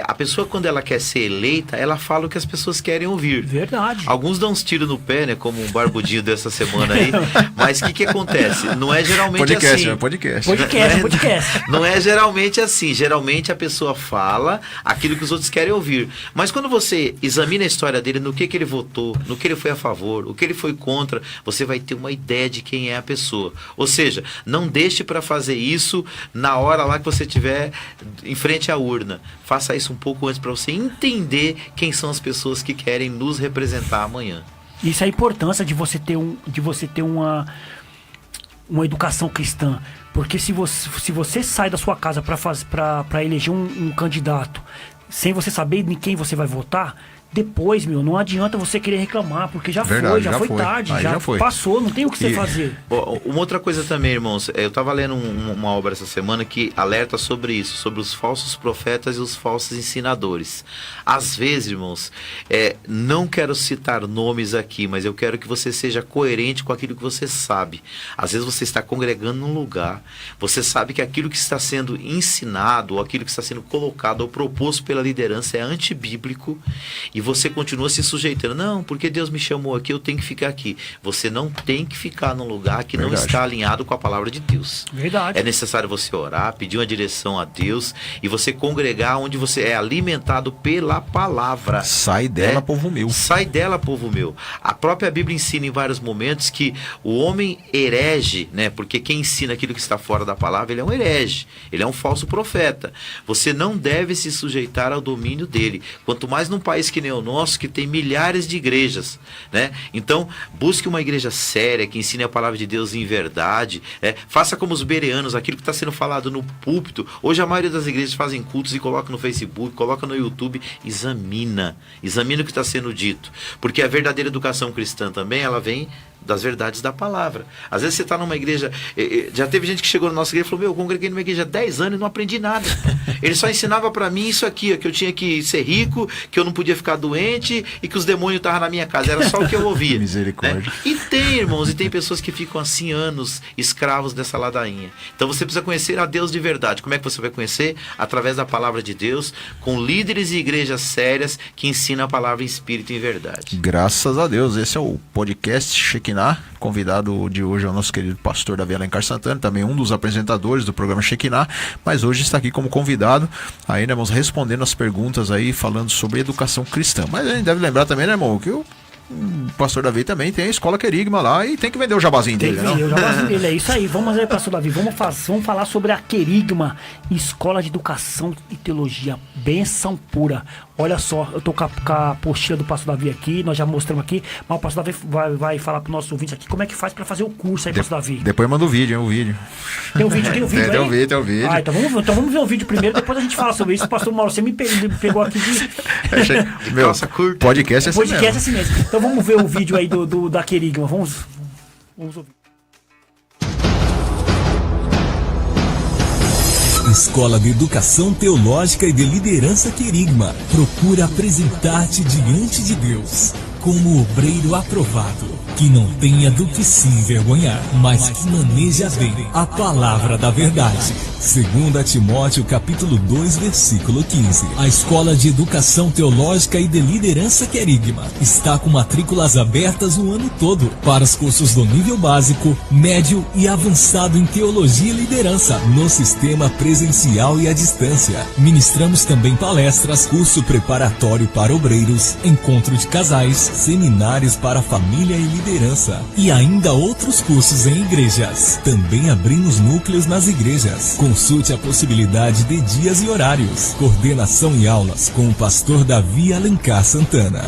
a pessoa quando ela quer ser eleita, ela fala o que as pessoas querem ouvir.
Verdade.
Alguns dão uns tiros no pé, né? Como um barbudinho dessa semana aí. Mas o que acontece? Não é geralmente assim.
Podcast.
Não é geralmente assim. Geralmente a pessoa fala aquilo que os outros querem ouvir. Mas quando você examina a história dele, no que ele votou, no que ele foi a favor, o que ele foi contra, você vai ter uma ideia de quem é a pessoa. Ou seja, não deixe para fazer isso na hora lá que você estiver em frente à urna. Faça isso um pouco antes para você entender quem são as pessoas que querem nos representar amanhã.
Isso é a importância de você ter uma educação cristã. Porque se você sai da sua casa para eleger um candidato sem você saber em quem você vai votar, depois, não adianta você querer reclamar, porque já foi tarde, já foi. Passou, não tem o que você fazer.
Uma outra coisa também, irmãos, eu estava lendo uma obra essa semana que alerta sobre isso, sobre os falsos profetas e os falsos ensinadores. Às vezes, irmãos, não quero citar nomes aqui, mas eu quero que você seja coerente com aquilo que você sabe. Às vezes você está congregando num lugar, você sabe que aquilo que está sendo ensinado, ou aquilo que está sendo colocado ou proposto pela liderança é antibíblico, e você continua se sujeitando. Não, porque Deus me chamou aqui, eu tenho que ficar aqui. Você não tem que ficar num lugar que não está alinhado com a palavra de Deus.
Verdade.
É necessário você orar, pedir uma direção a Deus e você congregar onde você é alimentado pela palavra.
Sai dela, povo meu.
Sai dela, povo meu. A própria Bíblia ensina em vários momentos que o homem herege, né? Porque quem ensina aquilo que está fora da palavra, ele é um herege. Ele é um falso profeta. Você não deve se sujeitar ao domínio dele. Quanto mais num país que nem o nosso, que tem milhares de igrejas, né? Então, busque uma igreja séria, que ensine a palavra de Deus em verdade, faça como os bereanos, aquilo que está sendo falado no púlpito. Hoje a maioria das igrejas fazem cultos e coloca no Facebook, coloca no YouTube. Examina o que está sendo dito, porque a verdadeira educação cristã também, ela vem das verdades da palavra. Às vezes você está numa igreja, já teve gente que chegou na nossa igreja e falou, eu congreguei numa igreja há 10 anos e não aprendi nada. Ele só ensinava para mim isso aqui, que eu tinha que ser rico, que eu não podia ficar doente e que os demônios estavam na minha casa. Era só o que eu ouvia.
Misericórdia.
Né? E tem, irmãos, e tem pessoas que ficam assim anos escravos dessa ladainha. Então você precisa conhecer a Deus de verdade. Como é que você vai conhecer? Através da palavra de Deus, com líderes e igrejas sérias que ensinam a palavra em espírito e em verdade.
Graças a Deus. Esse é o podcast Shekinah. Convidado de hoje é o nosso querido pastor Davi Alencar Santana, também um dos apresentadores do programa Shekinah, mas hoje está aqui como convidado, aí, né, vamos respondendo as perguntas aí, falando sobre educação cristã. Mas a gente deve lembrar também, né, irmão, que o pastor Davi também tem a Escola Querigma lá e tem que vender o jabazinho
Tem
dele,
que
não?
ver, o jabazinho dele, é isso aí. Vamos aí, pastor Davi, vamos falar sobre a Querigma, Escola de Educação e Teologia, benção pura. Olha só, eu tô com a apostila do pastor Davi aqui, nós já mostramos aqui, mas o pastor Davi vai falar pro nosso ouvinte aqui como é que faz pra fazer o curso aí, pastor Davi.
Depois manda o vídeo, hein, o vídeo.
Tem um vídeo aí?
Tem um vídeo.
Ah, então vamos ver o vídeo primeiro, depois a gente fala sobre isso. Pastor Mauro, você me pegou aqui de
Meu, podcast é assim
podcast
mesmo.
assim mesmo. Então vamos ver o vídeo aí da Querigma, vamos ouvir.
Escola de Educação Teológica e de Liderança Querigma procura apresentar-te diante de Deus como obreiro aprovado, que não tenha do que se envergonhar, mas que maneja bem a palavra da verdade. 2 Timóteo capítulo 2, versículo 15. A Escola de Educação Teológica e de Liderança Querigma está com matrículas abertas o ano todo para os cursos do nível básico, médio e avançado em Teologia e Liderança, no sistema presencial e à distância. Ministramos também palestras, curso preparatório para obreiros, encontro de casais, seminários para família e liderança e ainda outros cursos em igrejas. Também abrimos núcleos nas igrejas. Consulte a possibilidade de dias e horários. Coordenação e aulas com o pastor Davi Alencar Santana.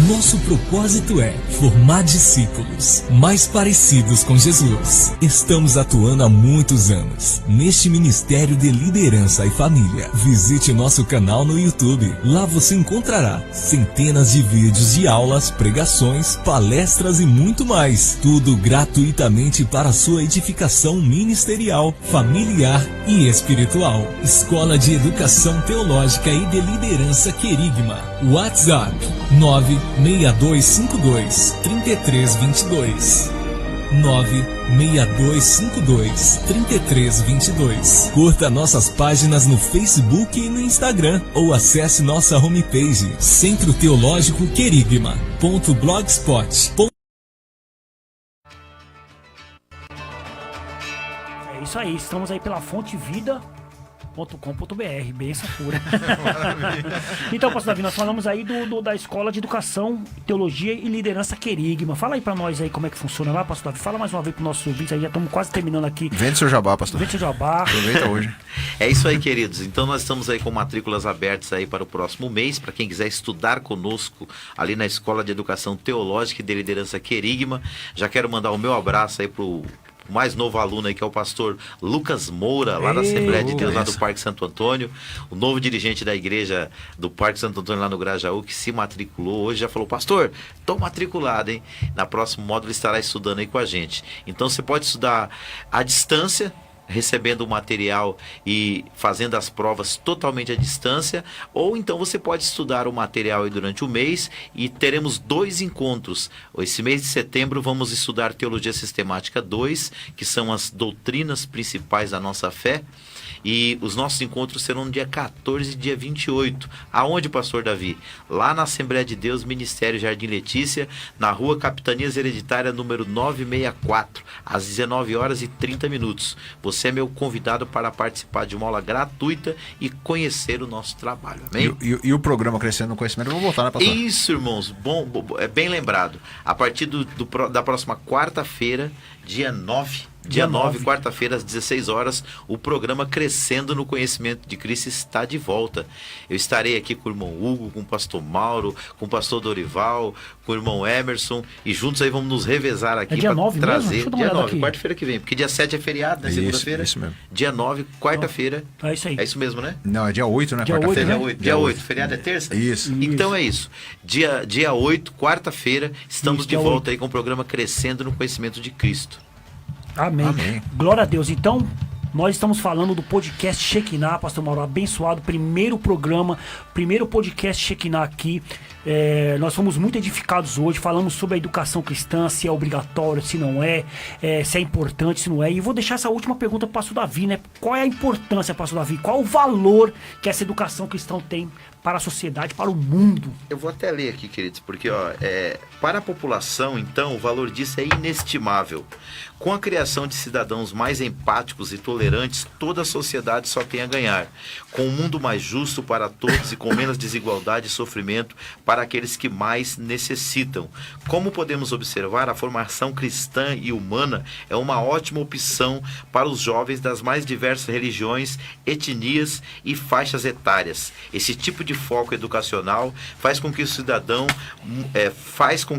Nosso propósito é formar discípulos mais parecidos com Jesus. Estamos atuando há muitos anos neste Ministério de Liderança e Família. Visite nosso canal no YouTube. Lá você encontrará centenas de vídeos de aulas, pregações, palestras e muito mais. Tudo gratuitamente para sua edificação ministerial, familiar e espiritual. Escola de Educação Teológica e de Liderança Querigma. WhatsApp 96252-3322. 96252-3322. Curta nossas páginas no Facebook e no Instagram ou acesse nossa homepage Centro Teológico Querigma.blogspot.
É isso aí, estamos aí pela fontevida.com.br, benção pura. Então, pastor Davi, nós falamos aí da Escola de Educação, Teologia e Liderança Querigma. Fala aí pra nós aí como é que funciona lá, pastor Davi. Fala mais uma vez pro nosso ouvinte aí, já estamos quase terminando aqui.
Vende seu jabá, pastor.
Vende seu jabá.
Aproveita hoje.
É isso aí, queridos. Então nós estamos aí com matrículas abertas aí para o próximo mês, para quem quiser estudar conosco ali na Escola de Educação Teológica e de Liderança Querigma. Já quero mandar o meu abraço aí pro mais novo aluno aí, que é o pastor Lucas Moura, lá da Assembleia de Deus, lá do Parque Santo Antônio, o novo dirigente da igreja do Parque Santo Antônio lá no Grajaú, que se matriculou hoje, já falou: pastor, estou matriculado, hein? Na próximo módulo estará estudando aí com a gente. Então você pode estudar à distância, recebendo o material e fazendo as provas totalmente à distância, ou então você pode estudar o material aí durante o mês e teremos 2 encontros. Esse mês de setembro vamos estudar Teologia Sistemática 2, que são as doutrinas principais da nossa fé, e os nossos encontros serão no dia 14 e dia 28. Aonde, pastor Davi? Lá na Assembleia de Deus, Ministério Jardim Letícia, na rua Capitanias Hereditária, número 964, às 19h30. Você é meu convidado para participar de uma aula gratuita e conhecer o nosso trabalho. Amém?
E o programa Crescendo no Conhecimento, eu vou voltar, né, pastor?
Isso, irmãos. Bom, é bem lembrado. A partir da próxima quarta-feira, dia 9, quarta-feira, às 16 horas, o programa Crescendo no Conhecimento de Cristo está de volta. Eu estarei aqui com o irmão Hugo, com o pastor Mauro, com o pastor Dorival, com o irmão Emerson, e juntos aí vamos nos revezar aqui
dia 9
trazer.
Mesmo?
Dia 9, quarta-feira que vem, porque dia 7 é feriado, né? Segunda-feira.
Isso mesmo.
Dia 9, quarta-feira.
É isso aí.
É isso mesmo, né?
Não, é dia 8, né?
Dia 8,
Quarta-feira.
né?
Dia 8, feriado é terça?
Isso.
Então é isso. Dia 8, quarta-feira, estamos
Isso,
de
dia
volta aí com o programa Crescendo no Conhecimento de Cristo.
Amém.
Amém.
Glória a Deus. Então, nós estamos falando do podcast Shekinah, pastor Mauro, abençoado, primeiro programa, primeiro podcast Shekinah aqui. Nós fomos muito edificados hoje, falamos sobre a educação cristã, se é obrigatório, se não é, se é importante, se não é. E vou deixar essa última pergunta para o pastor Davi, né? Qual é a importância, pastor Davi? Qual o valor que essa educação cristã tem para a sociedade, para o mundo?
Eu vou até ler aqui, queridos, porque para a população, então, o valor disso é inestimável. Com a criação de cidadãos mais empáticos e tolerantes, toda a sociedade só tem a ganhar. Com um mundo mais justo para todos e com menos desigualdade e sofrimento para aqueles que mais necessitam. Como podemos observar, a formação cristã e humana é uma ótima opção para os jovens das mais diversas religiões, etnias e faixas etárias. Esse tipo de foco educacional faz com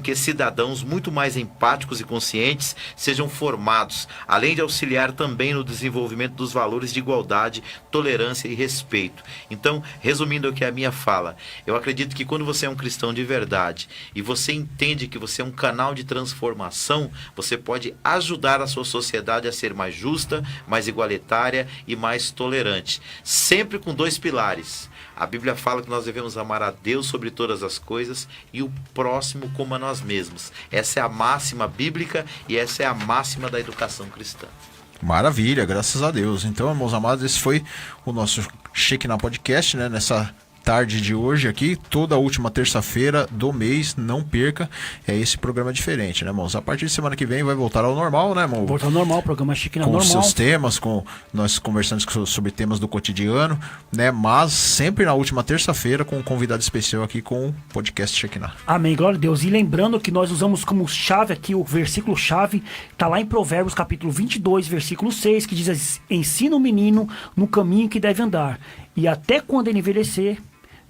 que cidadãos muito mais empáticos e conscientes sejam formados, além de auxiliar também no desenvolvimento dos valores de igualdade, tolerância e respeito. Então, resumindo aqui a minha fala, eu acredito que quando você é um cristão de verdade e você entende que você é um canal de transformação, você pode ajudar a sua sociedade a ser mais justa, mais igualitária e mais tolerante. Sempre com 2 pilares. A Bíblia fala que nós devemos amar a Deus sobre todas as coisas e o próximo como a nós mesmos. Essa é a máxima bíblica e essa é a máxima da educação cristã.
Maravilha, graças a Deus. Então, meus amados, esse foi o nosso Shekinah Podcast, né? Nessa tarde de hoje aqui, toda última terça-feira do mês, não perca, é esse programa diferente, né, irmãos? A partir de semana que vem vai voltar ao normal, né, irmão?
Voltar ao normal, programa Shekinah
com
normal.
Com seus temas, nós conversamos sobre temas do cotidiano, né, mas sempre na última terça-feira com um convidado especial aqui com o podcast Shekinah.
Amém, glória a Deus. E lembrando que nós usamos como chave aqui, o versículo chave, está lá em Provérbios capítulo 22, versículo 6, que diz: ensina o menino no caminho que deve andar, e até quando ele envelhecer,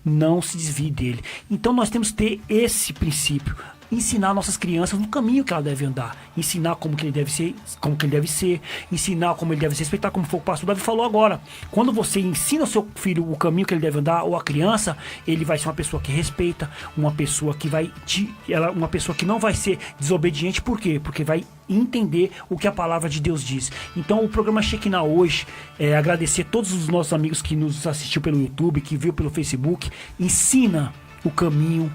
não se desvie dele. Então nós temos que ter esse princípio, ensinar nossas crianças no caminho que ela deve andar, ensinar como que ele deve ser, ensinar como ele deve se respeitar, como foi o pastor Davi falou agora. Quando você ensina o seu filho o caminho que ele deve andar, ou a criança, ele vai ser uma pessoa que respeita, uma pessoa que uma pessoa que não vai ser desobediente. Por quê? Porque vai entender o que a palavra de Deus diz. Então o programa Shekinah hoje, agradecer a todos os nossos amigos que nos assistiu pelo YouTube, que viu pelo Facebook, ensina o caminho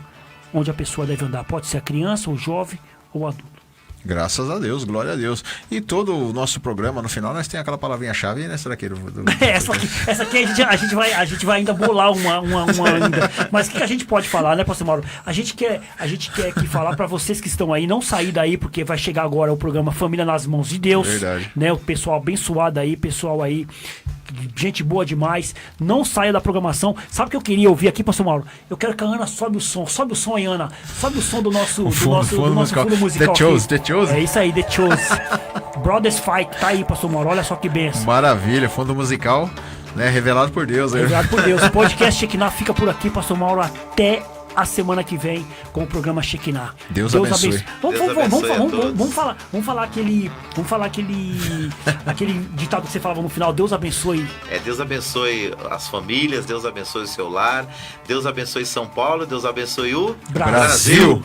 onde a pessoa deve andar. Pode ser a criança, o jovem ou o adulto.
Graças a Deus, glória a Deus. E todo o nosso programa, no final, nós tem aquela palavrinha-chave, né, será que
essa aqui a gente vai ainda bolar uma ainda. Mas o que a gente pode falar, né, pastor Mauro? A gente quer aqui falar para vocês que estão aí, não sair daí, porque vai chegar agora o programa Família nas Mãos de Deus.
Verdade.
Né, o pessoal abençoado aí, pessoal aí, gente boa demais. Não saia da programação. Sabe o que eu queria ouvir aqui, pastor Mauro? Eu quero que a Ana sobe o som aí, Ana. Sobe o som do nosso fundo musical.
The Chose.
É isso aí, The Chose. Brothers Fight, tá aí, pastor Mauro. Olha só que benção.
Maravilha, fundo musical, né? Revelado por Deus.
Revelado por Deus. O podcast Shekinah fica por aqui, pastor Mauro, até a semana que vem com o programa Shekinah.
Deus abençoe.
Vamos falar aquele ditado que você falava no final. Deus abençoe.
Deus abençoe as famílias, Deus abençoe o seu lar, Deus abençoe São Paulo, Deus abençoe o
Brasil.